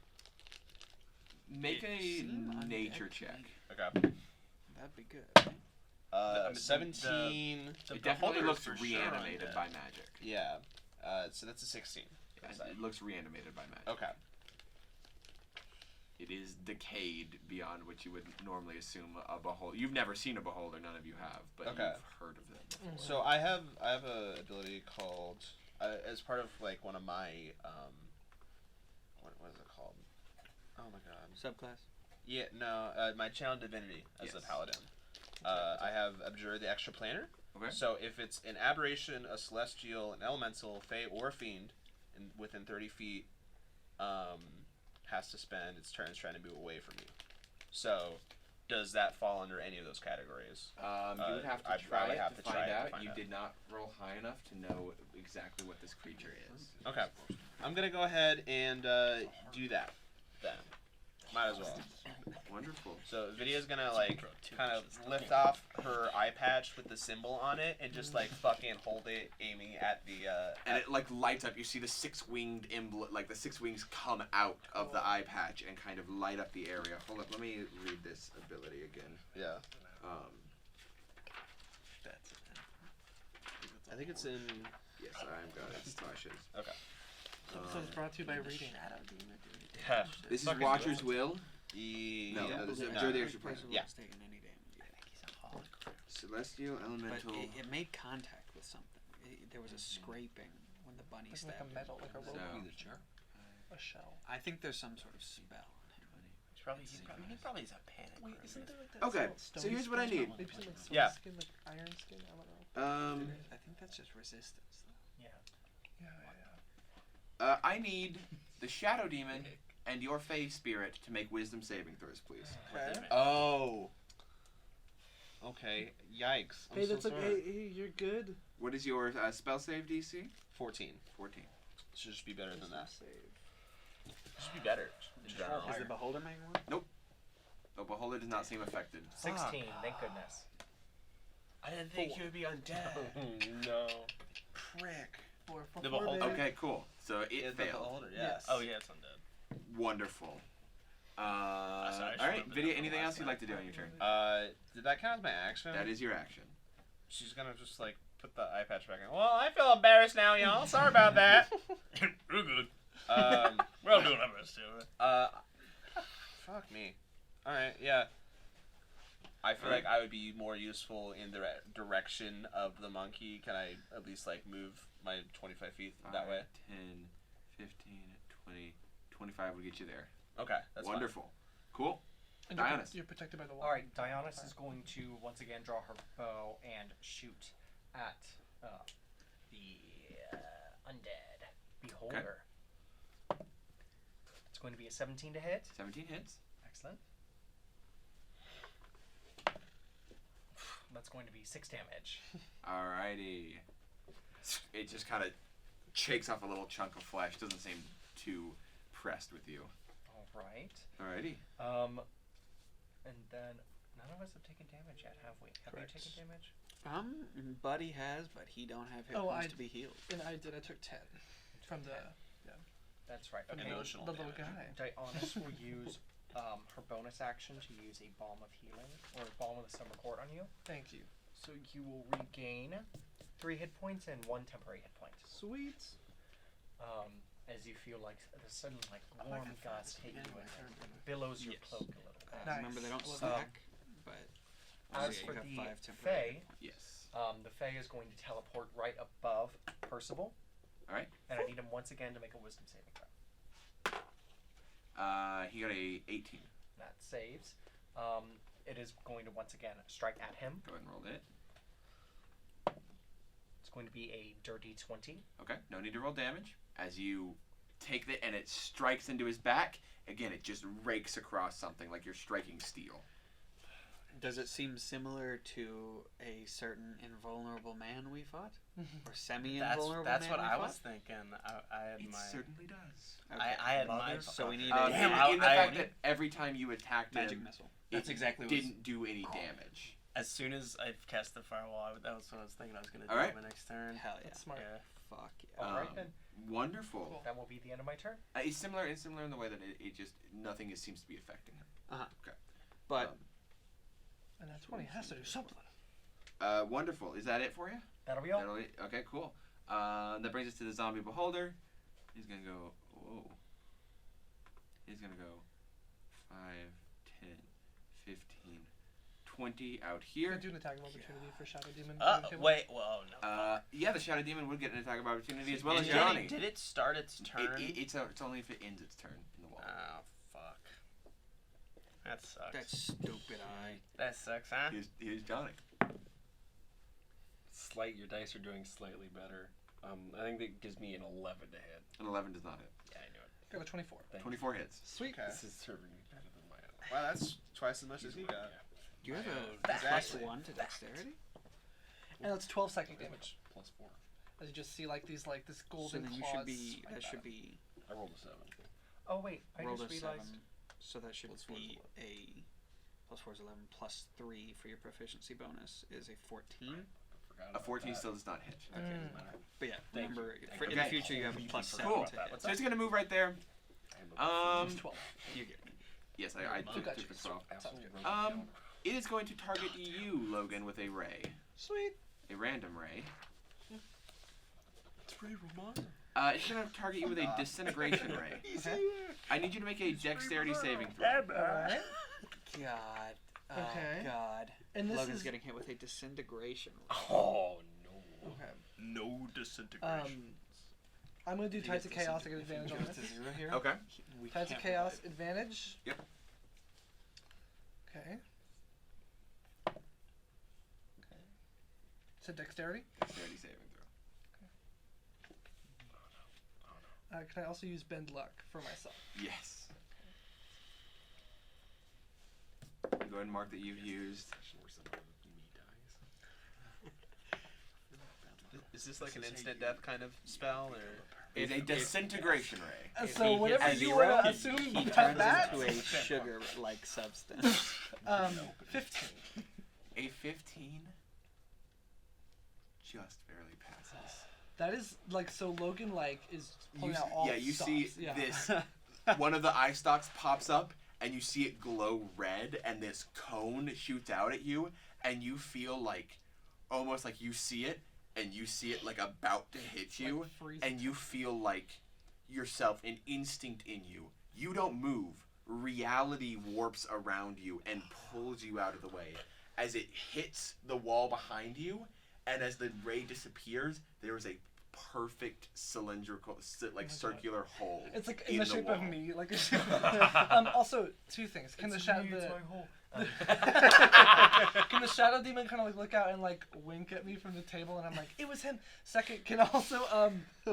Make a seem undead nature to check. me. Okay. That'd be good. 17. It definitely beholder looks is for sure reanimated undead. by magic. Yeah. So that's a 16. Yeah, it looks reanimated by magic. Okay. It is decayed beyond what you would normally assume a beholder. You've never seen a beholder, none of you have, but Okay. you've heard of them before. So I have a ability called as part of like one of my what is it called? Oh my god. Subclass. Yeah, no, my channel divinity as Yes. a paladin. I have abjure the extra planar. Okay. So if it's an aberration, a celestial, an elemental, fey, or fiend, within 30 feet, has to spend its turns trying to move away from you. So, does that fall under any of those categories? You would have to I'd try probably it have to to try find it to out. find You out. did not roll high enough to know exactly what this creature is. Okay. I'm gonna go ahead and do that then. Might as well. Wonderful. So Vidya's gonna like kind of lift off her eye patch with the symbol on it and just like fucking hold it, aiming at the. And it like lights up. You see the six-winged like the six wings come out of the eye patch and kind of light up the area. Hold up, let me read this ability again. Yeah. That's I think it's in. Yes, I've got it. It's Tasha's. Okay. This episode is brought to you by reading. Yeah. This is Fucking Watcher's Will. No, yeah, this is no. Abjure the Extra Planar. Yeah. Taking any damage. Celestial, But Elemental. it made contact with something. There was a scraping when the bunny Like stabbed a metal, like a it. rope. A shell. I think there's some sort of spell on him. He probably is a panic. Wait, room. isn't there like that? Okay, stone so here's what I skin? need. Maybe some like stone Yeah. skin, like iron skin. I don't know. I think that's just resistance. Though. Yeah. I need the Shadow Demon and your Fey Spirit to make Wisdom saving throws, please. Okay. Oh. Okay. Yikes. I'm Hey, so that's sorry. okay. Hey, you're good. What is your spell save DC? 14. 14. Should just be better than that. Save. Should be better. In general. Is the beholder making one? The Beholder does not seem affected. 16, thank goodness. I didn't think he would be undead. No. Prick. The beholder- baby. Okay, cool. So it Is the failed. beholder, Yes. yes. Oh yeah, it's undead. Wonderful. sorry, I All should right, have been Vidya, up anything last else you'd time. like to do on your turn? Did that count as my action? That is your action. She's gonna just like put the eye patch back in. Well, I feel embarrassed now, y'all. Sorry about that. We're good. Um, We're all doing our best here. fuck me. All right, yeah. I feel like I would be more useful in the direction of the monkey. Can I at least like move my 25 feet that way? 10, 15, 20, 25 would get you there. Okay, that's Wonderful. Cool. And Dionys. you're protected by the wall. All right, Dionys is going to once again draw her bow and shoot at the undead. Beholder. It's going to be a 17 to hit. 17 hits. Excellent. That's going to be 6 damage. Alrighty. It just kind of shakes off a little chunk of flesh. Doesn't seem too pressed with you. All right. Alrighty. And then none of us have taken damage yet, have we? Have Correct. you taken damage? Buddy has, but he don't have hit Oh, points I- to be healed. And I did. I took 10 from the That's right. from Okay. Emotional the little damage. guy. Dionysus will use her bonus action to use a Balm of Healing, or Balm of the Summer Court on you. Thank you. So you will regain 3 hit points and 1 temporary hit point. Sweet. As you feel like the sudden like Oh, I warm got gust hit you Anyway. and billows your Yes. cloak a little bit. Nice. Remember, they don't Love stack, but As you for have the 5 temporary. Fae, Yes. the Fae is going to teleport right above Percival. Alright. And I need him once again to make a Wisdom saving throw. He got a 18. That saves. It is going to once again strike at him. Go ahead and roll it. It's going to be a dirty 20. Okay. No need to roll damage. As you take it and it strikes into his back, again, it just rakes across something like you're striking steel. Does it seem similar to a certain invulnerable man we fought? Or semi-invulnerable That's man what we I fought? was thinking. I had It my. certainly does. Okay. I had my. So we need In, Damn, in the I- fact that every time you attacked magic him, missile. That's it exactly what didn't do any damage. As soon as I cast the firewall, that was what I was thinking I was gonna do Alright. my next turn. Hell yeah. That's smart. Yeah. Fuck yeah. All right then. Wonderful. That will be the end of my turn. It's similar. It's similar in the way that it just nothing seems to be affecting him. But And that 20 has to do something. Wonderful. Is that it for you? That'll be all. Okay, cool. That brings us to the zombie beholder. He's gonna go. Whoa. He's gonna go 5, 10, 15, 20 out You here. can do an attack of opportunity for Shadow Demon. Wait. Well, no. Yeah, the Shadow Demon would get an attack of opportunity as well as Did Johnny. Did it start its turn? It's only if it ends its turn in the wall. Oh fuck. That sucks. that stupid eye. That sucks, huh? Here's Johnny. Your dice are doing slightly better. I think that gives me an 11 to hit. An 11 does not hit. Yeah, I knew it. Got a 24. 24 hits. Sweet. Okay. This is serving me better than my own. Wow, that's twice as much as he got. Do you have a Exactly. +1 to dexterity? And that's 12 psychic damage. Plus 4. As you just see like these like this So golden then you claws. should be. swipe That at should him. be. I rolled a 7. Oh wait, I Rolled just a realized. 7. So that should Plus four is be a. +4 is 11. +3 for your proficiency bonus is a 14. A 14 still does not hit. Okay, doesn't matter. But yeah, Thank remember you. for, in Okay. the future you have a +7 Cool. to hit. So it's gonna move right there. It's 12. You get it. Yes, I took Gotcha. the 12. Sounds good. It is going to target you, Logan, with a ray. Sweet. A random ray. It's pretty romantic. It's going to target you with a disintegration ray. Okay. I need you to make a dexterity saving throw. Alright. God. Oh, Okay. God. And this Logan's is getting hit with a disintegration. Oh, no. okay. No disintegration. I'm gonna do He Tides gets of Chaos to get advantage on Goes this. to 0 here. Okay. We Tides of can't Chaos revive it. advantage. Yep. Okay. So dexterity. Dexterity saving throw. Can I also use bend luck for myself? Yes. Go ahead and mark that you've used. Is this like an instant death kind of spell, or? It's a disintegration ray. If So he whatever hits you 0, wanna assume he about turns that. into a sugar-like substance. 15. A 15 just barely passes. That is like so. Logan like is pulling You out s- all yeah, you see stops. Yeah. this. One of the eye stalks pops up, and you see it glow red, and this cone shoots out at you, and you feel like, almost like you see it, and you see it like about to hit you, Like freezing. and you feel like yourself, an instinct in you. You don't move. Reality warps around you and pulls you out of the way. As it hits the wall behind you, and as the ray disappears, there is a perfect cylindrical, circular hole. It's like in the shape wall. of me. Like. Also, two things. Can the shadow can the shadow demon kind of like look out and like wink at me from the table, and I'm like, it was him. Second, can also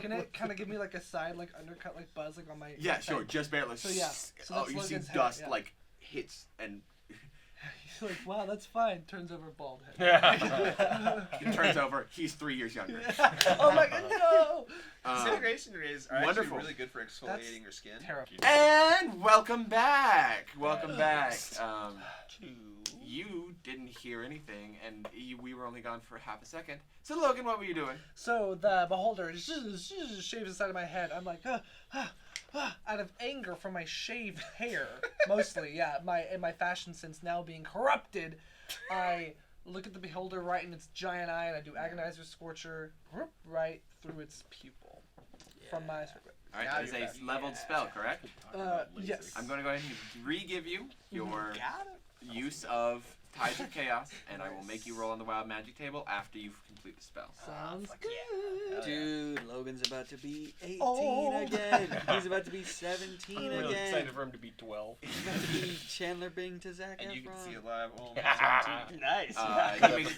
can it kind of give me like a side like undercut like buzz like on my Yeah, side? sure. Just barely. So yeah. So that's you see Logan's dust hair, yeah. like hits and. He's like, wow, that's fine. Turns over bald head. He turns over. He's 3 years younger. Oh my god, no! Disintegration rays are wonderful. actually really good for exfoliating your skin. Terrible. And welcome back. Welcome back. Two. You didn't hear anything, and we were only gone for half a second. So Logan, what were you doing? So the beholder shaves the side of my head. I'm like, out of anger from my shaved hair, mostly, yeah. My fashion sense now being corrupted, I look at the beholder right in its giant eye, and I do agonizer scorcher right through its pupil from my circuit. All right, that is a leveled spell, correct? Yes. I'm going to go ahead and re-give you your use of Tides of Chaos, and I will make you roll on the Wild Magic table after you complete the spell. Sounds good. Dude, Logan's about to be 18 Oh. again. He's about to be 17 I'm really again. excited for him to be 12. He's about to be Chandler Bing to Zac Efron. And you can see it live. Oh, Nice.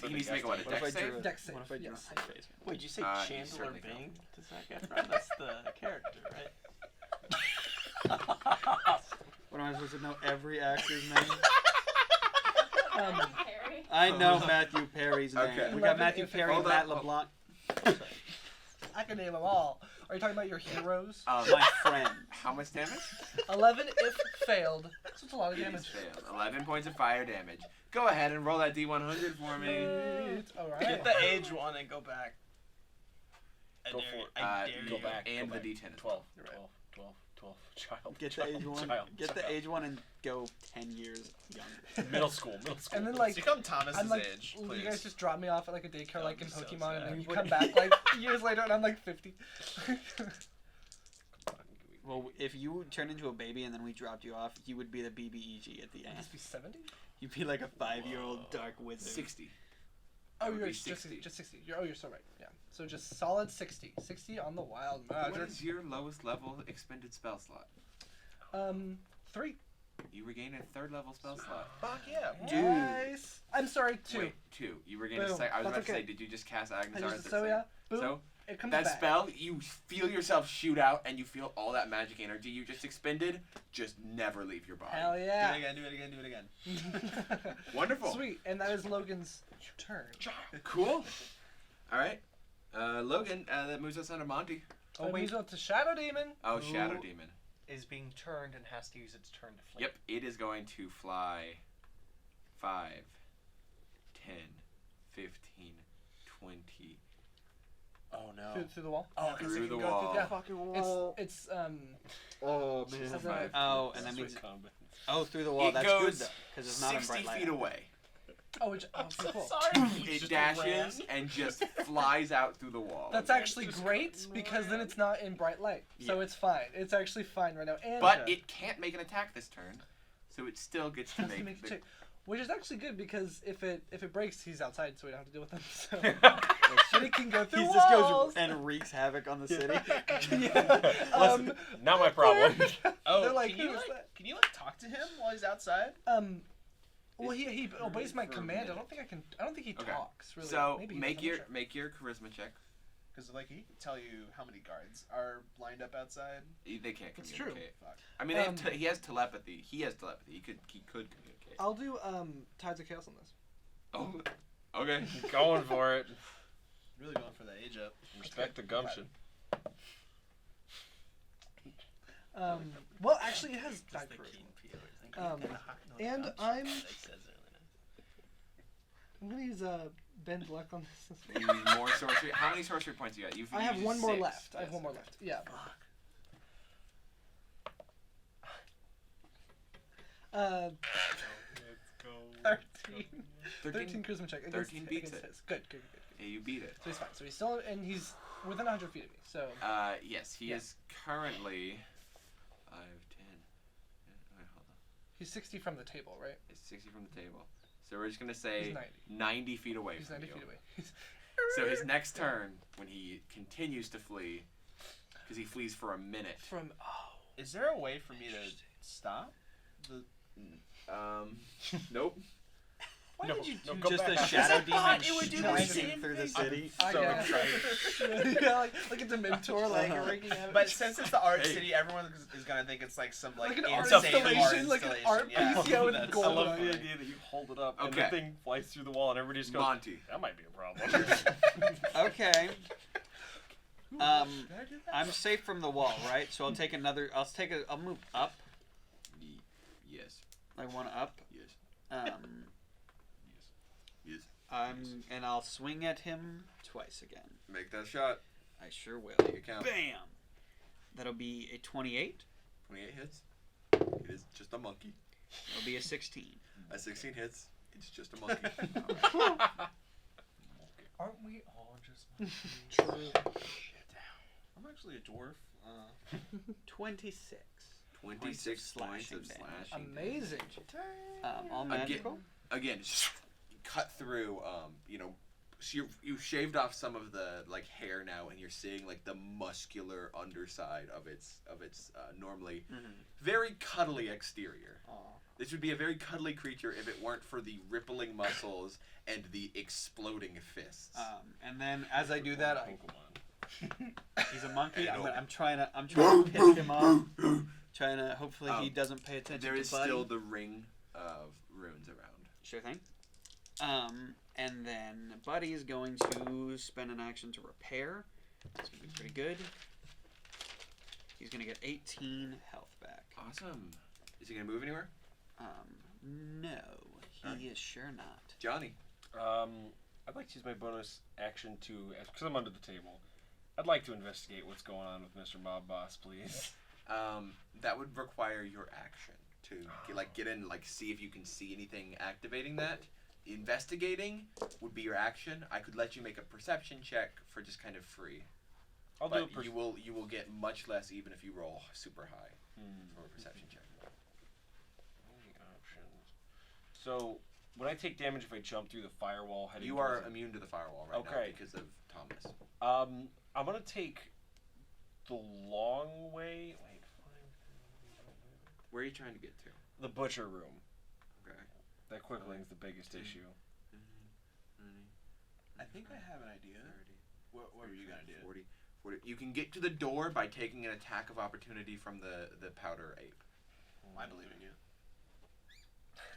He needs to make what, a What if I dex save? drew? Dex save, What if I drew yes. my face? Wait, did you say You Chandler certainly Bing to Zac Efron? That's the character, right? What am I supposed to know every actor's name? Harry. I know Matthew Perry's name. Okay. We got Matthew Perry, Hold on, Matt hold- LeBlanc. I can name them all. Are you talking about your heroes? My friend. How much damage? 11 if failed. So it's a lot of It is damage. failed. 11 points of fire damage. Go ahead and roll that D100 for me. Alright. Get the age one and go back. Go for it. I dare Go you. back. And go the back. D10 as 12. well. 12. Child. Get the child, age one. child, Get the child. age one and go 10 years younger. Middle school. And then like Become Thomas's I'm like, age, you please. guys just drop me off at like a daycare like in be so Pokemon, and sad. then you come back like years later, and I'm like 50. Well, if you turned into a baby and then we dropped you off, you would be the BBEG at the end. Must be 70. You'd be like a 5-year-old dark wizard. 60. Oh, That would you're be just 60. Just 60. You're so right. Yeah. So just solid 60. 60 on the wild What magic. is your lowest level expended spell slot? 3. You regain a 3rd level spell slot. Fuck yeah. Dude. Nice. I'm sorry, 2. Wait, 2. You regain a Boom. I was That's about to okay. say, did you just cast I Agnes just so yeah. Boom. So it comes that back. spell, you feel yourself shoot out, and you feel all that magic energy you just expended just never leave your body. Hell Do it yeah. again, do it again, do it again. Wonderful. Sweet. And that is Logan's turn. Cool. All right, Logan. That moves us on to Monty. Oh, moves on to Shadow Demon. Oh, Shadow Ooh. Demon. Is being turned and has to use its turn to flee. Yep, it is going to fly 5, 10, 15, 20. Oh no. Through the wall. Oh, Through the wall. Yeah. fucking wall. It's Oh Just man. as a- Oh, and that Sweet means combat. through the wall. It That's goes good though, because it's not in 60 bright light. feet away. okay, cool. It dashes and just flies out through the wall. That's actually great because then it's not in bright light, so Yeah. it's fine. It's actually fine right now. And But it can't make an attack this turn, so it still gets to has to make make a the... check, which is actually good because if it breaks, he's outside, so we don't have to deal with him. So and it can go through He just walls. goes and wreaks havoc on the city. Yeah. Listen, not my problem. Oh, They're like, can you who is can you talk to him while he's outside? Well, he obeys my command. I don't think he Okay. talks really. So Maybe he make does, I'm your not sure. charisma check. Because like he can tell you how many guards are lined up outside. They can't That's true. communicate. Fuck. I mean, they have he has telepathy. He has telepathy. He could communicate. I'll do Tides of Chaos on this. Oh, okay. Going for it. Really going for that age up. Respect the gumption. Well, actually, it has Just die the proof. keen feelers. And I'm That says it really nice. gonna use bend luck on this. You need more sorcery. How many sorcery points you got? You've I have used one more 6. left. I have Yes. one more left. Yeah. Let's go. 13. 13. 13 charisma check. 13 beats against it. his. Good. Yeah, you beat it. So he's fine. So he's still, and he's within 100 feet of me. So Yes, he Yeah. is currently 5, 10. Wait, hold on. he's 60 from the table, right? It's 60 from the table. So we're just gonna say He's 90. 90 feet away He's from 90 you. feet away. He's So his next turn, when he continues to flee, because he flees for a minute. Is there a way for me to stop? Nope. Why did you do go just back. a shadow demon it would do the striking same through the thing. city? I So guess. excited. Yeah, like it's a mentor, like raking at it. But since it's the art Hey. city, everyone is gonna think it's like some like an art insane installation, like an installation. art Yeah. piece, yeah, with That's gold I so love funny. the idea that you hold it up and Okay. the thing flies through the wall and everybody just goes, Monty. that might be a problem. Okay. I'm safe from the wall, right? So I'll take another. I'll move up, Yes. like one up. Yes. Yes. And I'll swing at him twice again. Make that shot. I sure will. Make it count. Bam. That'll be a 28. 28 hits. It is just a monkey. It'll be a 16. A 16 hits. It's just a monkey. Aren't we all just? I'm actually a dwarf. 26. 26 points slashing of damage. slashing. Amazing. All magical. Again, just cut through. So you've shaved off some of the like hair now, and you're seeing like the muscular underside of its normally very cuddly exterior. This would be a very cuddly creature if it weren't for the rippling muscles and the exploding fists. And then as I do that, he's a monkey. I know. I'm trying to piss him off. Trying to hopefully he Um, doesn't pay attention. There to is Buddy. still the ring of runes around. Sure thing. And then Buddy is going to spend an action to repair. It's gonna be pretty good. He's gonna get 18 health back. Awesome. Is he gonna move anywhere? No, he is sure not. Johnny. I'd like to use my bonus action to, because I'm under the table, I'd like to investigate what's going on with Mr. Mob Boss, please. That would require your action to get in, see if you can see anything activating that. Investigating would be your action. I could let you make a perception check for just kind of free. I'll do But it. you will get much less even if you roll super high for a perception check. Options. So, would I take damage if I jump through the firewall heading You are towards it? immune to the firewall right Okay. now because of Thomas. I'm gonna take the long way. Wait, Where are you trying to get to? the butcher room. Okay. That quickling's the biggest issue. I think I have an idea. 30, What are you gonna do? 40. You can get to the door by taking an attack of opportunity from the powder ape. I believe in you.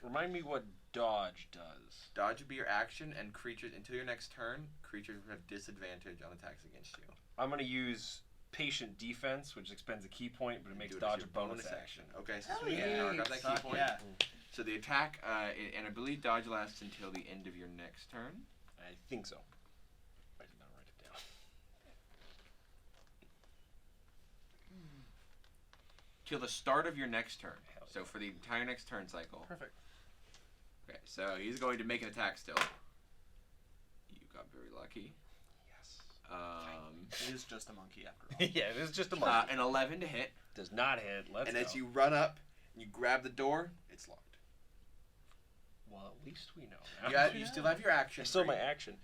Remind me what dodge does. Dodge would be your action, and creatures until your next turn, creatures have disadvantage on attacks against you. I'm gonna use patient defense, which expends a key point, but it makes Do it as dodge your a bonus action. Okay, so Hell sweet. yeah. Now I got that key Fuck point. yeah. So the attack, and I believe dodge lasts until the end of your next turn. I think so. I did not write it down. Till the start of your next turn. Hell So for the entire next turn cycle. Perfect. Okay, so he's going to make an attack still. You got very lucky. Yes. It is just a monkey after all. Yeah, it is just a monkey. An 11 to hit. Does not hit. Let's And go. as you run up and you grab the door, it's locked. Well, at least we know. You still have your action. Still free. my action.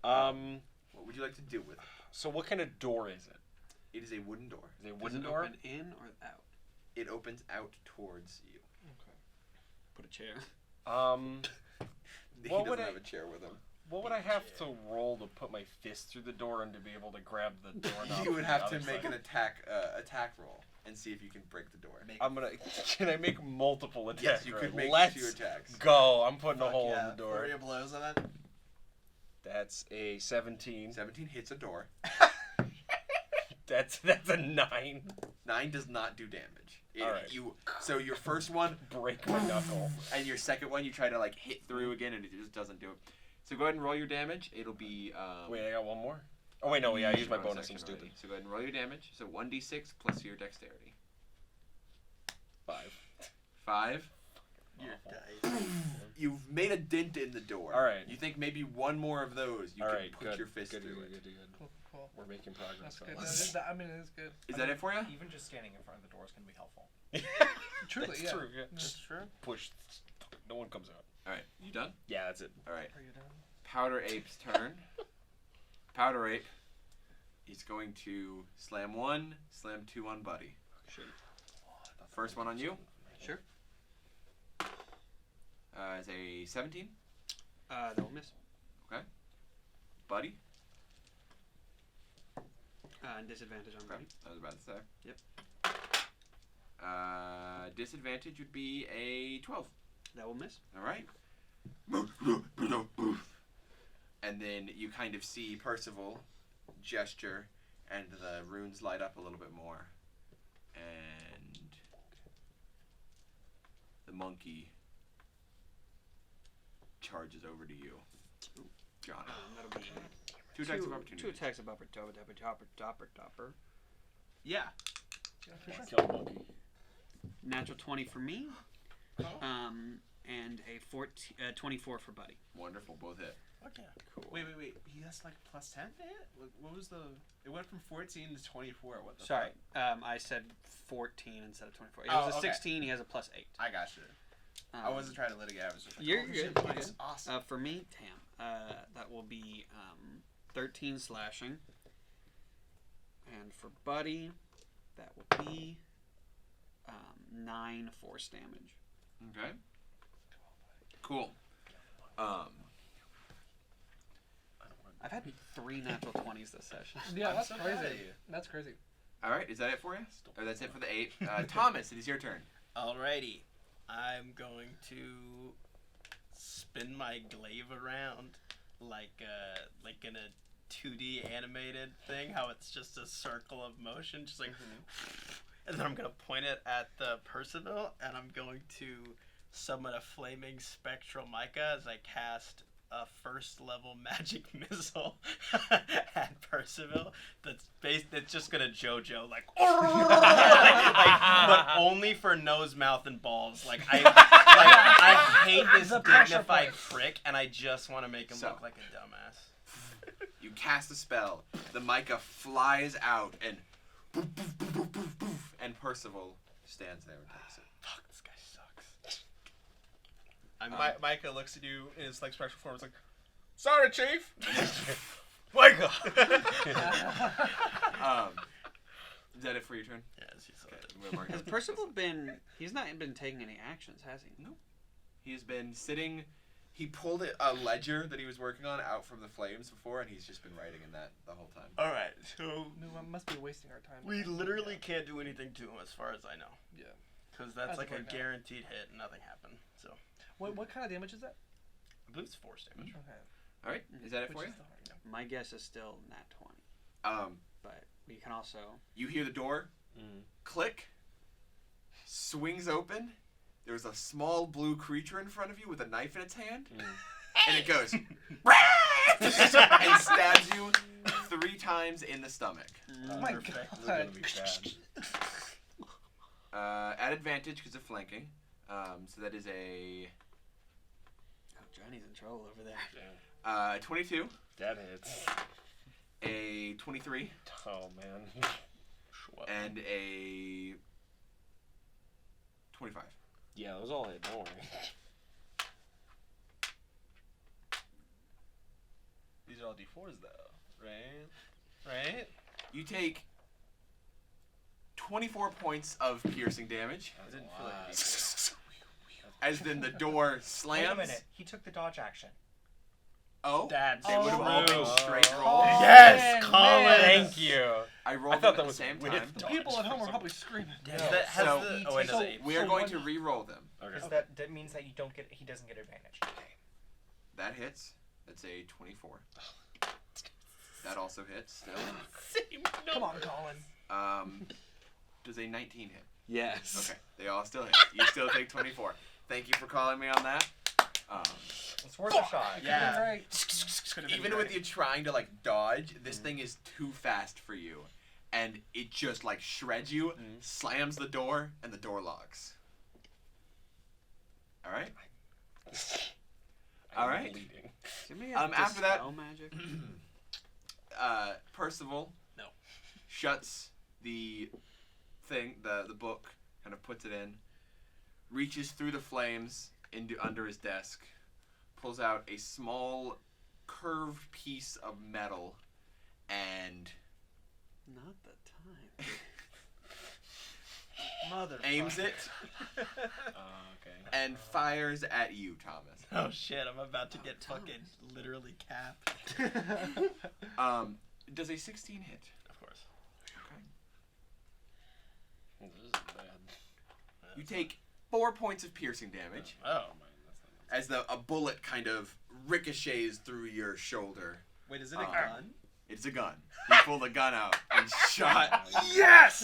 What would you like to do with it? So what kind of door is it? It is a wooden door. Is it a Does wooden it door? open in or out? It opens out towards you. Put a chair. He What doesn't would I- have a chair with him. What would I have to roll to put my fist through the door and to be able to grab the doorknob? You would from the have to other make side? an attack roll and see if you can break the door. I'm gonna. Can I make multiple attacks? Yes, you could make Let's 2 attacks. go. I'm putting a Fuck hole yeah. in the door. Flurry of blows on it. That's a 17. 17 hits a door. That's a 9. 9 does not do damage. Alright. So your first one, Break my knuckle. and your second one, you try to hit through again, and it just doesn't do it. So go ahead and roll your damage. It'll be. Wait, I got one more. Oh wait, no, yeah, I used my bonus bonus. I'm action stupid. already. So go ahead and roll your damage. So 1d6 plus your dexterity. 5. 5. You're dice. You've made a dent in the door. All right. You think maybe one more of those you All can right, put good. your fist good, through good, it. good, good. Cool. We're making progress. That's good. fellas. It is good. Is that it for you? Even just standing in front of the door is going to be helpful. Truly, That's yeah. true. Yeah. That's true. Push. No one comes out. All right. You done? Yeah, that's it. All right. Are you done? Powder Ape's turn. Powder Ape is going to slam 1, slam 2 on Buddy. Sure. First one on you. Sure. Is a 17. That will miss. Buddy. And disadvantage on Okay. Buddy. I was about to say. Yep. Disadvantage would be a 12. That will miss. All right. And then you kind of see Percival gesture, and the runes light up a little bit more. And the monkey charges over to you, John. That'll be 2 attacks of opportunity. 2 attacks of opportunity. Dopper. Yeah. Kill monkey. Natural 20 for me. Oh. And a 24 for Buddy. Wonderful, both hit. Okay. Cool. Wait. He has like plus 10 to hit? What was the... It went from 14 to 24. What the Sorry, fuck? I said 14 instead of 24. It Oh, was a okay. 16. He has a plus 8. I got you. I wasn't trying to litigate. I was just like, You're oh, good. shit, You're nice. good. Awesome. For me, that will be 13 slashing. And for Buddy, that will be 9 force damage. Okay. Cool. I've had 3 natural 20s this session. Yeah, I'm that's so proud crazy. of you. That's crazy. All right, is that it for you? Or that's it for the 8? Thomas, it is your turn. Alrighty. I'm going to spin my glaive around like in a 2D animated thing, how it's just a circle of motion, just like, and then I'm going to point it at the Percival, and I'm going to summon a flaming spectral mica as I cast a first level magic missile at Percival that's just gonna JoJo like, but only for nose, mouth, and balls. I hate this dignified prick, and I just want to make him look like a dumbass. You cast a spell. The mica flies out, and boof, boof, boof, boof, boof, boof, and Percival stands there and takes it. Fuck, this guy sucks. Micah looks at you in his like spectral form. It's like, sorry, Chief. Micah. Is that it for your turn? Yes, he's Okay, I'm gonna mark Has it. Percival been... He's not been taking any actions, has he? No. He has been sitting. He pulled a ledger that he was working on out from the flames before, and he's just been writing in that the whole time. All right, so No, I must be wasting our time. we literally can't do anything to him, as far as I know, Yeah. because that's As like of a right now. guaranteed hit, and nothing happened. So What kind of damage is that? I believe it's force damage. Okay. All right, is that it for Which you? is the hard My guess is still nat 20. But we can also... You hear the door click, swings open. There's a small blue creature in front of you with a knife in its hand, and it goes and stabs you 3 times in the stomach. Oh my Perfect. This is god. gonna be bad. At advantage because of flanking. So that is a Oh, Johnny's in trouble over there. 22, That hits. a 23, Oh man. and a 25. Yeah, those all hit. Don't worry. These are all D4s though, right? Right? You take 24 points of piercing damage, I didn't feel like D4. as then the door Wait slams. a minute. He took the dodge action. Oh, That's they would have all been rude. straight Oh. rolls. Yes, Man, Collin. man. Thank you. I rolled I thought them that at was the same weird. time. The people at home are probably screaming. Has So- the, oh, wait, does so- it? We are So going what- to re-roll them. Okay. Because that means that he doesn't get advantage. That hits. That's a 24. That also hits still. Come on, Colin. Does a 19 hit? Yes. Okay, they all still hit. You still take 24. Thank you for calling me on that. It's worth a shot. Yeah. Right. Even with you trying to like dodge, this thing is too fast for you, and it just like shreds you, slams the door, and the door locks. All right. All right. Bleeding. Somebody have After that- dispel magic? Percival. No. Shuts the thing, the book, kind of puts it in, reaches through the flames into under his desk, pulls out a small curved piece of metal and Not the time. Mother. aims it Okay. and fires at you, Thomas. Oh shit! I'm about to get fucking literally capped. Does a 16 hit? Of course. This isn't bad. You take 4 points of piercing damage Oh. as a bullet kind of ricochets through your shoulder. Wait, is it a Uh, gun? It's a gun. You pulled a gun out and shot. Yes!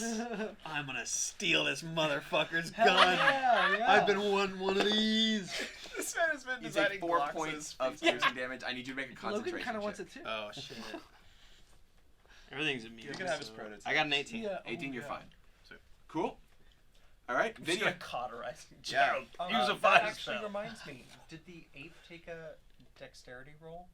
I'm gonna steal this motherfucker's gun. Yeah. I've been wanting one of these. This man has been You designing take 4 blocks points as of piercing damage. I need you to make a Logan concentration kind of check. wants it too. Oh shit. Everything's immune. You can have his so- prototype. I got an 18. Yeah. 18, you're yeah. fine. So- Cool. All right, Just video. gonna cauterize. Yeah. Use a That fire actually spell. reminds me. Did the ape take a dexterity roll?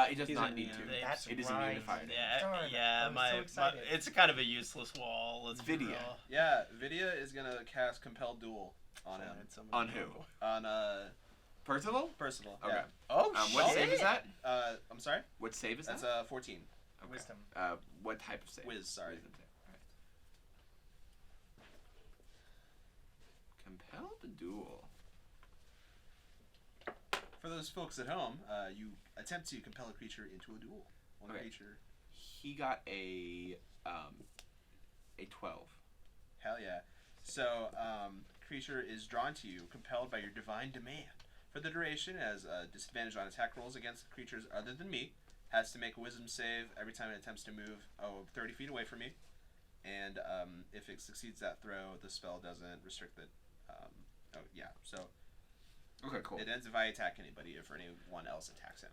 He does He's not in need the, to. That's It is immune to right. fire damage. Yeah, Darn, yeah. I was so My excited. it's kind of a useless wall. Let's be Vidya. real. Yeah, Vidya is gonna cast Compel Duel on him. On who? On Percival? Personal. Okay. Yeah. Oh What shit! save is that? I'm sorry. What save is That's that? 14. Okay. Wisdom. What type of save? Wiz, sorry. Wisdom save. All right. Compel the duel. For those folks at home, you attempt to compel a creature into a duel. One Okay. creature. He got a 12. Hell yeah. So, creature is drawn to you, compelled by your divine demand. For the duration, has a disadvantage on attack rolls against creatures other than me. Has to make a wisdom save every time it attempts to move 30 feet away from me. And if it succeeds that throw, the spell doesn't restrict the. So Okay, cool. it ends if I attack anybody, if anyone else attacks him.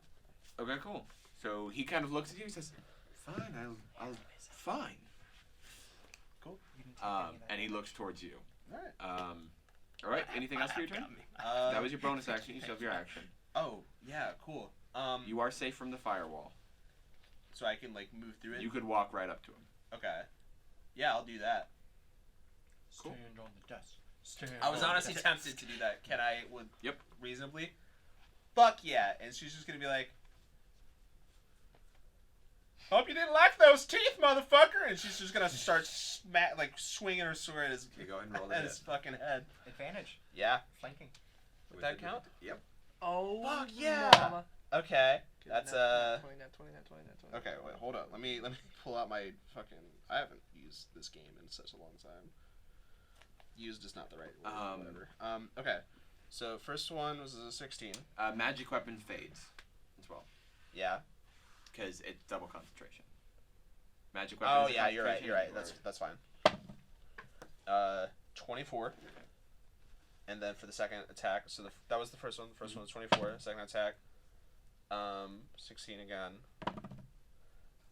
Okay, cool. So he kind of looks at you and says, "Fine, I'll fine." You didn't take any of that. And he looks towards you. Alright. All right. Anything else for your turn? Got me. That was your bonus action. You still have your action. Oh, yeah, cool. You are safe from the firewall. So I can, like, move through it? You could walk right up to him. Okay. Yeah, I'll do that. Cool. Stand on the desk. Stand I was on the honestly desk. tempted to do that. Can I, Yep. reasonably? Fuck yeah. And she's just gonna be like, hope you didn't like those teeth, motherfucker! And she's just gonna start swinging her sword at his, Okay, go ahead and roll the at hit. his fucking head. Advantage. Yeah. Flanking. Would that count? Yep. Oh, Fuck yeah. mama. Okay. Good, That's, nat 20, nat 20, nat 20, nat 20. Okay, wait, hold on. Let me pull out my fucking... I haven't used this game in such a long time. Used is not the right word. Whatever. Okay. So, first one was a 16. Magic weapon fades as well, Yeah. because it's double concentration. Magic weapon. Oh, is a yeah, you're right, concentration, That's fine. 24. And then for the second attack, so that was the first one. The first one was 24. Second attack, 16 again.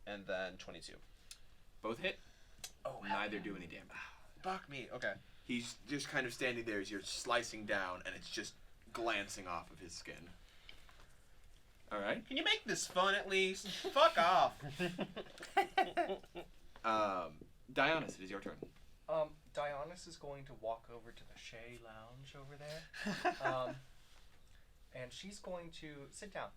And then 22. Both hit. Oh, Neither do any damage. Fuck me. Okay. He's just kind of standing there as you're slicing down, and it's just glancing off of his skin. All right. Can you make this fun at least? Fuck off. Dionysus, it is your turn. Dionysus is going to walk over to the Shea Lounge over there. And she's going to sit down.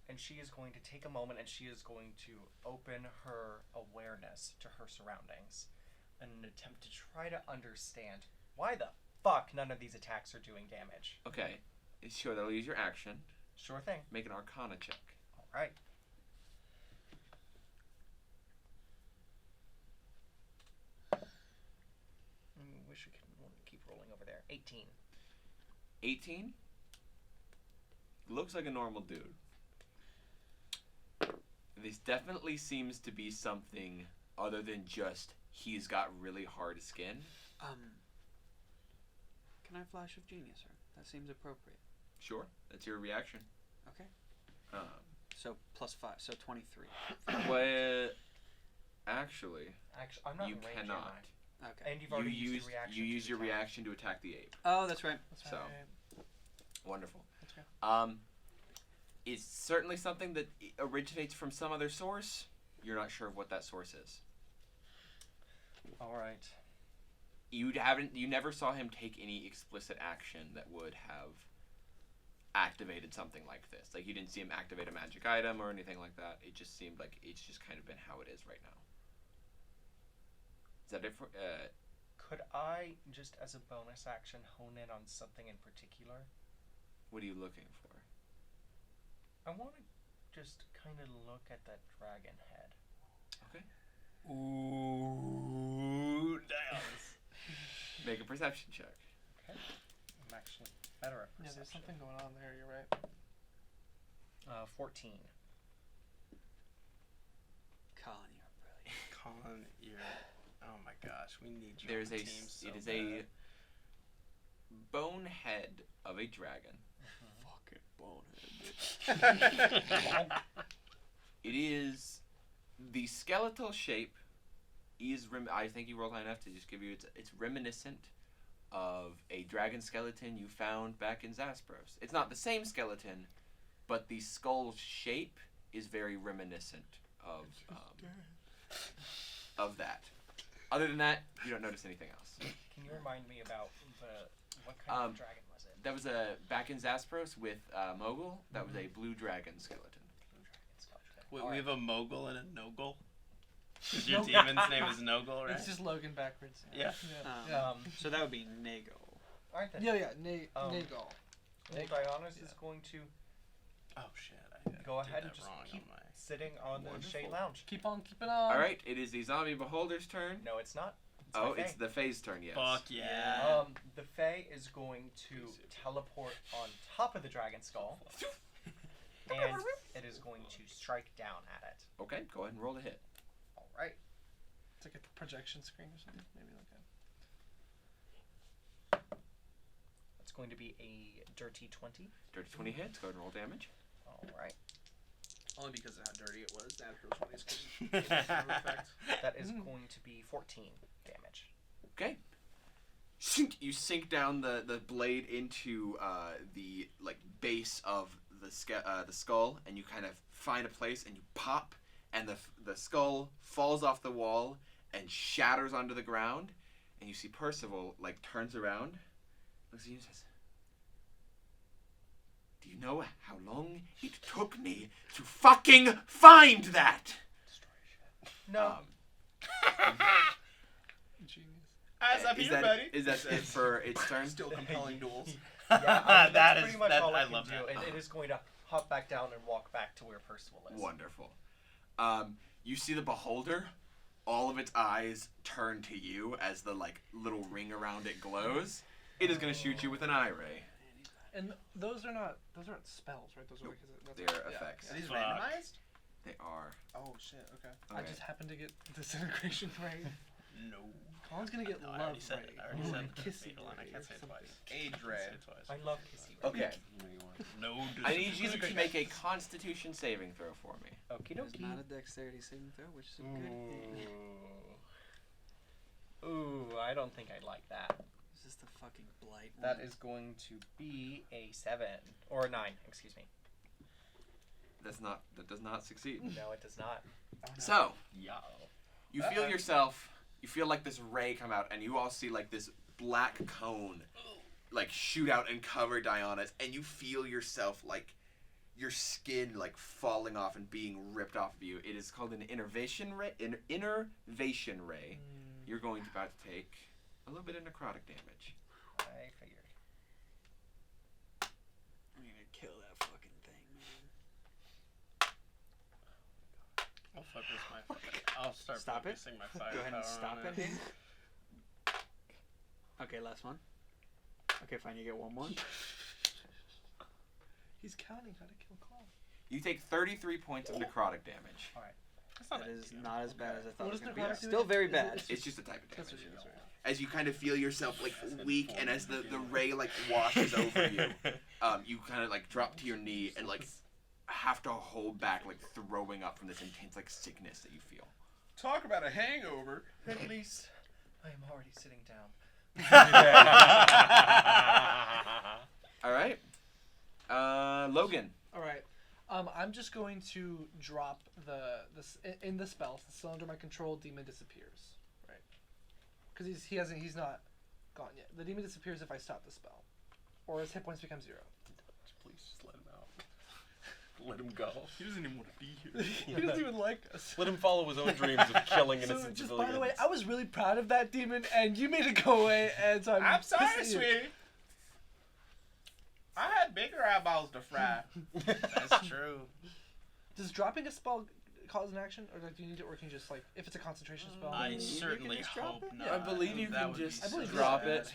And she is going to take a moment and she is going to open her awareness to her surroundings in an attempt to try to understand why the fuck none of these attacks are doing damage. Okay. Sure, that'll use your action. Sure thing. Make an Arcana check. Alright. Wish we could keep rolling over there. 18. 18. Looks like a normal dude. This definitely seems to be something other than just he's got really hard skin. Can I flash of genius, sir? That seems appropriate. Sure, that's your reaction. Okay. So +5, so 23. Well, actually, I'm not you in range, cannot. am I? Okay. And you've already used your reaction. You to use your attack. reaction to attack the ape. Oh, that's right. That's So. right. Wonderful. That's right. It's certainly something that originates from some other source. You're not sure of what that source is. All right. You never saw him take any explicit action that would have activated something like this. Like, you didn't see him activate a magic item or anything like that. It just seemed like it's just kind of been how it is right now. Is that it for... Could I, just as a bonus action, hone in on something in particular? What are you looking for? I want to just kind of look at that dragon head. Okay. Ooh, damn. Make a perception check. Okay. I'm actually better at perception. Yeah, there's something going on there. You're right. 14. Colin, you're brilliant. Colin, oh my gosh, we need you There's on the a... team so it is bad. a bonehead of a dragon. Fucking bonehead. It is... The skeletal shape is... I think you rolled high enough to just give you... It's reminiscent of a dragon skeleton you found back in Zaspros. It's not the same skeleton, but the skull shape is very reminiscent of that. Other than that, you don't notice anything else. Can you remind me about what kind of dragon was it? That was back in Zaspros with Mogul. That was a blue dragon skeleton. Blue dragon skeleton. We Alright. have a mogul and a Nogul. 'Cause your demon's name is Nogul, right? It's just Logan backwards. Yeah. So that would be Nago. Alright then. Yeah. Well, Nagal. Dionysus is going to Oh shit! I go did ahead that and just wrong keep on my. sitting on the Wonderful. Shade Lounge. Keep on keeping on. All right, it is the zombie beholder's turn. No, it's not. It's Oh, my it's Fae. the Fae's turn, yes. Fuck yeah! The Fae is going to teleport on top of the dragon skull, and it is going to strike down at it. Okay, go ahead and roll the hit. All right. It's like a projection screen or something. Maybe like It's going to be a dirty 20. Dirty 20 hits. Go ahead and roll damage. All right. only because of how dirty it was. Natural 20s couldn't. That is going to be 14 damage. Okay. You sink down the blade into the base of the skull, and you kind of find a place, and you pop, and the skull falls off the wall and shatters onto the ground, and you see Percival turns around, looks at you and says, "Do you know how long it took me to fucking find that?" No. Genius. Eyes up Is here, that buddy. is that it for its turn? Still compelling duels. Yeah, That that's is- pretty much that- all I it can love do. that. It is going to hop back down and walk back to where Percival is. Wonderful. You see the beholder. All of its eyes turn to you as the little ring around it glows. It is going to shoot you with an eye ray. And those aren't spells, right? Those are Nope. that's They're yeah. effects. Are these Fuck. randomized? They are. Oh shit. Okay. I Okay. just happened to get disintegration right. No. Colin's gonna get No, love I already said ray. it. I already Ooh, said and it. kissy Wait, hold on, I ray can't or say it something. twice. Age I ray. can't say it twice. I love Kissy. Okay. No. I need you to disrespect. make a Constitution saving throw for me. Okie It's dokie. not a dexterity saving throw, which is a good thing. Ooh, I don't think I'd like that. It's just a fucking blight. That one. is going to be a 7 or a 9. Excuse me. That does not succeed. No, it does not. So Yo. you feel yourself. You feel this ray come out, and you all see this black cone shoot out and cover Dionysus, and you feel yourself your skin falling off and being ripped off of you. It is called an innervation ray. Innervation ray. You're going to about to take a little bit of necrotic damage. I figured. I'm gonna kill that fucking thing, man. I'll focus my fucking. I'll start Stop it. focusing my fire Go ahead and power stop on it. Okay, last one. Okay, fine. You get one more. He's counting how to kill Colin. You take 33 points of necrotic damage. That's not That bad. is not as bad as I thought What it was does gonna be. necrotic It's do Still again? very Is it- bad. It's just a type of That's damage. what she is, right? As you kind of feel yourself weak, and as the ray washes over you, you kind of drop to your knee and have to hold back throwing up from this intense sickness that you feel. Talk about a hangover. At least I am already sitting down. All right, Logan. All right. I'm just going to drop in the spell. It's still under my control. Demon disappears, right? Because he's not gone yet. The demon disappears if I stop the spell, or his hit points become 0. Please just let him out. Let him go. He doesn't even want to be here. He doesn't even like us. Let him follow his own dreams of killing So innocent just civilians. by the way, I was really proud of that demon, and you made it go away, and so I'm sorry, pissed at you. sweetie. I had bigger eyeballs to fry. That's true. Does dropping a spell cause an action, or do you need to, or can you just like, if it's a concentration spell? I certainly just drop hope it? not. I believe you That can would be just I believe so drop bad. it.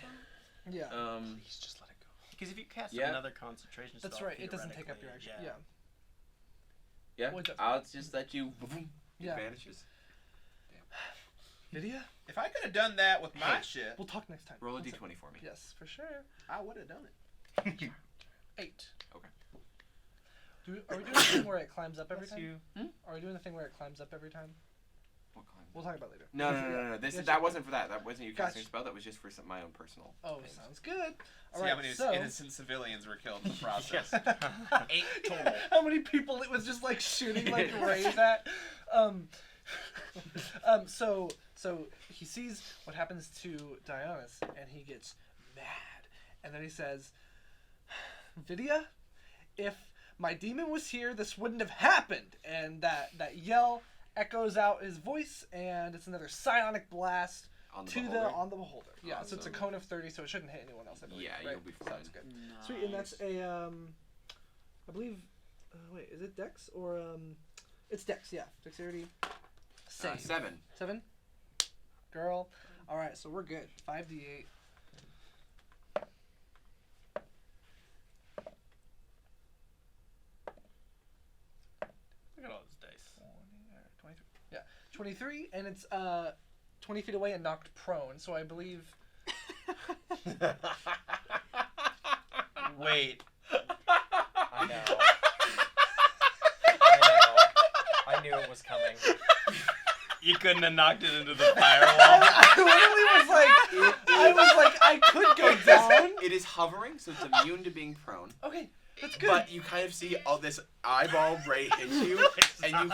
Yeah. Please just let it go. Because if you cast Yeah. another concentration spell, That's right. It doesn't take up your action. theoretically, Yeah. Yeah, What's that? I'll just let you. Yeah. It vanishes. Lydia, If I could have done that with my Hey. shit, we'll talk next time. Roll a One d20 second. for me. Yes, for sure. I would have done it. 8. Okay. Are we doing the thing where it climbs up every Bless time? you. Are we doing the thing where it climbs up every time? What kind? We'll talk about it later. No. This Yeah, that sure. wasn't for that. That wasn't you casting a Gotcha. spell. That was just for my own personal. Oh, things. sounds good. All See right, how many so innocent civilians were killed in the process. Yes. 8 total. how many people it was just like shooting like rays at? So he sees what happens to Dionysus and he gets mad, and then he says, "Vidya, if my demon was here, this wouldn't have happened." And that yell echoes out his voice, and it's another psionic blast On the to beholder? on the beholder. Yeah, so it's a Awesome. cone of 30, so it shouldn't hit anyone else. I believe. Yeah, right? you'll be fine. Sounds good. Sweet, and that's a I believe. Wait, is it Dex or It's Dex. Yeah, dexterity. Save. 7. 7. Girl. All right, so we're good. 5d8. Look at all those dice. 23. Yeah, 23, and it's 20 feet away and knocked prone. So I believe. Wait. I know. I know. I knew it was coming. You couldn't have knocked it into the firewall. I literally was like, I could go down. It is hovering, so it's immune to being prone. Okay, that's good. But you kind of see all this eyeball ray hit you, and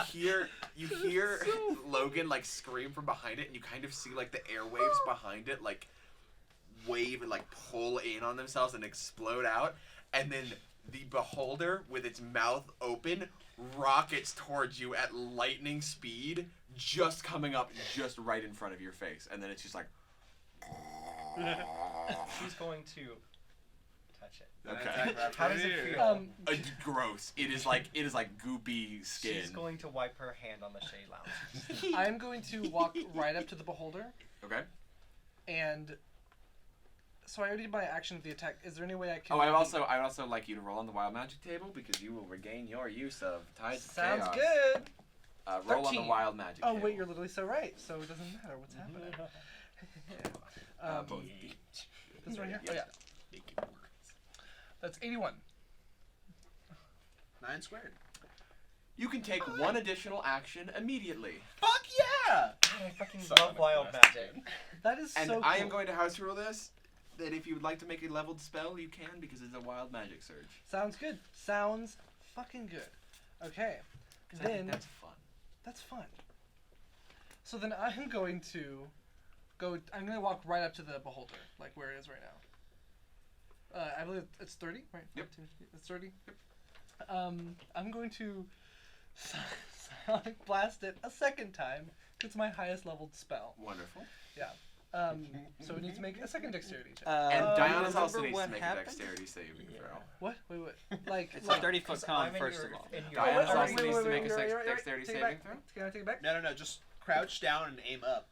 you hear Logan like scream from behind it, and you kind of see like the airwaves behind it like wave and like pull in on themselves and explode out, and then the beholder with its mouth open rockets towards you at lightning speed, just coming up just right in front of your face, and then it's just like. She's going to touch it. Okay. How does it feel? Gross. It is like goopy skin. She's going to wipe her hand on the shade lounge. I'm going to walk right up to the beholder, Okay. and so I already did my action of the attack. Is there any way I can? Oh, I would also like you to roll on the wild magic table because you will regain your use of Tides of Sounds Chaos. good. Roll on 13. the wild magic Oh table. wait, you're literally so right. So it doesn't matter what's happening. Both. This right here. Yes. Oh yeah. That's 81. 9 squared. You can take one additional action immediately. Fuck yeah! God, I fucking love wild magic. That is And so cool. I am going to house rule this, that if you would like to make a leveled spell, you can, because it's a wild magic surge. Sounds good. Sounds fucking good. Okay. 'Cause I think Then that's fun. that's fun. So then I'm going to I'm going to walk right up to the beholder, like where it is right now. I believe it's 30, right? Yep. It's 30. Yep. I'm going to sonic blast it a second time. It's my highest leveled spell. Wonderful. So we need to make a second dexterity check. And Diana's remember also needs what to make happened? a dexterity saving throw. What? Wait. Like It's like, a 30-foot con, first of all. Diana's wait, also wait, needs wait, to make wait, a wait, wait, dexterity take it saving back. throw. Can I take it back? No. Just crouch down and aim up.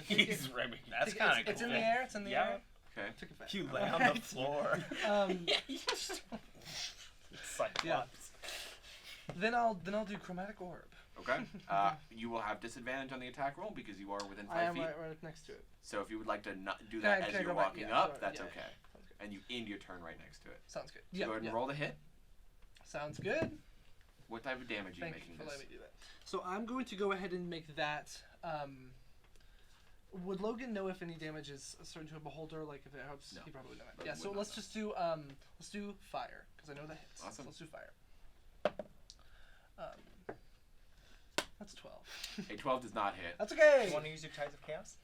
He's rimming. That's It's- kind of cool. It's in the air. It's in the Yeah. air. Okay. Took it back. You lay on Alright. the floor. Yeah. Then I'll do chromatic orb. Okay. You will have disadvantage on the attack roll because you are within 5 I am feet. right next to it. So if you would like to not do Can I- that can as I you're go back? walking Yeah, up, sorry. that's Yeah, okay. Sounds good. And you end your turn right next to it. Sounds good. So Yeah. go ahead and yeah. roll the hit. Sounds good. What type of damage are you Thank you making for this? letting me do that. So I'm going to go ahead and make that. Would Logan know if any damage is certain to a beholder? Like if it helps, No. he probably would know. Logan Yeah. So would let's not just do fire because I know that hits. Awesome. So let's do fire. That's 12. A 12 does not hit. That's okay. You want to use your Tides of Chaos?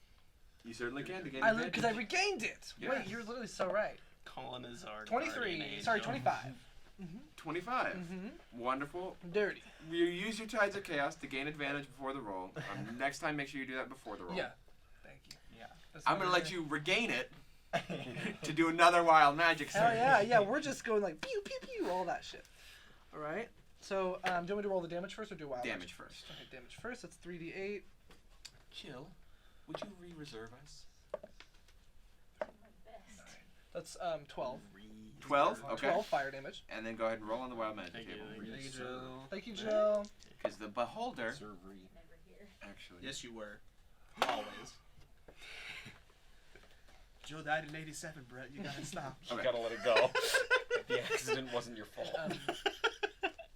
You certainly can to gain Because I regained it. Yeah. Wait, you're literally so right. Colin is our 23. guardian Sorry, angel. 25. 25. Mm-hmm. Wonderful. Dirty. You use your Tides of Chaos to gain advantage before the roll. Next time, make sure you do that before the roll. Yeah. Thank you. Yeah. That's I'm what gonna we're let you regain it to do another wild magic Hell surge. yeah, yeah. We're just going like pew pew pew, all that shit. All right. So, do you want me to roll the damage first or do wild Damage magic? first. Okay, damage first. That's 3d8. Chill. Would you re-reserve us? My best. That's 12. 12. Okay. 12 fire damage. And then go ahead and roll on the wild magic Thank you, table. thank you. Thank you, Joe. Because the beholder, Servery. Never here. actually. Yes, you were. Always. Joe died in 87, Brett. You gotta stop. You Okay. gotta let it go. The accident wasn't your fault.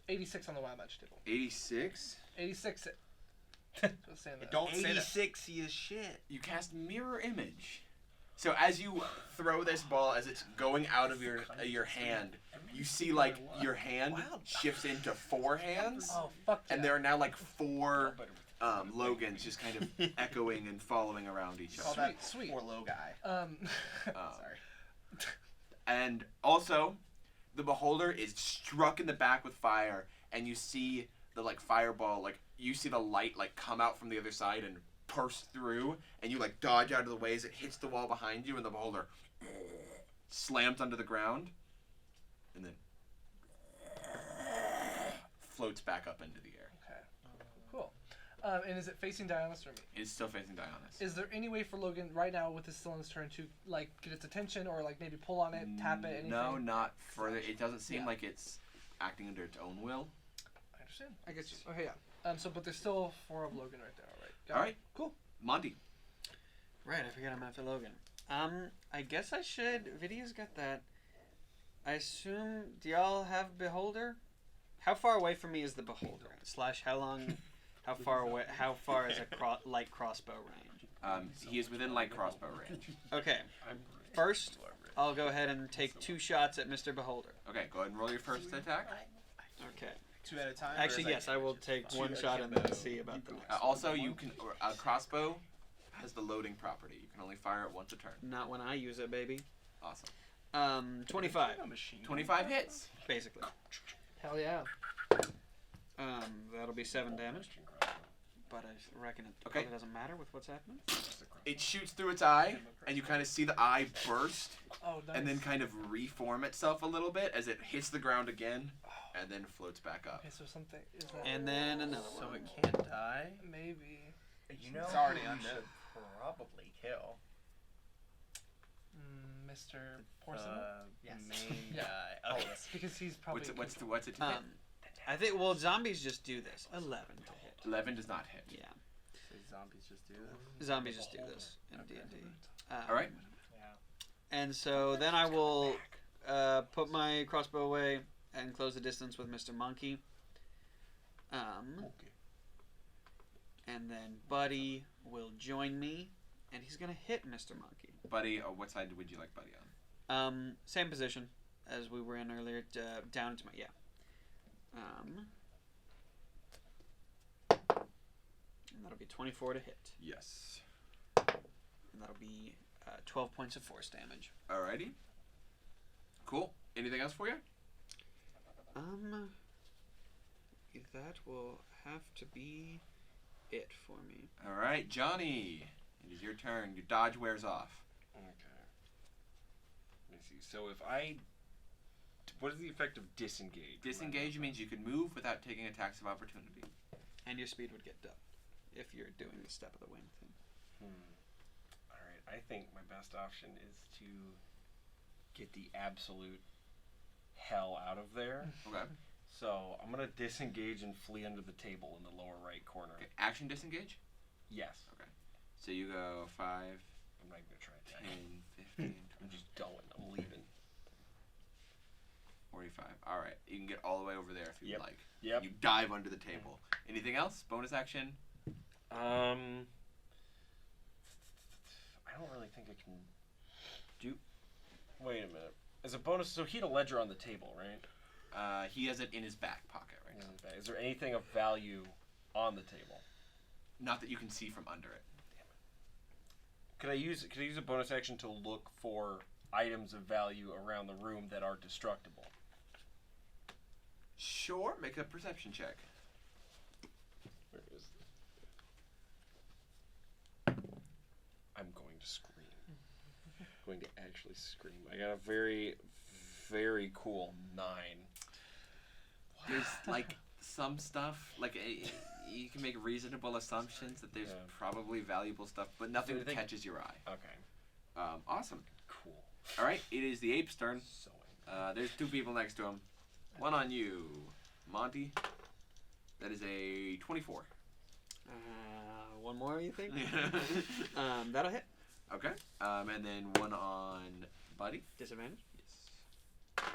86 on the wild magic table. 86. 86. Just saying that. Don't say that. 86 is shit. You cast mirror image. So as you throw this ball, as it's going out of your hand, you see like your hand shifts into 4 hands, Oh, fuck yeah. and there are now like 4 Logans just kind of echoing and following around each Call other. that Sweet. poor low guy. Sorry. And also, the beholder is struck in the back with fire, and you see the like fireball, like you see the light like come out from the other side and burst through, and you like dodge out of the way as it hits the wall behind you, and the beholder slams onto the ground, and then floats back up into the air. Okay. Cool. And is it facing Dionysus or me? It's still facing Dionysus. Is there any way for Logan right now with this still in his turn to like get its attention or like maybe pull on it, tap it, anything? No, not further. It doesn't seem Yeah. like it's acting under its own will. I understand. I get you. Okay, yeah. So, but there's still 4 of Logan right there. All right. Got All it. right. Cool. Monty. Right, I forgot I'm after Logan. I guess I should. Video's got that. I assume. Do y'all have Beholder? How far away from me is the Beholder? Slash, how long? How far away? How far is a light crossbow range? He is within light crossbow range. Okay. First, I'll go ahead and take 2 shots at Mr. Beholder. Okay, go ahead and roll your first attack. Okay. 2 at a time? Actually, yes, I will take 1 shot and then see about the next. Also, you can a crossbow has the loading property. You can only fire it once a turn. Not when I use it, baby. Awesome. 25, 25 hits. basically. Hell yeah. That'll be 7 damage. But I reckon it Okay. probably doesn't matter with what's happening. It shoots through its eye, and you kind of see the eye burst, Oh, nice. and then kind of reform itself a little bit as it hits the ground again, and then floats back up. Okay, so something is that And then another So one. it can't die? maybe You know It's already who you undead. should probably kill. Mr. Porcelain? Yes. Main Yeah. guy. Okay. Because he's probably What's it to hit? I think, well, zombies just do this. 11 to hit. 11 does not hit. Yeah. So zombies just do this? Zombies just do this in D&D. All right. Yeah. And so then I will put my crossbow away and close the distance with Mr. Monkey. And then Buddy will join me, and he's gonna hit Mr. Monkey. Buddy, what side would you like Buddy on? Same position as we were in earlier. Down to my and that'll be 24 to hit, Yes. and that'll be 12 points of force damage. Alrighty. Cool. Anything else for you? That will have to be it for me. All right, Johnny. It is your turn. Your dodge wears off. Okay. Let me see. So if I... What is the effect of disengage? Disengage means you can move without taking attacks of opportunity. And your speed would get doubled if you're doing the step of the wing thing. Alright, I think my best option is to get the absolute hell out of there. Okay. So I'm going to disengage and flee under the table in the lower right corner. Okay. Action disengage? Yes. So you go 5, I'm not going to try 10, that. 15, I'm just going. I'm leaving. 45. All right. You can get all the way over there if you would like. Yep. You dive under the table. Anything else? Bonus action? I don't really think I can do... Wait a minute. As a bonus, so he had a ledger on the table, right? He has it in his back pocket right now. Is there anything of value on the table? Not that you can see from under it. Could I use a bonus action to look for items of value around the room that are destructible. Sure, make a perception check. Where is I'm going to scream. Going to actually scream. I got a very, very cool 9. There's like some stuff, like you can make reasonable assumptions that there's probably valuable stuff, but nothing that catches your eye. Okay. Awesome. Cool. All right, it is the ape's turn. So There's 2 people next to him. One on you, Monty. That is a 24. One more, you think? That'll hit. Okay. And then one on Buddy. Disadvantage. Yes.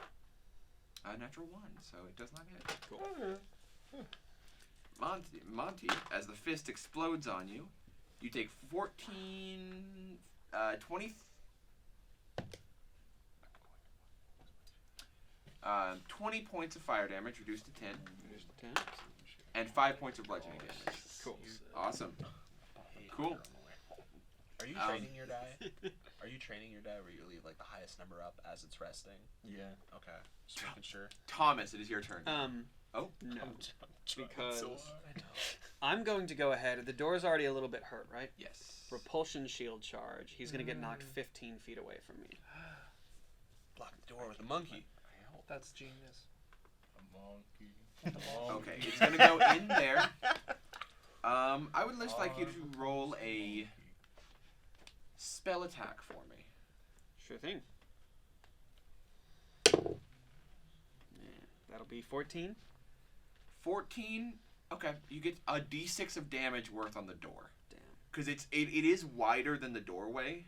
Natural 1, so it does not hit. Cool. Monty, as the fist explodes on you, you take 20 points of fire damage, reduced to 10. Reduced to 10. And 5 points of bludgeoning damage. Cool. Awesome. Cool. Are you training your die? Are you training your die where you leave like the highest number up as it's resting? Yeah. Okay. Just making sure. Thomas, it is your turn. No. I'm Because so hard. I'm going to go ahead. The door's already a little bit hurt, right? Yes. Repulsion shield charge. He's going to get knocked 15 feet away from me. Block the door with a monkey. That's genius. A monkey. Okay, it's gonna go in there. I would just like you to roll a spell attack for me. Sure thing. Yeah, that'll be 14. 14. Okay, you get a d6 of damage worth on the door. Damn. Because it is wider than the doorway,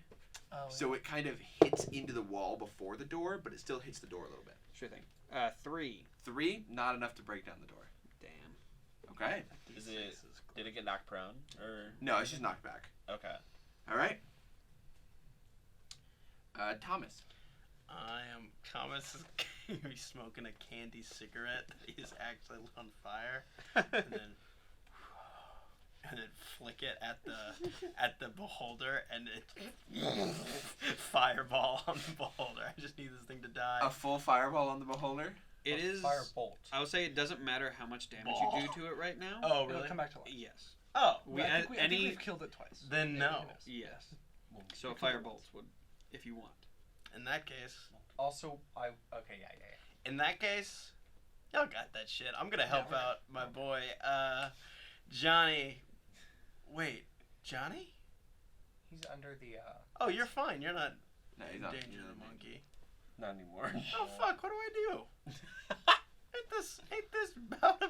so it kind of hits into the wall before the door, but it still hits the door a little bit. Sure thing. 3. 3, not enough to break down the door. Damn. Okay. Did it get knocked prone? Or No, it's just knocked back. okay. All right. Thomas. Thomas is gonna be smoking a candy cigarette that is actually lit on fire, and then flick it at the beholder, and it fireball on the beholder. I just need this thing to die. A full fireball on the beholder. It is. Firebolt. I would say it doesn't matter how much damage you do to it right now. Oh, It'll really? come back to life. Yes. Oh, I think we've killed it twice. Then Yeah, no. who knows? Yes. So firebolts would, if you want. In that case, Also, okay, yeah. in that case, y'all got that shit. I'm gonna help out my boy, Johnny. Wait, Johnny? He's under the. Oh, you're fine. You're not No, he's in not. danger of the monkey. Not anymore. Oh fuck! What do I do? ain't this about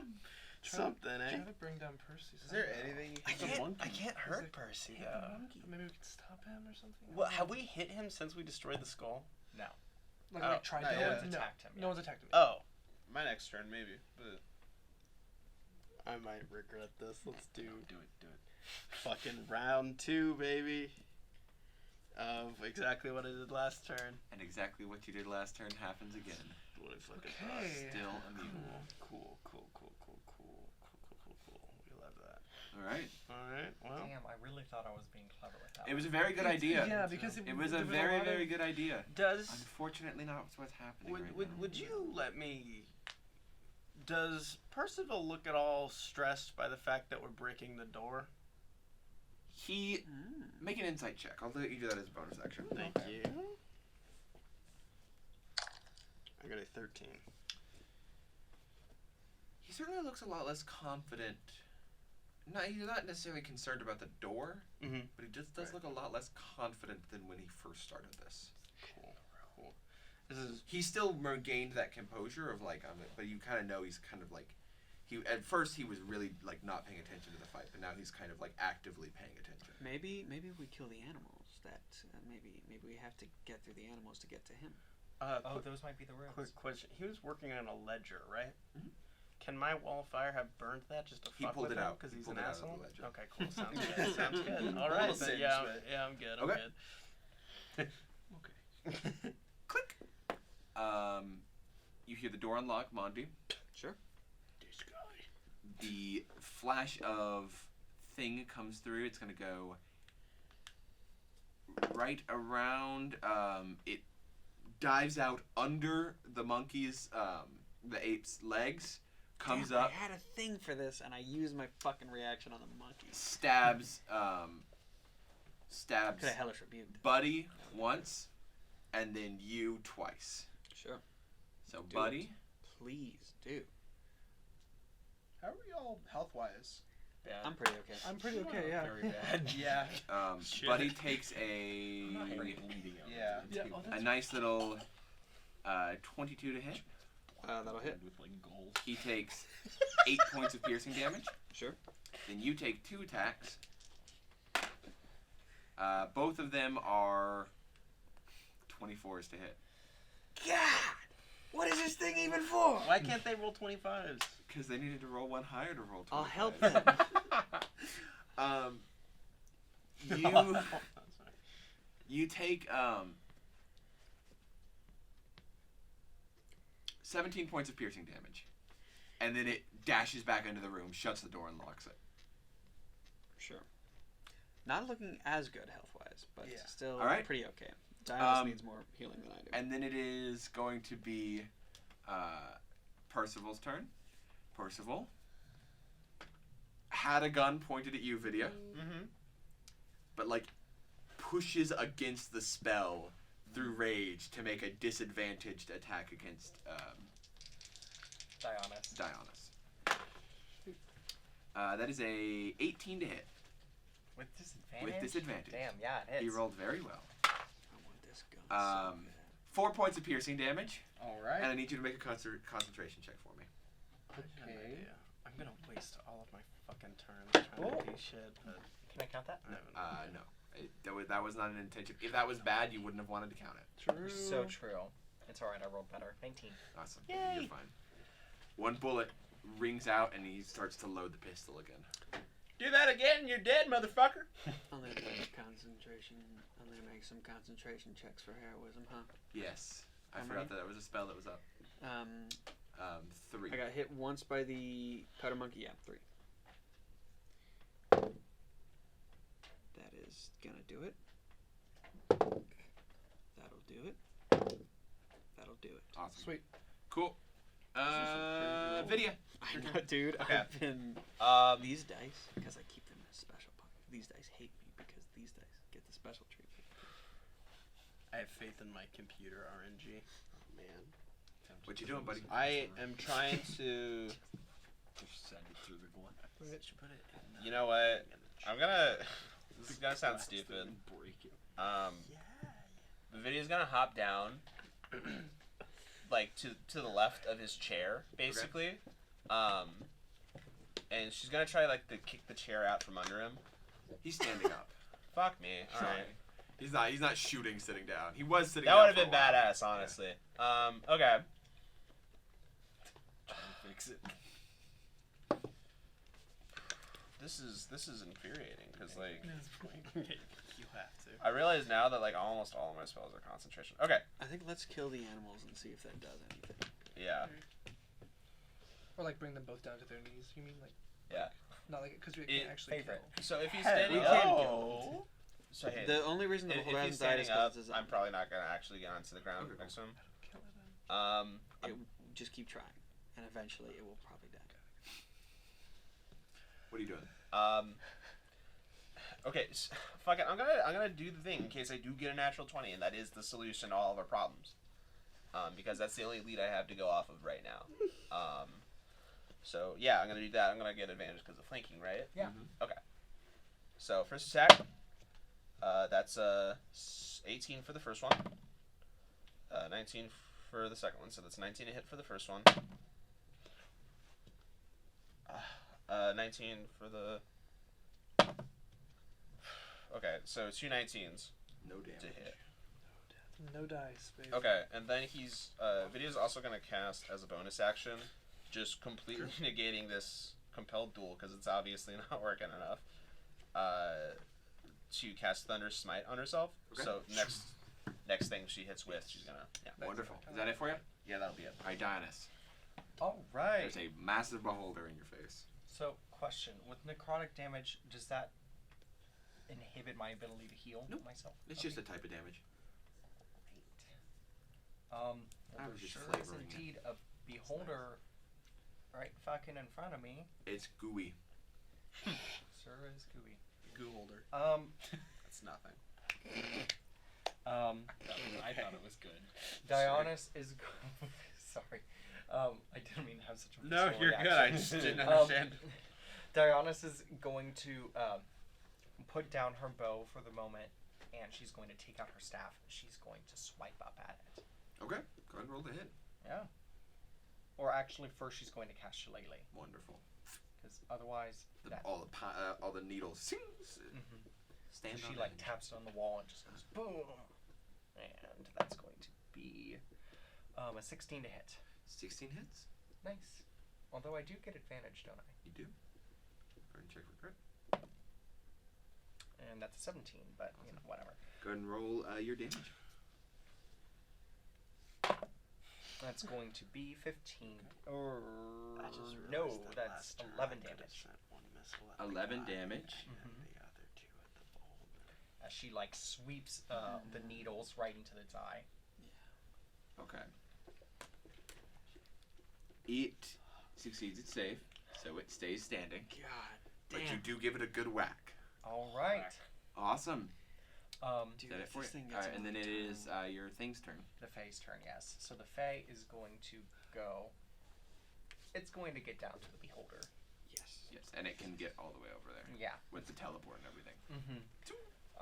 something, eh? Try to bring down Percy. Is there anything you can I can't hurt it- Percy Hit the though. monkey. Maybe we could stop him or something. Well, have we hit him since we destroyed the skull? No. Like tried no, to. yeah. No one's attacked him No yet. one's attacked him. Oh, My next turn, maybe. But I might regret this. Let's do Do it. fucking round 2, baby. Of exactly what I did last turn. And exactly what you did last turn happens again. What I fucking Okay. Still immune. Cool. We love that. All right. Alright, well. Damn, I really thought I was being clever with that. It was a very good idea. Yeah, because It was a there very, lot of- very good idea. Does Unfortunately, not what's happening right now. would you let me? Does Percival look at all stressed by the fact that we're breaking the door? He make an insight check. I'll let you do that as a bonus action. Thank you. I got a 13. He certainly looks a lot less confident. No, he's not necessarily concerned about the door, Mm-hmm. but he just does look a lot less confident than when he first started this. Cool. This is He still regained that composure of like, but you kind of know he's kind of like, at first he was really like not paying attention to the fight, but now he's kind of like actively paying attention. Maybe we kill the animals. That maybe we have to get through the animals to get to him. Oh, those might be the rooms. quick question. He was working on a ledger, right? Mhm. Can my wall of fire have burned that just to He fuck pulled with it him out. because He he's pulled an it out of the asshole? ledger. Okay, cool. Sounds good. Sounds good. All right. Little Then, yeah, singe, I'm good. Okay. I'm good. Click. You hear the door unlock, Monty. Sure. This guy. The flash of thing comes through. It's gonna go right around. It dives out under the monkey's, the ape's legs, comes up, I had a thing for this, and I used my fucking reaction on the monkey. stabs Could have hellish rebuked. Buddy once, and then you twice. Sure. So Do Buddy, Please do. How are we all health wise? Bad. I'm pretty okay. I'm pretty okay, yeah. Very bad. Yeah. Shit. Buddy takes a Yeah. Yeah, oh, a that's nice little 22 to hit. That'll hit. With like gold. He takes 8 points of piercing damage. Sure. Then you take 2 attacks. Both of them are 24s to hit. God! What is this thing even for? Why can't they roll 25s? Because they needed to roll one higher to roll 25. I'll help them. You take 17 points of piercing damage, and then it dashes back into the room, shuts the door, and locks it. Sure. Not looking as good health-wise, but Yeah. still All right. pretty okay. Dinos Um, needs more healing than I do. And then it is going to be Percival's turn. Percival had a gun pointed at you, Vidya, Mm-hmm. but like pushes against the spell through rage to make a disadvantaged attack against Dionys. That is a 18 to hit. With disadvantage? With disadvantage. Damn, yeah, it hits. He rolled very well. I want this gun so bad. 4 points of piercing damage, All right. and I need you to make a concentration check for me. Okay. I'm gonna waste all of my fucking turns trying to do shit, but Can I count that? I haven't. No. That was not an intention. If that was bad, you wouldn't have wanted to count it. true. So true. It's alright, I rolled better. 19. Awesome. Yay. You're fine. One bullet rings out, and he starts to load the pistol again. Do that again, you're dead, motherfucker. I'm gonna make concentration. I'm gonna make some concentration checks for heroism, huh? Yes. I How forgot many? that was a spell that was up. 3. I got hit once by the powder monkey. Yeah, 3. That is gonna do it. That'll do it. That'll do it. Awesome. Sweet. Cool. Vidya. I know, dude. Okay. I've been these dice because I keep them in a special pocket. These dice hate me because these dice get the special treatment. I have faith in my computer RNG. Man. What you doing, buddy? I am trying to. Just send it through the glass. Put it in You know what? I'm gonna. This is gonna sound stupid. Break it. The video's gonna hop down, like to the left of his chair, basically. And she's gonna try like to kick the chair out from under him. He's standing up. Fuck me. All Sorry. right. He's not shooting sitting down. He was sitting That down. would have been badass, honestly. Okay. Try to fix it. This is infuriating because like You have to. I realize now that like almost all of my spells are concentration. Okay. I think let's kill the animals and see if that does anything. Yeah. Or like bring them both down to their knees. You mean like? Yeah. Not like because we It- can't actually favorite. kill. So if he's Hey, standing we up, can kill so hey, The only reason the if wolf he's hasn't died is standing up, because it's I'm probably not gonna actually get onto the ground Okay, next to him. Kill it. Just keep trying, and eventually it will probably die. What are you doing? Okay, fuck it. I'm gonna do the thing in case I do get a natural 20, and that is the solution to all of our problems. Because that's the only lead I have to go off of right now. So yeah, I'm gonna do that. I'm gonna get advantage because of flanking, right? Yeah. Mm-hmm. Okay. So first attack. That's 18 for the first one. 19 for the second one. So that's 19 to hit for the first one. 19 for the. Okay, so 2 19s No damage. to hit. No dice, baby. Okay, and then he's Vidya's also gonna cast as a bonus action, just completely negating this compelled duel because it's obviously not working enough. To cast Thunder Smite on herself. Okay. So next thing she hits with, she's gonna Wonderful. Is that it for you? yeah, that'll be it. All right, Dionys. Alright. There's a massive beholder in your face. So, question. With necrotic damage, does that inhibit my ability to heal Nope. myself? It's just a type of damage. Well, I there was just sure is flavoring it. indeed a beholder right fucking in front of me. It's gooey. Sure is gooey. Goo holder. That's nothing. I thought it was good. Dionysus is. Sorry. I didn't mean to have such a No, visceral you're good. I reaction. just didn't understand. Dionysus is going to put down her bow for the moment, and she's going to take out her staff. She's going to swipe up at it. Okay. Go ahead and roll the hit. Yeah. Or actually, first she's going to cast Shillelagh, Wonderful. because otherwise, that, All the needles. Stand she on like edge. taps it on the wall and just goes boom, and that's going to be a 16 to hit. 16 hits. Nice. Although I do get advantage, don't I? You do. Go ahead and check for crit. And that's a 17, but you know, whatever. Go ahead and roll your damage. That's going to be 15. Or I just no, realized that that's last turn 11 I could've damage. sent one missile at the 11 guy damage. and the other two at the boulder. As she like sweeps the needles right into its eye. Okay. It succeeds its save, so it stays standing. God But damn. you do give it a good whack. All right. Awesome. Dude, Is that it if for this you? thing gets And then over it time. is your thing's turn. The Fae's turn, yes. So the Fae is going to go. It's going to get down to the beholder. Yes. Yes, and it can get all the way over there Yeah. with the teleport and everything. Mm-hmm.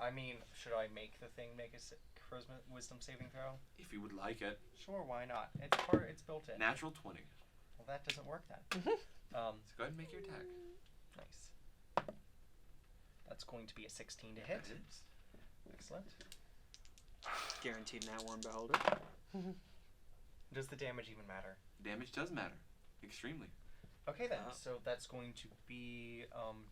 I mean, should I make the thing make a charisma wisdom saving throw? If you would like it. Sure, why not? It's part. It's built in. Natural 20. Well, that doesn't work then. So go ahead and make your attack. Nice. That's going to be a 16 to hit. That is. Excellent. Guaranteed nat one beholder. Does the damage even matter? Damage does matter. Extremely. Okay then. Oh. So that's going to be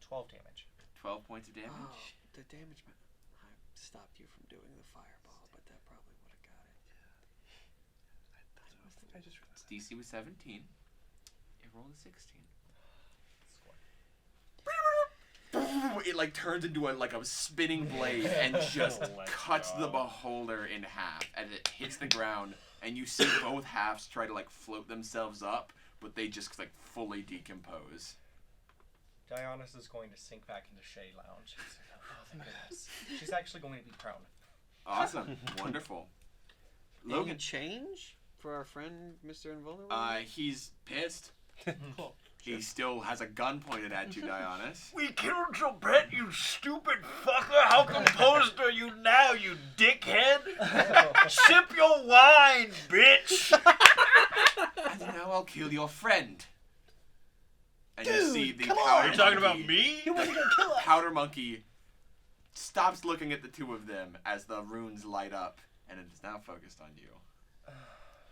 12 damage. 12 points of damage. Oh, the damage. I stopped you from doing the fireball, but that probably would have got it. I just realized. Its DC was 17. It rolled a 16. It like turns into a spinning blade and just Let's cuts go. the beholder in half as it hits the ground, and you see both halves try to like float themselves up, but they just like fully decompose. Dionysus is going to sink back into Shea Lounge. She's like, oh, thank goodness. She's actually going to be prone. Awesome. Wonderful. Any Logan, change for our friend Mr. Invulnerable? he's pissed. Cool. He still has a gun pointed at you, Dionysus. We killed your pet, you stupid fucker. How composed are you now, you dickhead? Sip your wine, bitch. And now I'll kill your friend. And you Dude, see the come on. powder Are you talking monkey- about me? He wasn't gonna kill us. Powder monkey stops looking at the two of them as the runes light up, and it is now focused on you.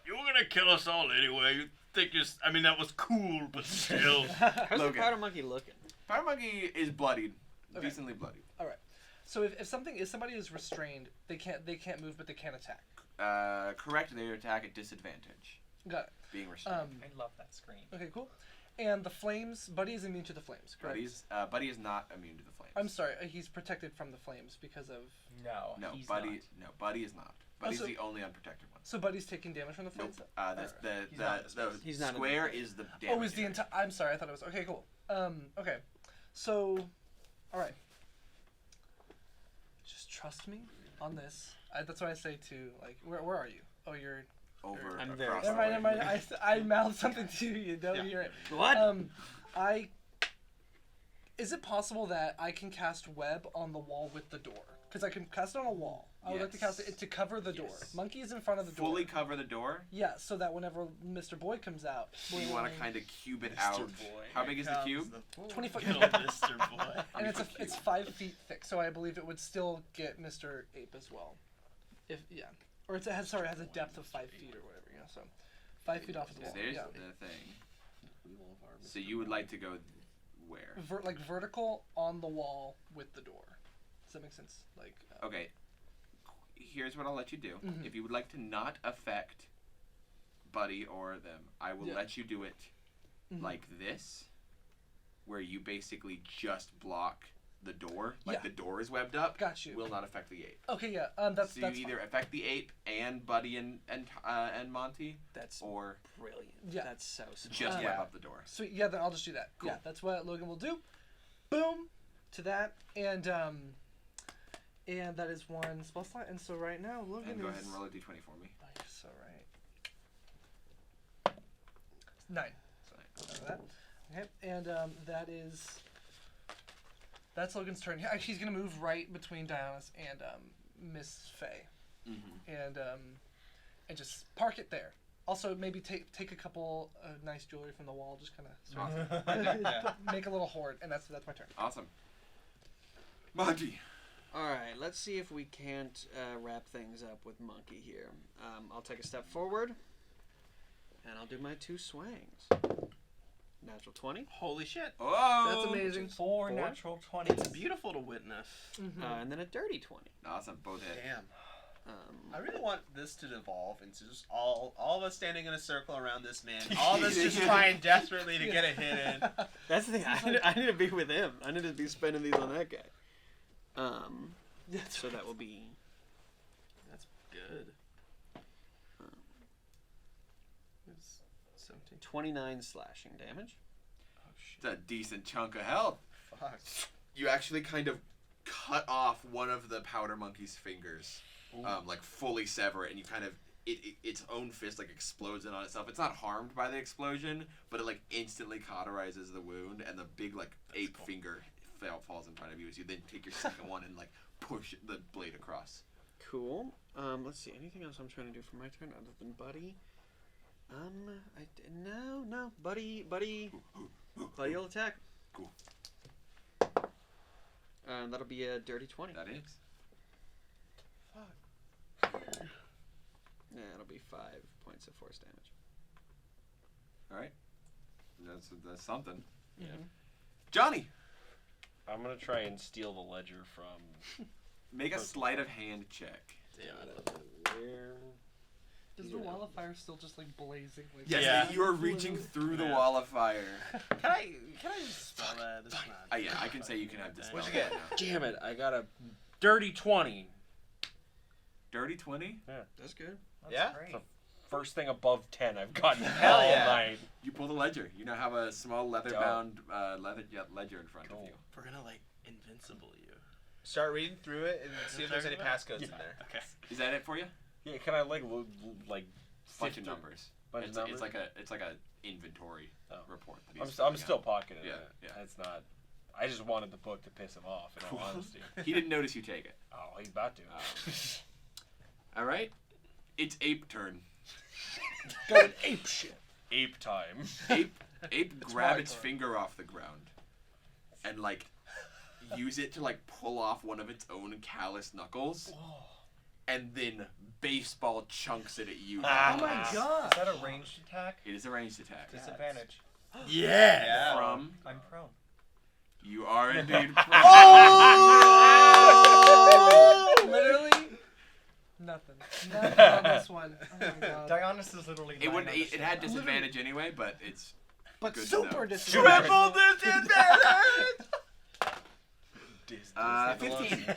You were gonna kill us all anyway. You think you're... I mean, that was cool, but still. How's Logan. the powder monkey looking? Powder monkey is bloodied, Okay. decently bloodied. So if somebody is restrained, they can't move, but they can attack. Correct. They attack at disadvantage. Got it. Being restrained. I love that screen. Okay, cool. And the flames, Buddy is immune to the flames, correct? Buddy is not immune to the flames. I'm sorry, he's protected from the flames because of. No, No, he's Buddy. not. No, Buddy is not. Buddy's so- the only unprotected one. So Buddy's taking damage from the Nope. flames. He's not in the The space. He's not in the square space. is the damage. Oh, is the area. entire? I'm sorry, I thought it was. Okay, cool. Okay, so, all right. Just trust me on this. That's what I say to like. Where are you? Oh, you're. over I'm across very the Never mind. way. Never mind. I mouthed something to you. Don't Yeah. hear it. What? I. Is it possible that I can cast web on the wall with the door? Because I can cast it on a wall. I would like to cast it to cover the door. Yes. Monkey is in front of the door. Fully cover the door. Yeah, so that whenever Mr. Boy comes out, You want to kind of cube it out. How big is the cube? 20 foot. Kill Mr. Boy. And it's 20-foot it's cube. 5 feet thick, so I believe it would still get Mr. Ape as well. If or it has a depth of 5 feet or whatever, you know. So 5 feet off of the wall. There's Yeah. the thing. So you would like to go where? Like vertical on the wall with the door. Does that make sense? Like. Okay. Here's what I'll let you do. Mhm. If you would like to not affect Buddy or them, I will Yeah. let you do it Mhm. like this, where you basically just block the door, like Yeah. the door is webbed up, Got you. will not affect the ape. Okay, yeah. That's So that's you either fine. affect the ape and Buddy and Monty, That's or brilliant. Yeah. That's so smart. just Yeah. web up the door. Sweet. Yeah, then I'll just do that. Cool. Yeah, that's what Logan will do. Boom to that, and that is one spell slot. And so right now Logan And go is. ahead and roll a d20 for me. Oh, you're so right. 9. So, So that. Okay, and that's Logan's turn. Yeah, he's gonna move right between Dionysus and Miss Faye, and just park it there. Also, maybe take a couple nice jewelry from the wall, just kind of Awesome. make a little hoard, and that's my turn. Awesome. Monty. All right, let's see if we can't wrap things up with Monkey here. I'll take a step forward, and I'll do my 2 swings. Natural 20, Holy shit. Oh, That's amazing. 4 natural 20s. It's beautiful to witness. and then a dirty 20. Awesome, both hit. Damn. I really want this to devolve into just all of us standing in a circle around this man. All of us just trying desperately to get a hit in. That's the thing. I need to be with him. I need to be spending these on that guy. So that will be That's good. It's 17. 29 slashing damage. Oh shit. It's a decent chunk of health. Fuck. You actually kind of cut off one of the powder monkey's fingers, like fully sever it, and you kind of its own fist like explodes in on itself. It's not harmed by the explosion, but it like instantly cauterizes the wound, and the big like ape finger falls in front of you as you then take your second one and like push the blade across. Cool. Let's see. Anything else I'm trying to do for my turn other than Buddy? No. Buddy will attack. Cool. That'll be a dirty 20. That is. Yeah, it'll be 5 points of force damage. All right. That's something. Yeah. Johnny, I'm gonna try and steal the ledger from. make a sleight of hand check. Where? Is the wall of fire still just like blazing? Like Yes, Yeah. you are reaching through the wall of fire. Can I just spell that? It's not. Yeah, I can say you can have dispel. What'd you get? Damn it! I got a dirty 20. Dirty 20? That's good. That's Yeah? great. First thing above 10 I've gotten Hell all yeah. night. You pull the ledger. You now have a small leather-bound ledger in front of you. We're gonna like invincible you. Start reading through it and see if there's any passcodes in there. Okay. Is that it for you? Yeah, can I like Bunch sift of through- numbers. bunch of It's numbers? like a inventory report. That he's I'm filling still out. pocketing Yeah, it. yeah. That's not. I just wanted the book to piss him off. In all honesty. He didn't notice you take it. Oh, he's about to. All right. It's ape turn. going ape shit. Ape time. Ape grab its finger off the ground and like use it to like pull off one of its own callous knuckles, and then baseball chunks it at you. Oh my god. Is that a ranged attack? It is a ranged attack. Disadvantage. Yeah. From I'm prone. you are indeed. Literally nothing. Nothing on this one. Oh my god. Dionysus is literally. It would. lying on the It had ship. disadvantage anyway, but it's But good to super know. disadvantage. disadvantage! 15.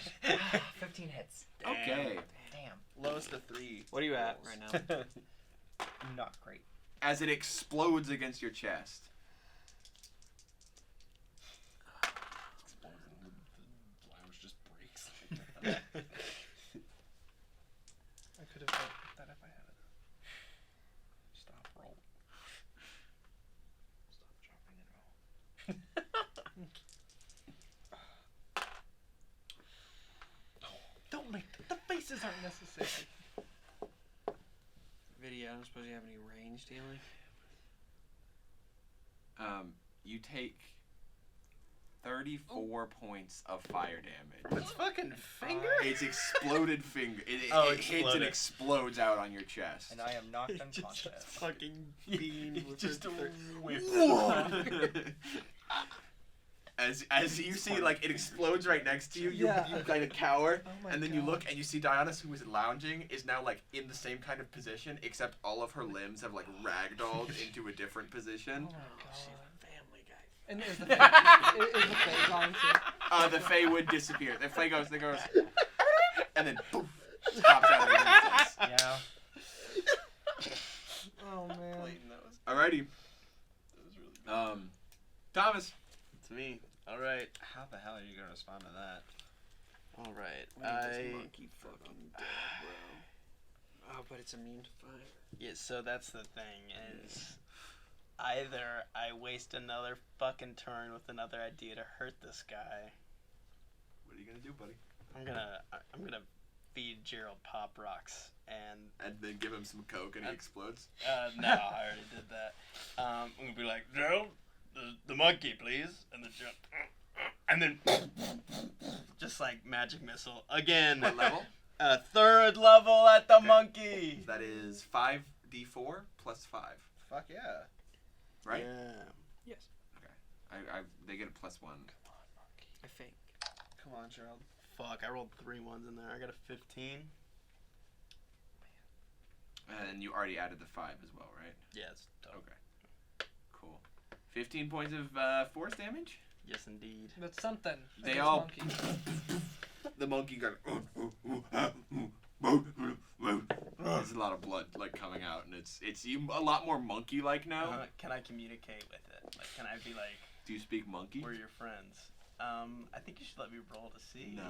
15 hits. Okay. Damn. Lowest of 3. What are you at right now? Not great. As it explodes against your chest. Lounge just breaks. I could have done that if I had it. Stop roll. Stop dropping and roll. Don't make the faces aren't necessary. Video, I don't suppose you have any range dealing? You take 34 points of fire damage. It's fucking finger. It's exploded finger. It hits and exploded. explodes out on your chest. And I am knocked unconscious. Fucking bean with Just a whip. As you see, like, it explodes right next to you, you Yeah. kind of cower, Oh my and then you God. look and you see Dionysus, who is lounging, is now, like, in the same kind of position, except all of her limbs have, like, ragdolled into a different position. Oh my god. Family guy And is the Fae gone too? The Fae would disappear. The Fae goes, and then poof, pops out of existence. Yeah. Oh man. Clayton, that was Alrighty. really good. Thomas. It's me. All right. How the hell are you gonna respond to that? All right. monkey fucking dead, bro. Oh, but it's immune to fire. Yeah, so that's the thing is, either I waste another fucking turn with another idea to hurt this guy. What are you gonna do, buddy? I'm gonna feed Gerald Pop Rocks and then give him some coke and he explodes. no, I already did that. I'm gonna be like, Gerald, the monkey, please, and then jump, and then just like magic missile again. What level? Third level at the Okay. monkey. That is 5d4 plus 5. Fuck yeah. Right? Yeah. Yes. They get a +1. I think. Come on, Gerald. Fuck, I rolled 3 ones in there. I got a 15. And you already added the 5 as well, right? Yeah, it's dope. Okay. Cool. 15 points of force damage? Yes, indeed. That's something. They Against all... monkey. The monkey got... There's a lot of blood coming out, and it's you a lot more monkey-like now. Can I communicate with it? Like, can I be like, Do you speak monkey? we're your friends? I think you should let me roll to see. No.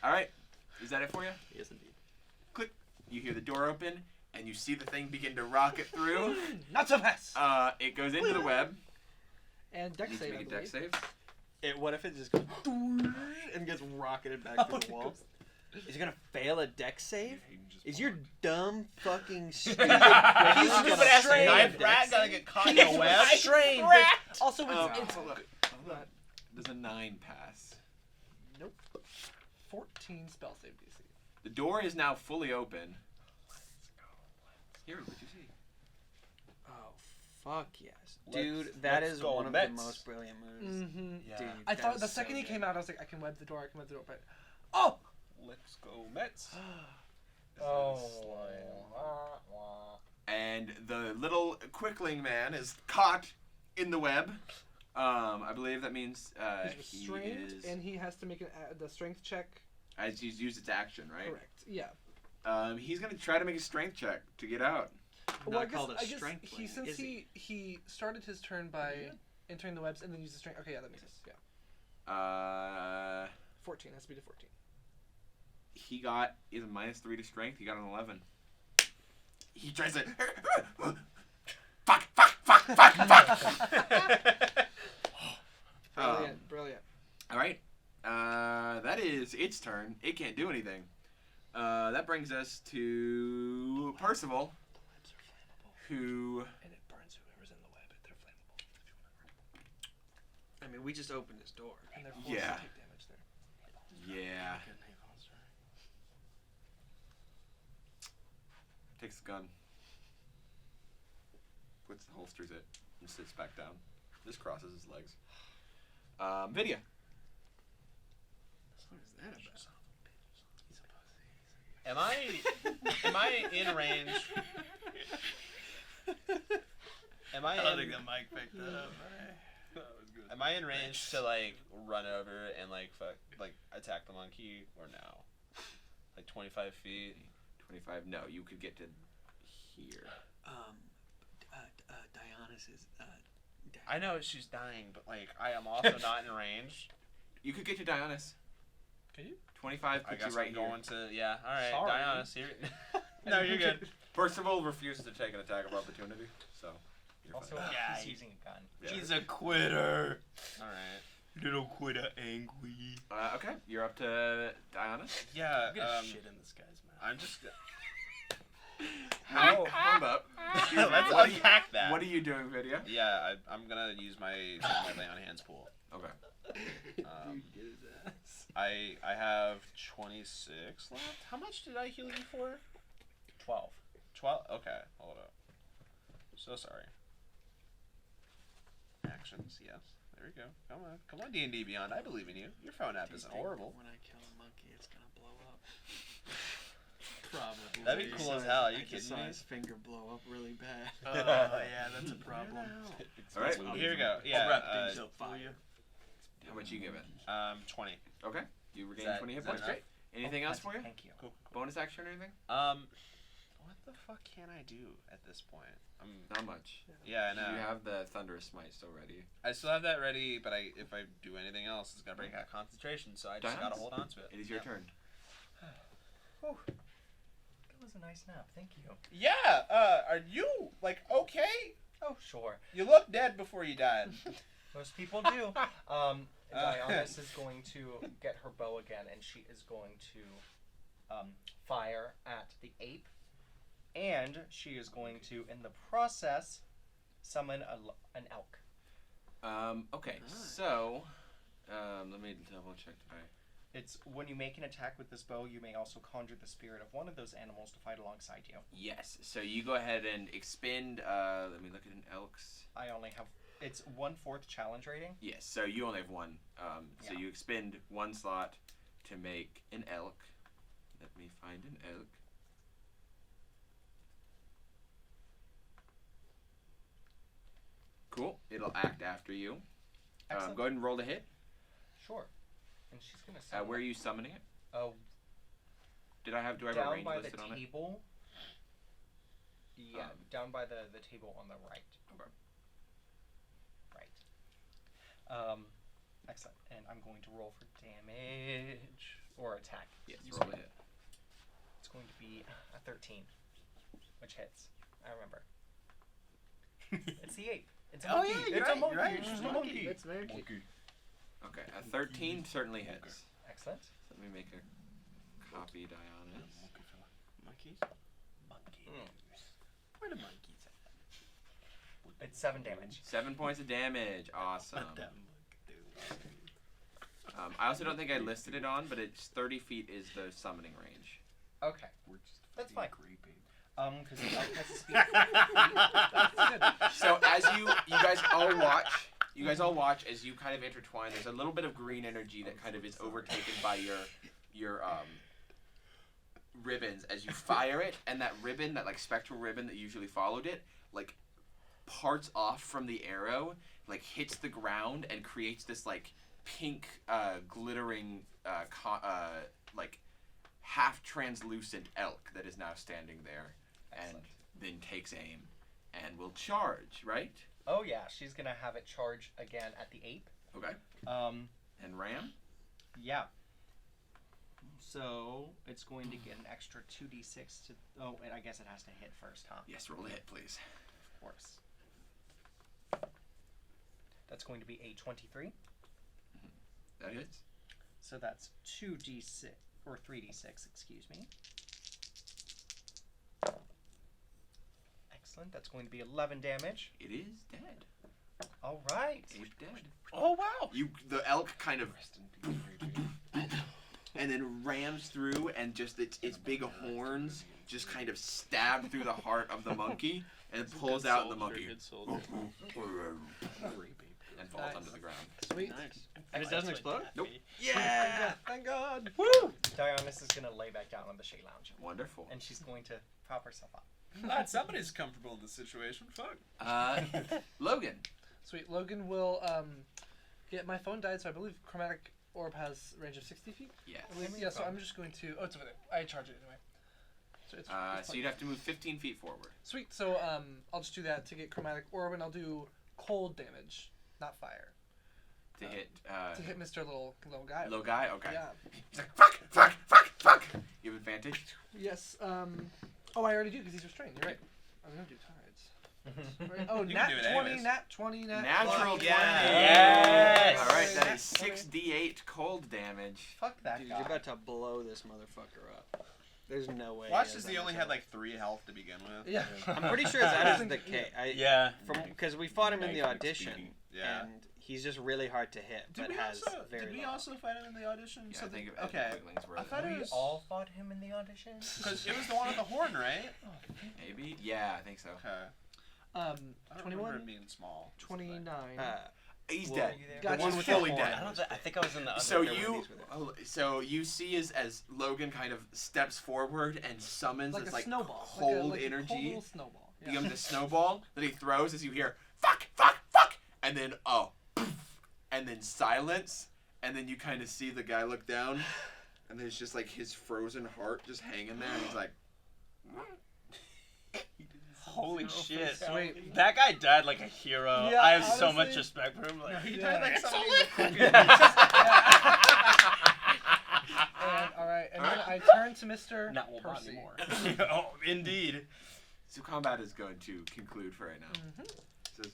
All right. Is that it for you? Yes, indeed. Click. You hear the door open, and you see the thing begin to rocket through. Not so fast. It goes into the web. And deck Needs to save, I make a dex believe. save. What if it just goes and gets rocketed back through the wall? Is it gonna fail a deck save? Is your dumb fucking stupid He's gonna stupid ass fail a knife dex rat save? gonna get caught in a web. Trained, but also it's Hold up. Does a 9 pass? nope. 14 spell save DC. The door is now fully open. Here, what'd you see? Oh, fuck yes. Dude, that let's is go one of Mets. the most brilliant moves. Mm-hmm. Yeah. Dude, I that thought is the so second he good. came out, I was like, I can web the door, but oh! Let's go Mets. Oh. And the little quickling man is caught in the web. I believe that means He's he restrained, is... and he has to make the strength check. As he's used its action, right? Correct. Yeah. He's gonna try to make a strength check to get out. Well, I Not called a guess strength he plane, since is he started his turn by entering the webs and then used the strength. Okay, yeah, that makes sense. Yeah. 14 has to be to 14. He got either -3 to strength. He got an 11. He tries to. Fuck! Brilliant. All right. That is its turn. It can't do anything. That brings us to Percival, who. And it burns whoever's in the web if they're flammable. I mean, we just opened this door. And they're forced Yeah. to take damage there. Yeah. Takes the gun. Holsters it and sits back down. Just crosses his legs. Vidya. What is that about? Am I in range? Am I I don't in, think that mic picked that up. am I in range to run over and attack the monkey or no? 25 feet. 25. No, you could get to here. Dionysus is. I know she's dying, but I am also not in range. You could get to Dionysus. Can you? 25 I puts guess you right I'm here. going to All right, Sorry. Dionysus. No, you're good. Percival refuses to take an attack of opportunity, so you're Also, fine. Yeah, he's using a gun. Yeah. He's a quitter. All right. Little quitter angry. Okay, you're up to Dionysus. Yeah. I'm gonna shit in this guy's mouth. I'm just. Hold up. Let's What are you- unpack that. What are you doing, Vidya? Yeah, I'm gonna use my lay on hands pool. Okay. I have 26 left. How much did I heal you for? 12. 12. Okay, hold up. So sorry. Actions, yes. There we go. Come on, D&D Beyond. I believe in you. Your phone app isn't horrible. When I kill a monkey, it's gonna blow up. Probably. That'd be cool as hell. Are you I just kidding saw me? his finger blow up really bad. Oh yeah, that's a problem. All right. Here we go. I'll Yeah. wrap things up for you. How much you give it? 20. Okay. You regain that- 20 hit is that points. enough? Great. Anything else for you? Thank you. Bonus action or anything? What the fuck can I do at this point? Not much. Yeah, I know. You have the Thunderous Smite still ready. I still have that ready, but if I do anything else, it's gonna break out concentration. So I just gotta hold on to it. It is your turn. Whew. That was a nice nap. Thank you. Yeah. Are you okay? Oh, sure. You look dead before you died. Most people do. Dionysus is going to get her bow again, and she is going to fire at the ape. And she is going to, in the process, summon an elk. Okay, so let me double check. It's when you make an attack with this bow, you may also conjure the spirit of one of those animals to fight alongside you. Yes, so you go ahead and expend. Let me look at an elk's. I only have. It's 1/4 challenge rating. Yes, so you only have one. So Yeah. you expend one slot to make an elk. Let me find an elk. Cool. It'll act after you. Excellent. Go ahead and roll to hit. Sure. And she's gonna summon. Where are you summoning it? Oh, Do I have a down range by the listed on it? table. Yeah, down by the table on the right. Okay. Right. Excellent. And I'm going to roll for damage or attack. Yes, Excuse roll me. to hit. It's going to be a 13, which hits. I remember. It's the ape. It's a Oh, monkey. yeah, you're It's right, a monkey. you're right. It's just a Mhm. monkey. It's very Okay, a 13 certainly hits. Excellent. Let me make a copy Dionysus. Monkeys? Where the monkeys at? It's 7 damage. 7 points of damage. Awesome. Let them look, dude. I also don't think I listed it on, but it's 30 feet is the summoning range. Okay. We're just That's fine. creepy. Because the elk has a speed. So as you guys all watch as you kind of intertwine. There's a little bit of green energy that kind of is overtaken by your ribbons as you fire it, and that ribbon, that like spectral ribbon that usually followed it, like parts off from the arrow, like hits the ground and creates this like pink glittering like half translucent elk that is now standing there. Excellent. And then takes aim and will charge, right? Oh yeah, she's gonna have it charge again at the ape. Okay. And ram? Yeah. So it's going to get an extra 2d6 to. Oh, and I guess it has to hit first, huh? Yes, roll a hit, please. Of course. That's going to be a 23. That hits. So that's 2d6 or 3d6, excuse me. Excellent. That's going to be 11 damage. It is dead. All right. It's dead. Oh wow! The elk kind of and then rams through, and just its big horns just kind of stab through the heart of the monkey, and pulls out the monkey Good soldier. and falls onto the ground. Sweet. Nice. And it doesn't explode? Nope. Yeah. Thank God. Woo! Dionysus is going to lay back down on the shade lounge, Wonderful. and she's going to prop herself up. Glad somebody's comfortable in this situation. Fuck. Logan. Sweet. Logan will get my phone died, so I believe chromatic orb has range of 60 feet. Yes. I believe. Yeah, so I'm just going to. Oh, it's over there. I charge it anyway. So it's. So you'd have to move 15 feet forward. Sweet. So I'll just do that to get chromatic orb, and I'll do cold damage, not fire. To hit. To hit Mr. Little guy. Little guy. Okay. Yeah. He's like, fuck, fuck, fuck, fuck. You have advantage. Yes. Oh, I already do because he's restrained. You're right. I'm gonna do tides. Right. Oh, You can nat do it 20, anyways. nat 20, nat Natural 20. 20. Yes. All right, that Nat is 20. 6d8 cold damage. Fuck that Dude, guy. you're about to blow this motherfucker up. There's no way. Watch he as has he that only much had health. like 3 health to begin with. Yeah. I'm pretty sure that is the case. Yeah. Because we fought him in the Nice audition, Yeah. and he's just really hard to hit, but has very did we low also fight him in the audition? Yeah, So I think the- okay. Quicklings were I thought it We was all fought him in the audition. because it was the one with the horn, right? maybe. Yeah, I think so. Okay. I don't remember 21, it being small. 29. He's Well, dead. you there? The Gotcha. one with fully Yeah. dead. I don't. I think I was in the other. So room when you, these were there. so you see as Logan kind of steps forward and summons Like this a like snowball. cold like a energy. cold little snowball. Yeah. Becomes a snowball that he throws as you hear fuck, fuck, fuck, and then poof, and then silence, and then you kind of see the guy look down, and there's just like his frozen heart just hanging there, and he's like, Holy shit! Wait. That guy died like a hero. Yeah, I have so honestly. much respect for him. Like, He Yeah. died like somebody with And, all right, and then I turn to Mr. Not well, not Percy. anymore. oh, indeed. so combat is going to conclude for right now. Mhm. Says,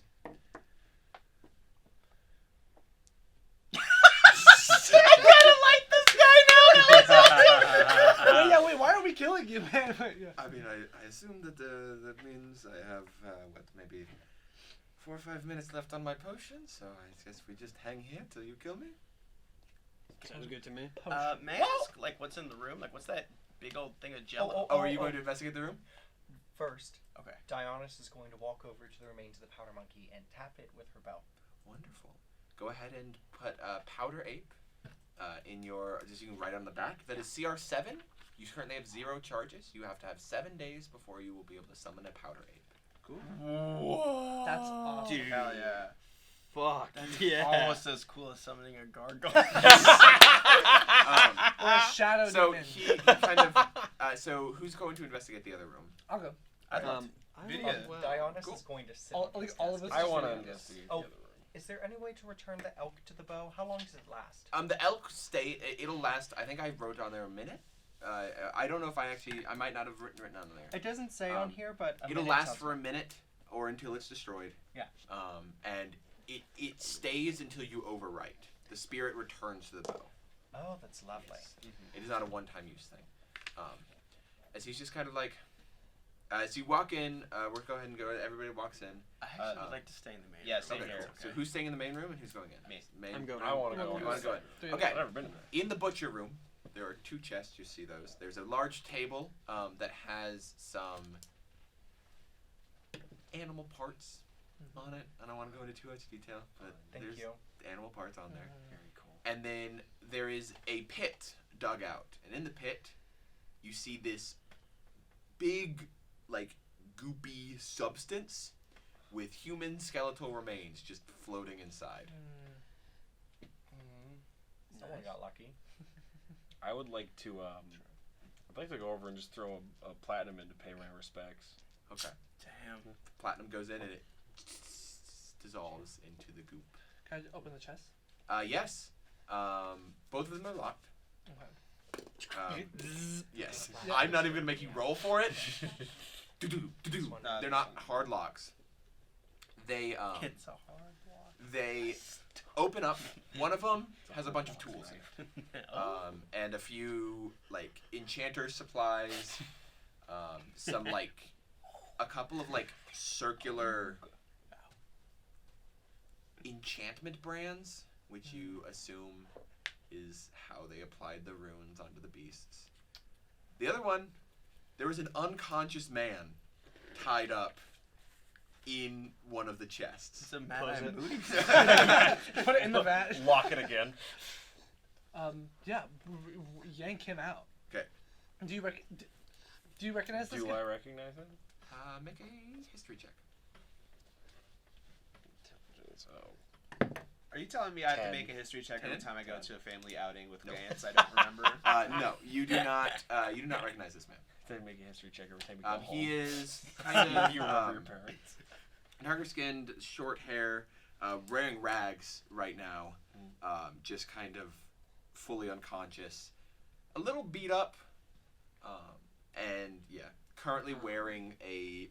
Wait, why are we killing you, man? Yeah. I mean, I assume that that means I have maybe 4 or 5 minutes left on my potion, so I guess we just hang here till you kill me. Sounds good to me. May I ask, like, what's in the room? Like, what's that big old thing of jello? Oh, are you going to investigate the room? First, Okay. Dionysus is going to walk over to the remains of the powder monkey and tap it with her bow. Wonderful. Go ahead and put Powder Ape in your, just you can write on the back. That is CR7. You currently have 0 charges. You have to have 7 days before you will be able to summon a Powder Ape. Whoa. That's awesome. Dude. Hell yeah. Fuck. That's Yeah. almost as cool as summoning a gargoyle. Or a shadow So demon. he kind of, so who's going to investigate the other room? I'll go. I'd love Video. Dionysus Cool. is going to sit. All- on his all of desk. us I want to Yes. investigate Oh. the other room. Is there any way to return the elk to the bow? How long does it last? The elk it'll last, I think I wrote on there a minute. I don't know if I might not have written on there. It doesn't say on Um, here, but It'll last for a minute or until it's destroyed. Yeah. And it stays until you overwrite. The spirit returns to the bow. Oh, that's lovely. It is not a one-time use thing. As he's just kind of like, as you walk in, we'll go ahead and go. Everybody walks in. I actually would like to stay in the main yeah, room. stay Okay, here. cool. So who's staying in the main room and who's going in? Me. Main. I'm going. I want to Well, go. You want to go in? Three. Okay. I've never been in there. In the butcher room, there are 2 chests. You see those. There's a large table that has some animal parts on it. I don't want to go into too much detail, but Thank there's you. animal parts on there. Very cool. And then there is a pit dug out, and in the pit, you see this big, like, goopy substance with human skeletal remains just floating inside. Someone got lucky. I would like to. I'd like to go over and just throw a platinum in to pay my respects. Okay. Damn. Platinum goes in and it dissolves into the goop. Can I open the chest? Yes. Both of them are locked. Okay. Yes. Yeah. I'm not even gonna make you roll for it. Do-do-do-do. No, They're not hard locks. They It's a hard block. they open up. One of them has a bunch of tools in it. And a few like enchanter supplies. Some like a couple of like circular enchantment brands, which you assume is how they applied the runes onto the beasts. The other one, there was an unconscious man tied up in one of the chests. It's a mad booty. Put it in the vat. Lock it again. Yeah, yank him out. Okay. Do you recognize this Do guy? I recognize it? Make a history check. Oh. Are you telling me I have to 10. make a history check every 10? time I go to a family outing with Nope. Vance I don't remember? No, you do not. You do not recognize this man. Then make a history check every time you go He home. is kind of You remember your parents. darker-skinned, short hair, wearing rags right now, just kind of fully unconscious, a little beat up, and yeah, currently wearing a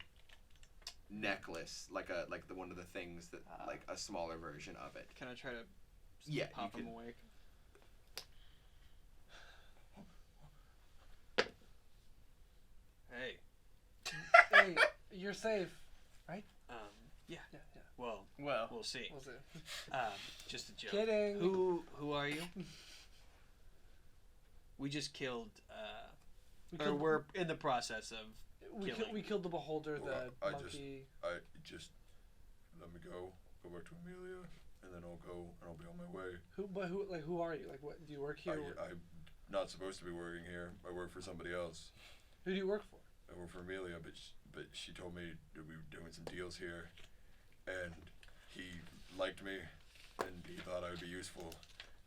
necklace, like the one of the things that like a smaller version of it. Can I try to Yeah, pop you him can. awake? Hey. Hey, you're safe. Yeah. Yeah, yeah. Well, Well, we'll see. We'll see. Just a joke. Kidding. Who are you? We just killed. We Or killed, we're in the process of. killing. we killed the beholder, the Well, I monkey. just let me go back to Amelia. and then I'll go and I'll be on my way. Who are you? Like, what do you work here? I'm not supposed to be working here. I work for somebody else. Who do you work for? I work for Amelia, but she told me that we were doing some deals here, and he liked me, and he thought I would be useful,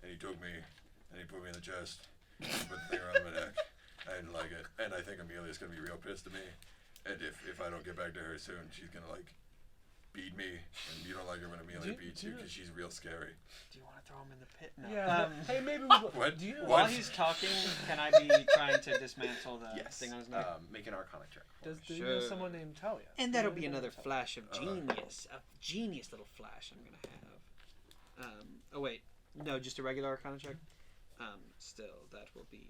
and he took me, and he put me in the chest, and put the thing around my neck. I didn't like it, and I think Amelia's gonna be real pissed at me, and if I don't get back to her soon, she's gonna like beat me, and you don't like her when Amelia beats you because she's real scary. Do you want to throw him in the pit? No. Yeah. Hey, maybe we. What? Do you know? While he's talking, can I be trying to dismantle the Yes. thing on his neck? Make an Arcana check. Do you know someone named Talia? And Do you that'll know be anyone another named Talia? flash of genius. A genius little flash I'm going to have. Oh, wait. No, just a regular Arcana check? Still, that will be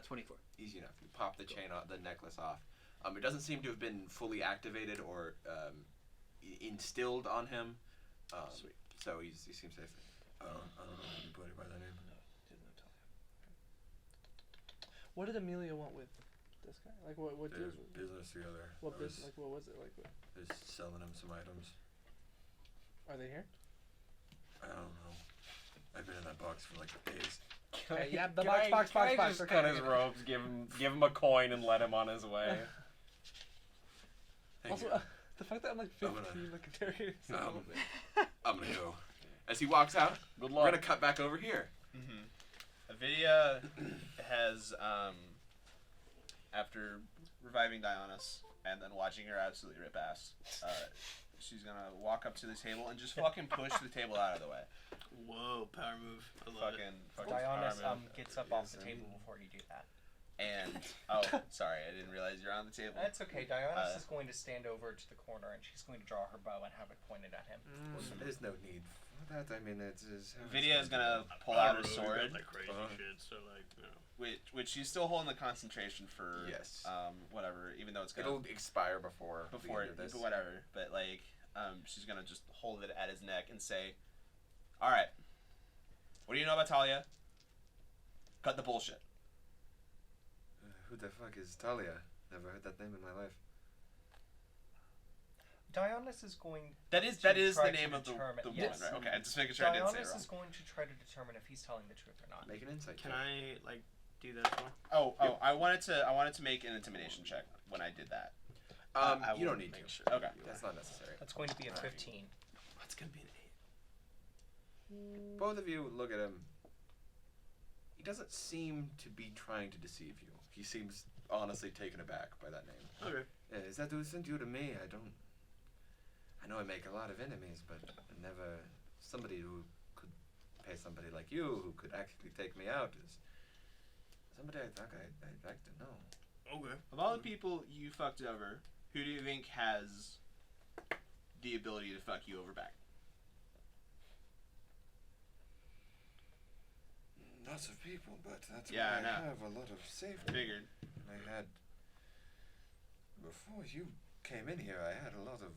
24. Easy enough. You pop the chain off, the necklace off. It doesn't seem to have been fully activated or instilled on him. Sweet. So he seems safe. I don't know anybody by that name. No, didn't know Talia. What did Amelia want with this guy? Like, what There's deals? business together. What business? Like, what was it? Like, Just selling him some items. are they here? I don't know. I've been in that box for like days. Yeah, the Can I box. just cut his robes, give him a coin, and let him on his way? Thank Also, you. the fact that I'm like I'm 15, gonna- like interrogating a little bit. I'm gonna go. As he walks out, Good we're luck. gonna cut back over here. Avidia has, after reviving Dionysus and then watching her absolutely rip ass, she's gonna walk up to the table and just fucking push the table out of the way. Whoa, power move. I love it. Fucking Dionysus power move. gets up off the table before you do that. And, oh, sorry, I didn't realize you're on the table. That's okay. Dionysus is going to stand over to the corner and she's going to draw her bow and have it pointed at him. There's no need for that. I mean, it's Vidya is gonna pull I out her really sword, got that crazy shit, so like, you know. which she's still holding the concentration for, Yes. Whatever, even though it's gonna It'll expire before the end of this. but whatever. But like, she's gonna just hold it at his neck and say, "All right, what do you know about Talia? Cut the bullshit." Who the fuck is Talia? Never heard that name in my life. Dionysus is going That is to the try name to of the determine- woman, yes. right? Okay, I'm just making sure I didn't say it Dionysus wrong. is going to try to determine if he's telling the truth or not. Make an insight Can check. I, like, do that as well? I wanted to make an intimidation check when I did that. I You will don't need make to. sure. Okay. That's not necessary. That's going to be a 15. That's gonna be an 8. Both of you look at him. He doesn't seem to be trying to deceive you. He seems honestly taken aback by that name. Okay. Is that who sent you to me? I know I make a lot of enemies, but never somebody who could pay somebody like you who could actually take me out is somebody I think I'd like to know. Okay. Of all the people you fucked over, who do you think has the ability to fuck you over back? Lots of people, but that's Yeah, why I know. I have a lot of safety. Figured. I had before you came in here. I had a lot of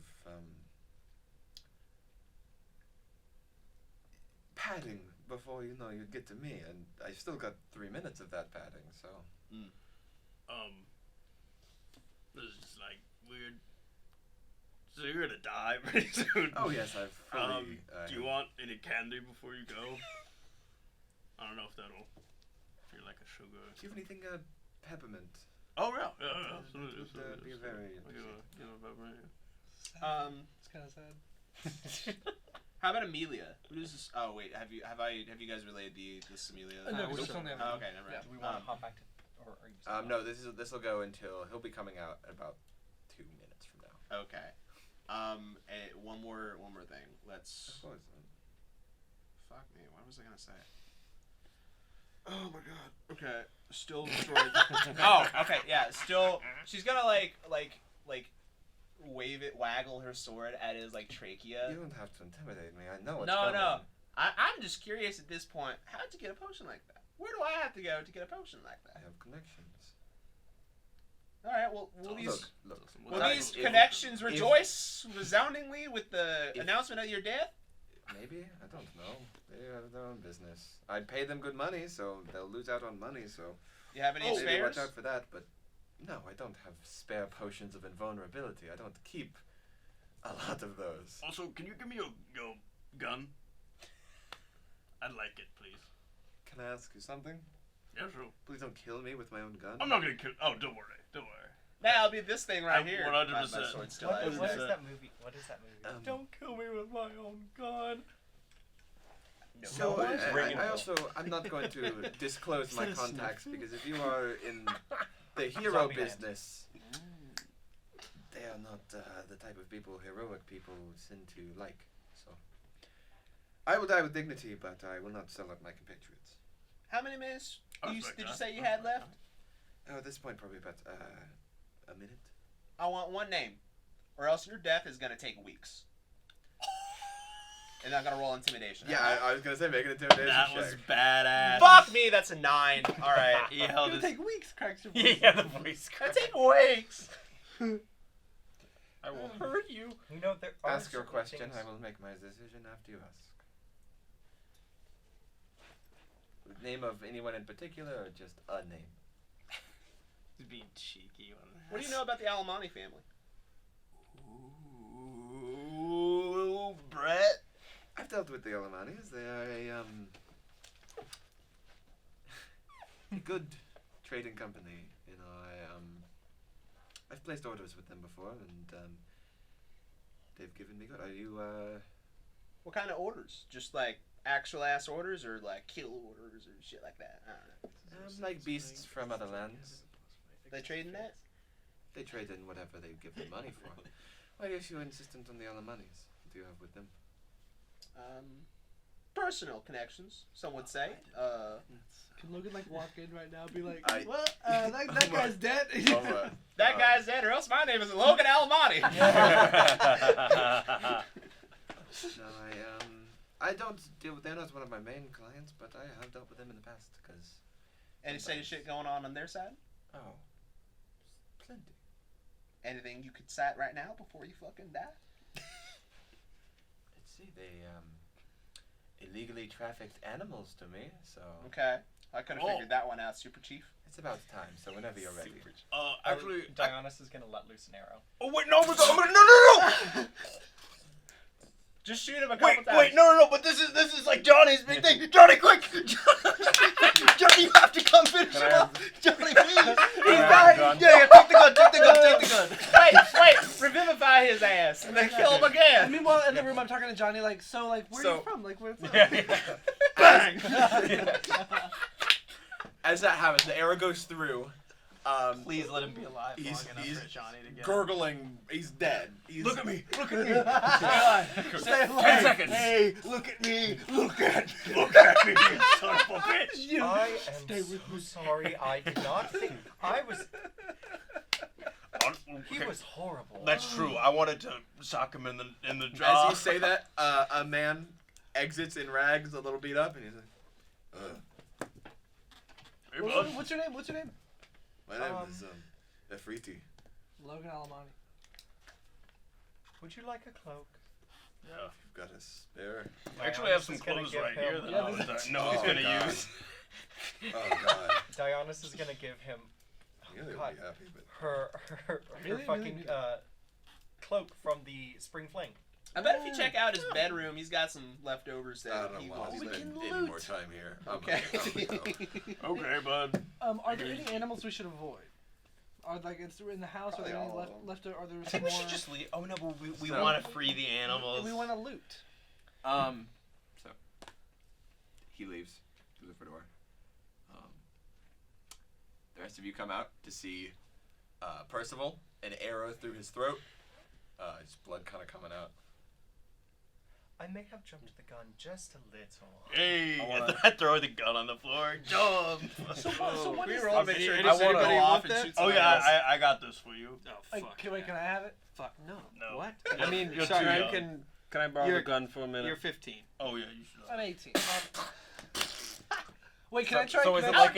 padding before you'd get to me, and I still got 3 minutes of that padding. So This is just like weird. So you're gonna die pretty soon. Oh yes, I've fully. Do you want any candy before you go? I don't know if that'll feel like a sugar. Do you have anything peppermint? Oh yeah, absolutely. That'd be very It's kind of sad. How about Amelia? Who does this? Oh wait, have you guys relayed this Amelia? No, we're we're just still- on the Oh, okay, never mind. Do we want to hop back to, or are you? still No, this will go until he'll be coming out in about 2 minutes from now. Okay. One more thing. Let's. Of course. Fuck me. What was I gonna say? Oh my god. Okay. Still destroyed. Oh, okay. Yeah. Still. She's gonna like waggle her sword at his like trachea. You don't have to intimidate me. I know what's No, coming. no. I'm just curious at this point. How'd you get a potion like that? Where do I have to go to get a potion like I that? have connections. All right. Well, will Look. these if- connections if- rejoice resoundingly with the if- announcement of your death? Maybe, I don't know. They have their own business. I'd pay them good money, so they'll lose out on money. So You have any maybe spares? watch out for that. But no, I don't have spare potions of invulnerability. I don't keep A lot of those. Also, can you give me your gun? I'd like it, please. Can I ask you something? Yeah, sure. Please don't kill me with my own gun. I'm not gonna kill. Oh, don't worry. Don't worry. Now I'll be this thing right I'm here. 100%. My sword's still What out. is that movie? What is that movie? Don't kill me with my own gun. So ringing I a also I'm not going to disclose my that a contacts because if you are in the hero Zombie business, they are not the type of people heroic people tend to like. So I will die with dignity, but I will not sell out my compatriots. How many minutes I did respect you that. say you I had respect left? Oh, at this point probably about a minute. I want one name, or else your death is gonna take weeks. And I'm gonna roll intimidation. Yeah, I was gonna say make an intimidation That check. was badass. Fuck me, that's a 9. All right. He held It's his. gonna take weeks, cracks your voice. Yeah, the voice That take weeks. I will. Hurt you. You know there are Ask your certain question. things- I will make my decision after you ask. The name of anyone in particular, or just a name? He's being cheeky on that. What do you know about the Alamani family? Ooh, Brett. I've dealt with the Alamanis. They are a good trading company. You know, I've placed orders with them before, and they've given me good. Are you What kind of orders? Just like actual ass orders, or like kill orders, or shit like that? I don't know. like beasts from other lands? They trading that? They trade in whatever they give them money for. Why are you insistent on the Alamanis? What do you have with them? Personal connections, some would say. Can Logan like walk in right now and be like, I- "Well, that guy's dead." That guy's dead, or else my name is Logan Alamani. No, I don't deal with. They're not one of my main clients, but I have dealt with them in the past. Cause Any shady shit going on their side? oh, plenty. Anything you could cite right now before you fucking die? Let's see, they illegally trafficked animals to me, so Okay. I could have Whoa. figured that one out, Super Chief. it's about time. So whenever you're ready. Actually, Dionysus is gonna let loose an arrow. oh wait, no, no. Just shoot him a couple times. Wait, no. But this is like Johnny's big thing. Johnny, quick! Johnny, you have to come finish him off. Johnny, please. He's dying. gun? Yeah, take the gun. Take the gun. Wait, revivify his ass and then kill him And again. meanwhile, in the room, I'm talking to Johnny like, so like, where are So- you from? Like, where's Bang. As that happens, the arrow goes through. Please let him be alive long He's- enough he's for Johnny to get Gurgling, he's dead. He's, Look at me. Stay alive. 10 seconds. Hey, look at me. Look at me, you son of a bitch. I am so sorry. I did not think I was. He was horrible. That's true. I wanted to sock him in the jaw. As you say that, a man exits in rags, a little beat up, and he's like, Hey, bud. What's your name? What's your name? my name is Efriti. Logan Alamani. Would you like a cloak? Yeah. You've got a spare. I actually have some Dionysus is gonna clothes give right him- here that I know he's Oh, gonna God. use. Oh God. Dionysus is gonna give him Yeah, they'll God. be happy, but her Really? fucking cloak from the Spring Fling. I bet if you check out his bedroom, he's got some leftovers I that don't he know why wants. we we spend can any loot. more time here. Okay. Okay, bud. Are there any animals we should avoid? Are like it's in the house? Are Probably there any all of left? them. Are there I some think we more? should just leave. Oh no, but we So- want to free the animals. We want to loot. So he leaves through the front door. The rest of you come out to see Percival, an arrow through his throat. His blood kind of coming out. I may have jumped the gun just a little. Hey, I wanna- I throw the gun on the floor. Jump. So what We is roll this? make sure I it doesn't wanna- go off want and that? shoot Oh somebody yeah, else. I got this for you. Oh Like, fuck. can I have it? Fuck no. No. What? I mean, You're sorry, too young. can I borrow You're- the gun for a minute? You're 15. Oh yeah, you should. I'm 18. Wait, can I try? So is can it I- like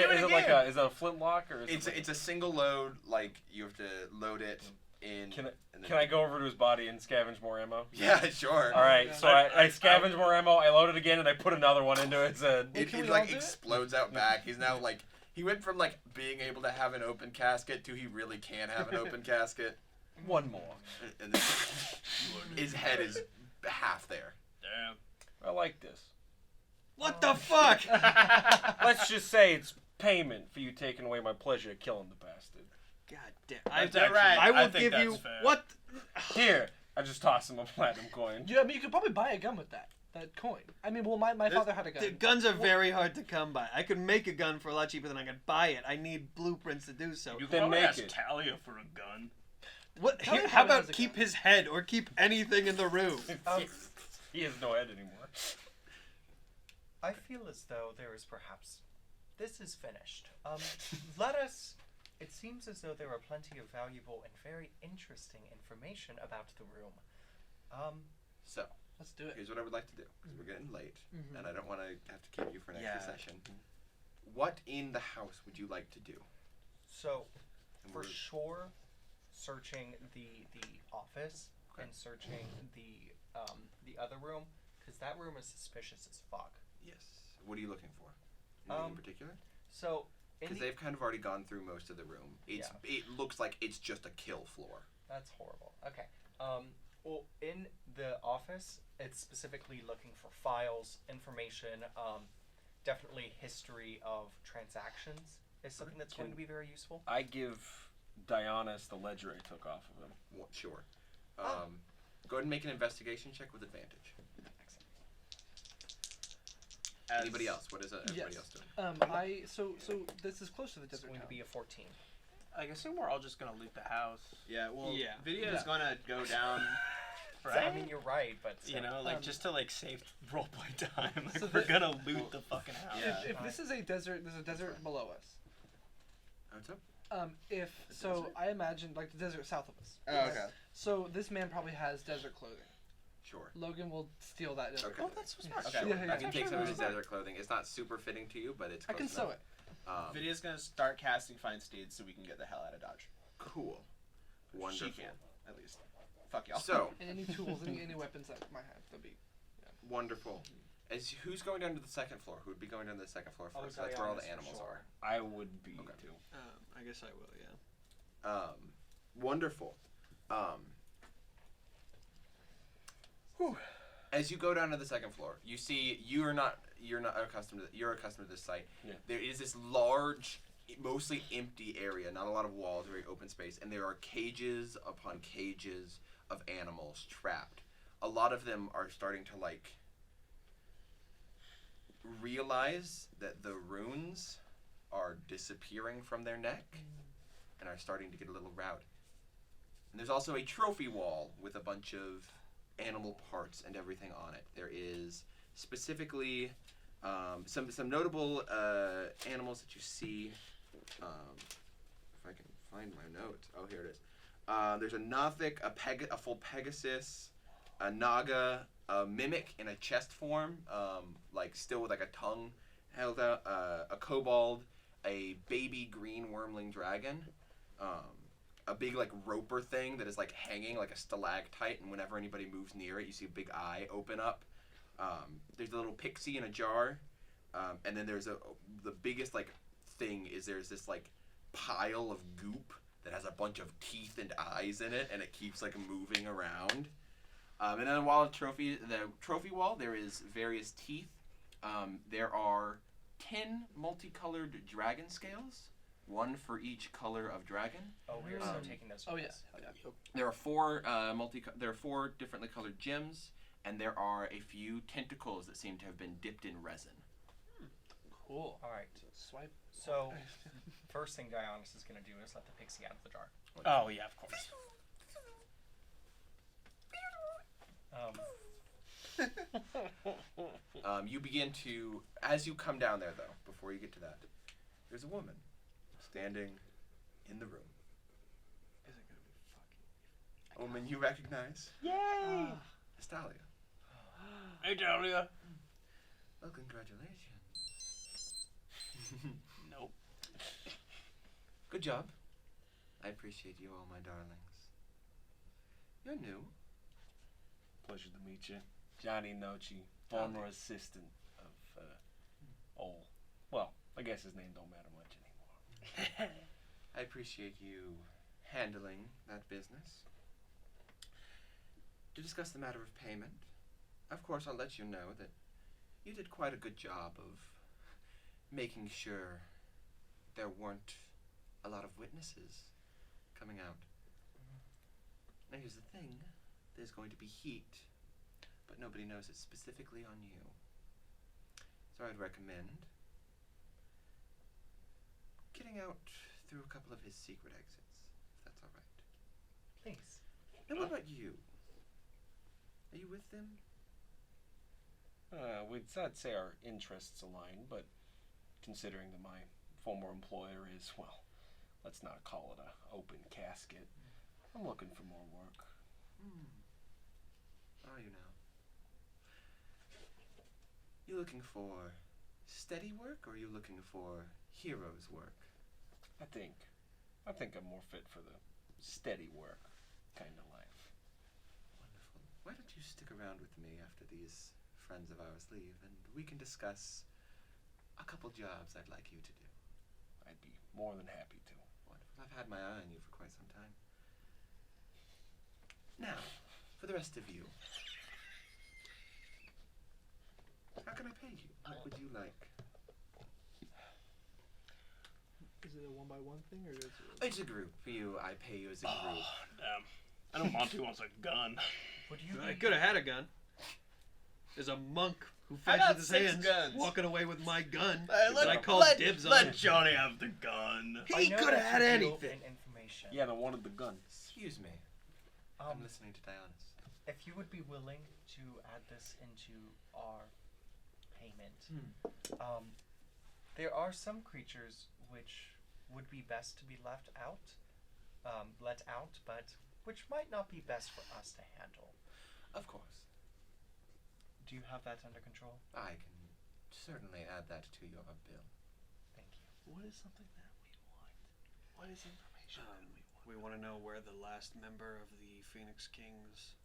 is it a flintlock or is It's it like a single load. Like you have to load it in. Can and then- can I go over to his body and scavenge more ammo? Yeah, sure. All right, so I- I scavenge more ammo. I load it again, and I put another one into it. It, Can it we like all do it? explodes out back. He's now like he went from like being able to have an open casket to he really can have an open casket. One more. And then his head is half there. Damn. I like this. What the fuck? Let's just say it's payment for you taking away my pleasure of killing the bastard. God damn. That's alright. I will I think give that's you fair. what? Here, I just toss him a platinum coin. Yeah, I mean, you could probably buy a gun with that coin. I mean, well, my father had a gun. The guns are very hard to come by. I could make a gun for a lot cheaper than I could buy it. I need blueprints to do so. You Then can probably make ask it. Talia for a gun. What? Tell me How how it about has a keep gun. his head or keep anything in the room? He has no head anymore. I feel as though there is perhaps. This is finished. Let us. It seems as though there are plenty of valuable and very interesting information about the room. So, Let's do it. here's what I would like to do, because we're getting late, Mhm. and I don't want to have to keep you for an extra Yeah. session. What in the house would you like to do? So, And for we're- sure, searching the office Okay. and searching the other room, because that room is suspicious as fuck. Yes. What are you looking for? Anything in Um, particular? So, in Because the, they've kind of already gone through most of the room. It looks like it's just a kill floor. that's horrible. Okay. Well, in the office, it's specifically looking for files, information, definitely history of transactions is something that's going to be very useful. I give Dionysus the ledger I took off of him. Sure. Go ahead and make an investigation check with advantage. Anybody else? What is everybody else doing? So this is close to the It's desert going to town. be a 14. I assume we're all just gonna loot the house. Yeah, well, Yeah. Video's Yeah. gonna go down, So, right? I mean, you're right, but You know, like Um, just to like save roleplay time. Like So we're the- gonna loot the fucking house. Yeah. If this is a desert, there's a desert below us. What's up? So I imagine like the desert south of us. Oh, okay. So this man probably has desert clothing. Sure. Logan will steal that desert Okay. clothing. That's so smart. Okay, Yeah, I can take some of his smart. desert clothing. It's not super fitting to you, but it's I close can sew enough. it. Video's gonna start casting Find Steeds so we can get the hell out of Dodge. Cool. Wonderful. She can, at least. Fuck y'all. So, And any tools, any weapons that might have, that'd be. wonderful. Who's going down to the second floor? Who would be going down to the second floor Oh, first? That's where all the Dionysus, for animals sure. I would be Okay. too. I guess I will. Yeah. are. Wonderful. As you go down to the second floor, you see you're not accustomed to this site. Yeah. There is this large, mostly empty area, not a lot of walls, very open space, and there are cages upon cages of animals trapped. A lot of them are starting to realize that the runes are disappearing from their neck and are starting to get a little rowdy. And there's also a trophy wall with a bunch of animal parts and everything on it. There is specifically some notable animals that you see. If I can find my notes. Oh, here it is. There's a Nothic, a full Pegasus, a Naga, a Mimic in a chest form, still with a tongue held out, a Kobold, a baby green wormling dragon, a big roper thing that is hanging like a stalactite, and whenever anybody moves near it, you see a big eye open up. There's a little pixie in a jar, and then there's the biggest thing is there's this pile of goop that has a bunch of teeth and eyes in it, and it keeps moving around. And then the trophy wall, there is various teeth. There are 10 multicolored dragon scales, one for each color of dragon. Oh, we're so taking those. Oh with yeah. us. Oh, yeah. There are four differently colored gems, and there are a few tentacles that seem to have been dipped in resin. Cool. All right. Swipe. So, first thing Dionysus is going to do is let the pixie out of the jar. Oh yeah, of course. You begin to, as you come down there though, before you get to that, there's a woman standing in the room. Is it gonna be fucking? Woman you recognize. Yay! Estalia. Hey, Talia. Well, congratulations. Nope. Good job. I appreciate you all, my darlings. You're new. Pleasure to meet you. Johnny Nochi, former assistant of, well, I guess his name don't matter much anymore. I appreciate you handling that business. To discuss the matter of payment, of course, I'll let you know that you did quite a good job of making sure there weren't a lot of witnesses coming out. Now here's the thing, there's going to be heat, but nobody knows it specifically on you. So I'd recommend getting out through a couple of his secret exits, if that's alright. Please. And what about you? Are you with them? I'd say our interests align, but considering that my former employer is, well, let's not call it a open casket, I'm looking for more work. Are you now? You looking for steady work, or are you looking for hero's work? I think I'm more fit for the steady work kind of life. Wonderful. Why don't you stick around with me after these friends of ours leave, and we can discuss a couple jobs I'd like you to do. I'd be more than happy to. Wonderful. I've had my eye on you for quite some time. Now, for the rest of you, how can I pay you? What would you like? Is it a 1-by-1 thing, or is it? It's a group. I pay you as a group. Damn. I know Monty wants a gun. Would you I be- could have had a gun. There's a monk who I fights got with his 6 hands, guns. walking away with my gun Hey, that I called dibs on. Let Johnny have the gun. He I know could have that had you deal anything. in information. Yeah, and I wanted the gun. Excuse me. I'm listening to Dionys. If you would be willing to add this into our payment, there are some creatures which would be best to be let out, but which might not be best for us to handle. Of course. Do you have that under control? I can certainly add that to your bill. Thank you. What is something that we want? What is information that we want? We want to know where the last member of the Phoenix King's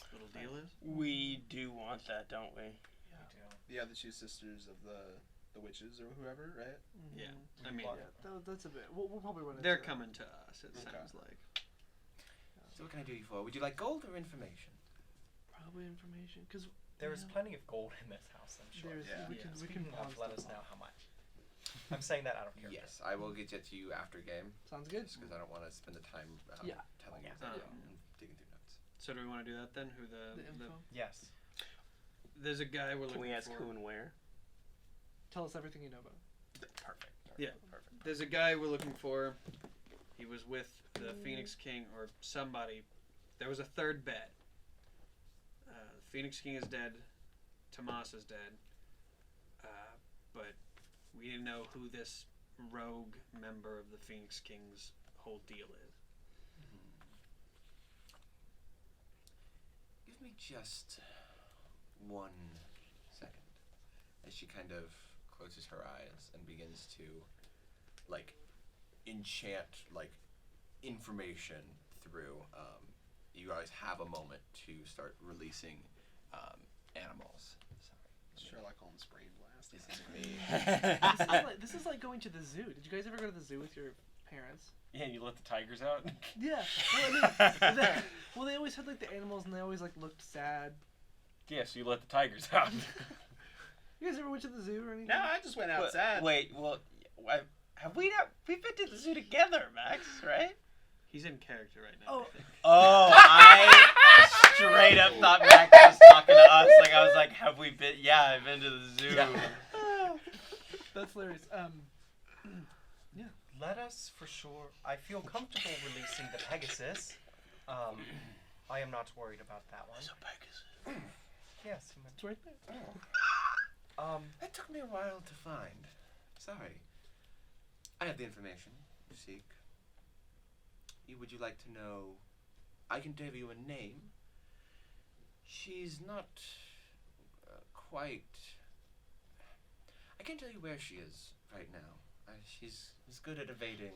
little deal is. We do want that, don't we? We do. The other 2 sisters of the witches or whoever, right? Yeah, We I mean, want- That's a bit. We'll probably run into they're that. coming to us. It Okay. sounds like. So what can I do you for? Would you like gold or information? Probably information, because There is plenty of gold in this house, I'm sure. there's Yeah. we can Speaking pawn of, let stuff us know off. how much. I'm saying that out of character. Yes, I will get it to you after game, Sounds good. just because I don't want to spend the time Yeah. telling you Yeah. and digging through notes. So do we want to do that then? Who The info. Yes. there's a guy we're Can looking we ask for. who and where? Tell us everything you know about. Perfect. Yeah. Perfect. There's a guy we're looking for. He was with the Phoenix King or somebody. There was a third bed. The Phoenix King is dead. Tomas is dead. But we didn't know who this rogue member of the Phoenix King's whole deal is. Give me just 1 second. As she kind of closes her eyes and begins to, like, enchant, like, information through, you guys have a moment to start releasing animals. Sorry. Sherlock Holmes brain blast. This is me. This is like going to the zoo. Did you guys ever go to the zoo with your parents? Yeah, and you let the tigers out? Yeah. Well, they always had like the animals, and they always like looked sad. Yeah, so you let the tigers out. You guys ever went to the zoo or anything? No, I just went outside. Wait, well, have we not? We've been to the zoo together, Max, right? He's in character right now. Oh. I think. Oh, I straight up thought Max was talking to us. Like, I was like, have we been? Yeah, I've been to the zoo. That's hilarious. Let us, for sure. I feel comfortable releasing the Pegasus. I am not worried about that one. Yes. It's right there. That took me a while to find. Sorry. I have the information you seek. Would you like to know? I can give you a name. She's not quite. I can't tell you where she is right now. She's good at evading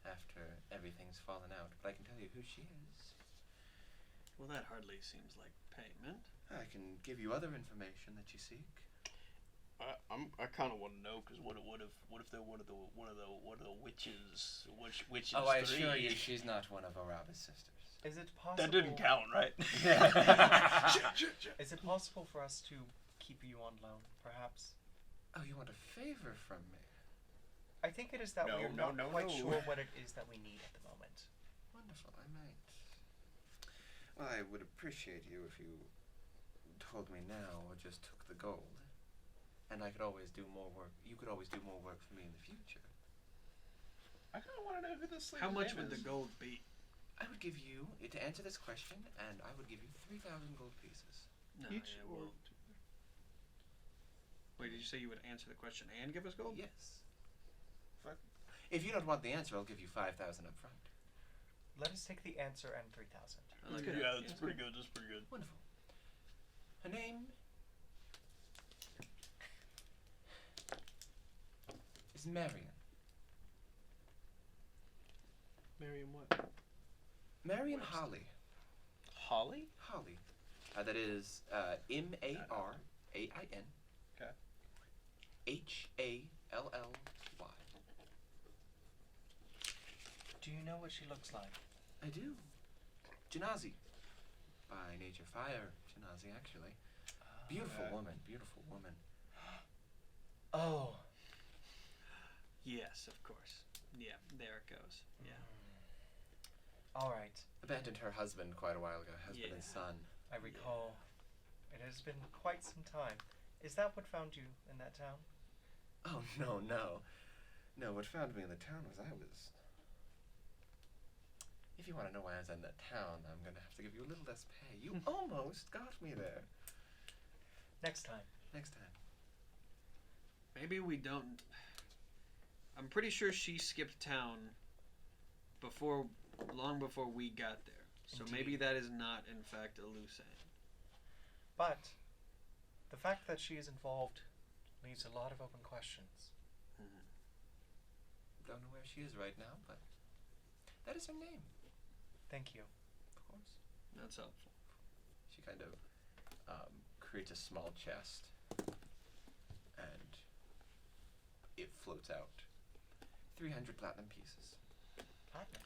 after everything's fallen out, but I can tell you who she is. Well, that hardly seems like payment. I can give you other information that you seek. I kind of want to know because what if they're one of the witches? Which witches? Oh, I three? assure you, she's not one of Araba's sisters. Is it possible? That didn't count, right? Is it possible for us to keep you on loan, perhaps? Oh, you want a favor from me? I think it is that No, we're no, not no, quite no. sure what it is that we need at the moment. Wonderful, I might. Well, I would appreciate you if you told me now or just took the gold. And I could always do more work. You could always do more work for me in the future. I kind of want to know who this. How much name would is. the gold be? I would give you, to answer this question, and I would give you 3,000 gold pieces. No, Each yeah, or well, wait, did you say you would answer the question and give us gold? Yes. If you don't want the answer, I'll give you 5,000 up front. Let us take the answer and 3,000. I like good. that. Yeah, that's pretty good. That's pretty good. Wonderful. Her name is Marion. Marion what? Marion Holly. Holly? Holly. That is M-A-R-A-I-N. Okay. H-A-L-L-Y. Do you know what she looks like? I do. Janazi. By nature fire, Janazi, actually. Beautiful Okay. woman, beautiful woman. Oh. Yes, of course. Yeah, there it goes. Yeah. All right. Abandoned her husband quite a while ago, husband and Yeah. son. I recall. It has been quite some time. Is that what found you in that town? Oh, no, no. No, what found me in the town was If you want to know why I was in that town, I'm going to have to give you a little less pay. You almost got me there. Next time. Next time. Maybe we don't. I'm pretty sure she skipped town long before we got there. So maybe that is not, in fact, a loose end. But the fact that she is involved leaves a lot of open questions. Don't know where she is right now, but that is her name. Thank you. Of course. That's helpful. She kind of creates a small chest, and it floats out 300 platinum pieces, Platinum.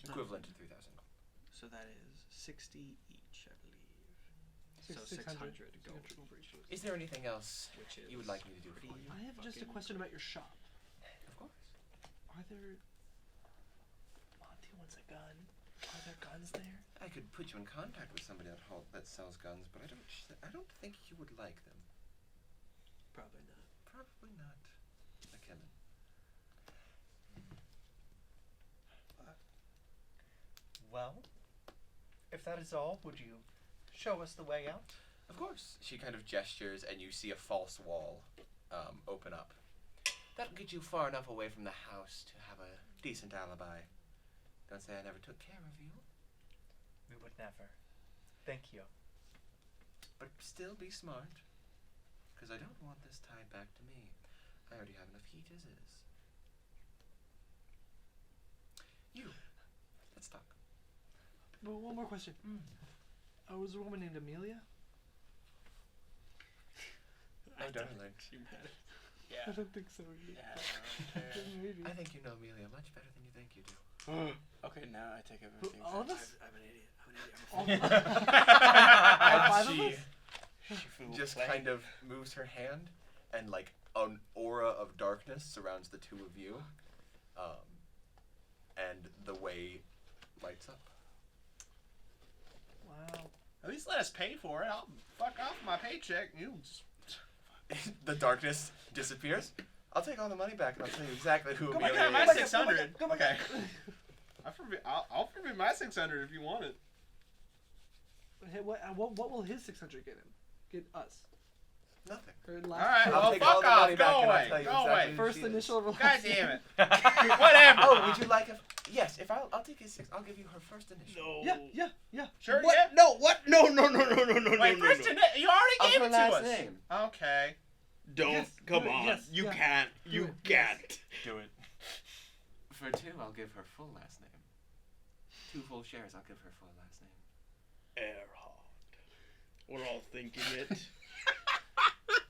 equivalent to 3,000 gold. So that is 60 each, I believe. So 600 gold. Is there anything else Which is you would like me to do for pretty you? I have just a fucking- question about your shop. Of course. Are there... Monty wants a gun. Are there guns there? I could put you in contact with somebody that sells guns, but I don't think you would like them. Probably not. Probably not, McKinnon. Well, if that is all, would you show us the way out? Of course. She kind of gestures, and you see a false wall open up. That'll get you far enough away from the house to have a decent alibi. Don't say I never took care of you. We would never. Thank you. But still be smart, because I don't want this tied back to me. I already have enough heat as is. You. Let's talk. But one more question. Was there a woman named Amelia? Oh, darling. I don't think so. Maybe. I think you know Amelia much better than you think you do. Okay, now I take everything. All of us? I'm an idiot. All And five of us? she just kind of moves her hand, and like an aura of darkness surrounds the two of you, and the way lights up. Wow. At least let us pay for it. I'll fuck off my paycheck. You just The darkness disappears. I'll take all the money back, and I'll tell you exactly who go back Amelia on my is. 600. Okay. I'll forgive my 600 if you want it. Hey, what will his 600 get him? Get us? Nothing. Or All last right, I'll well, take all fuck the money off. back, Go and I'll away. tell you Go exactly away. who First she is. initial of God damn it. Whatever. Oh, would you like if? Yes, if I'll take his 6. I'll give you her first initial. No. Yeah. Sure, What? yeah. No. What? No. Wait, no. first you already Of gave her it to last us. name. Okay. Don't. Yes, Come do it, on. yes, You yeah. can't. Do You it, yes. can't. Do it. For 2, I'll give her full last name. 2 full shares, I'll give her full last name. Earhart. We're all thinking it.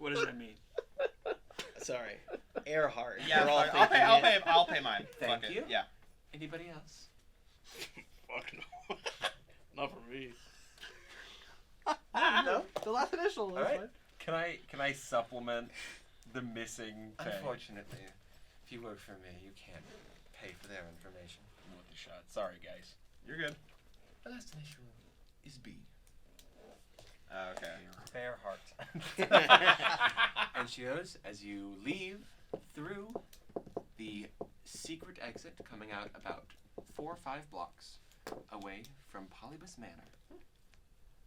What does that mean? Sorry, Earhart. Yeah, We're all fuck, thinking it. I'll pay mine. Thank Fuck it. you. Yeah. Anybody else? Fuck no. Not for me. No, the last initial. All right. Can I supplement the missing pay? Unfortunately, if you work for me, you can't pay for their information. With the shot. Sorry, guys. You're good. The last initial is B. Okay. Bear heart. And she goes as you leave through the secret exit coming out about 4 or 5 blocks away from Polybus Manor.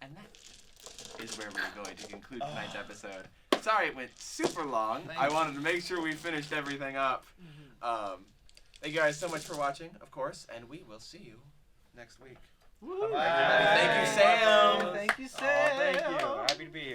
And that is where we're going to conclude tonight's episode. Sorry it went super long. I wanted to make sure we finished everything up. Thank you guys so much for watching, of course, and we will see you next week. Bye. Thank you, Sam. Thank you, Oh, Sam. thank you. Happy to be here.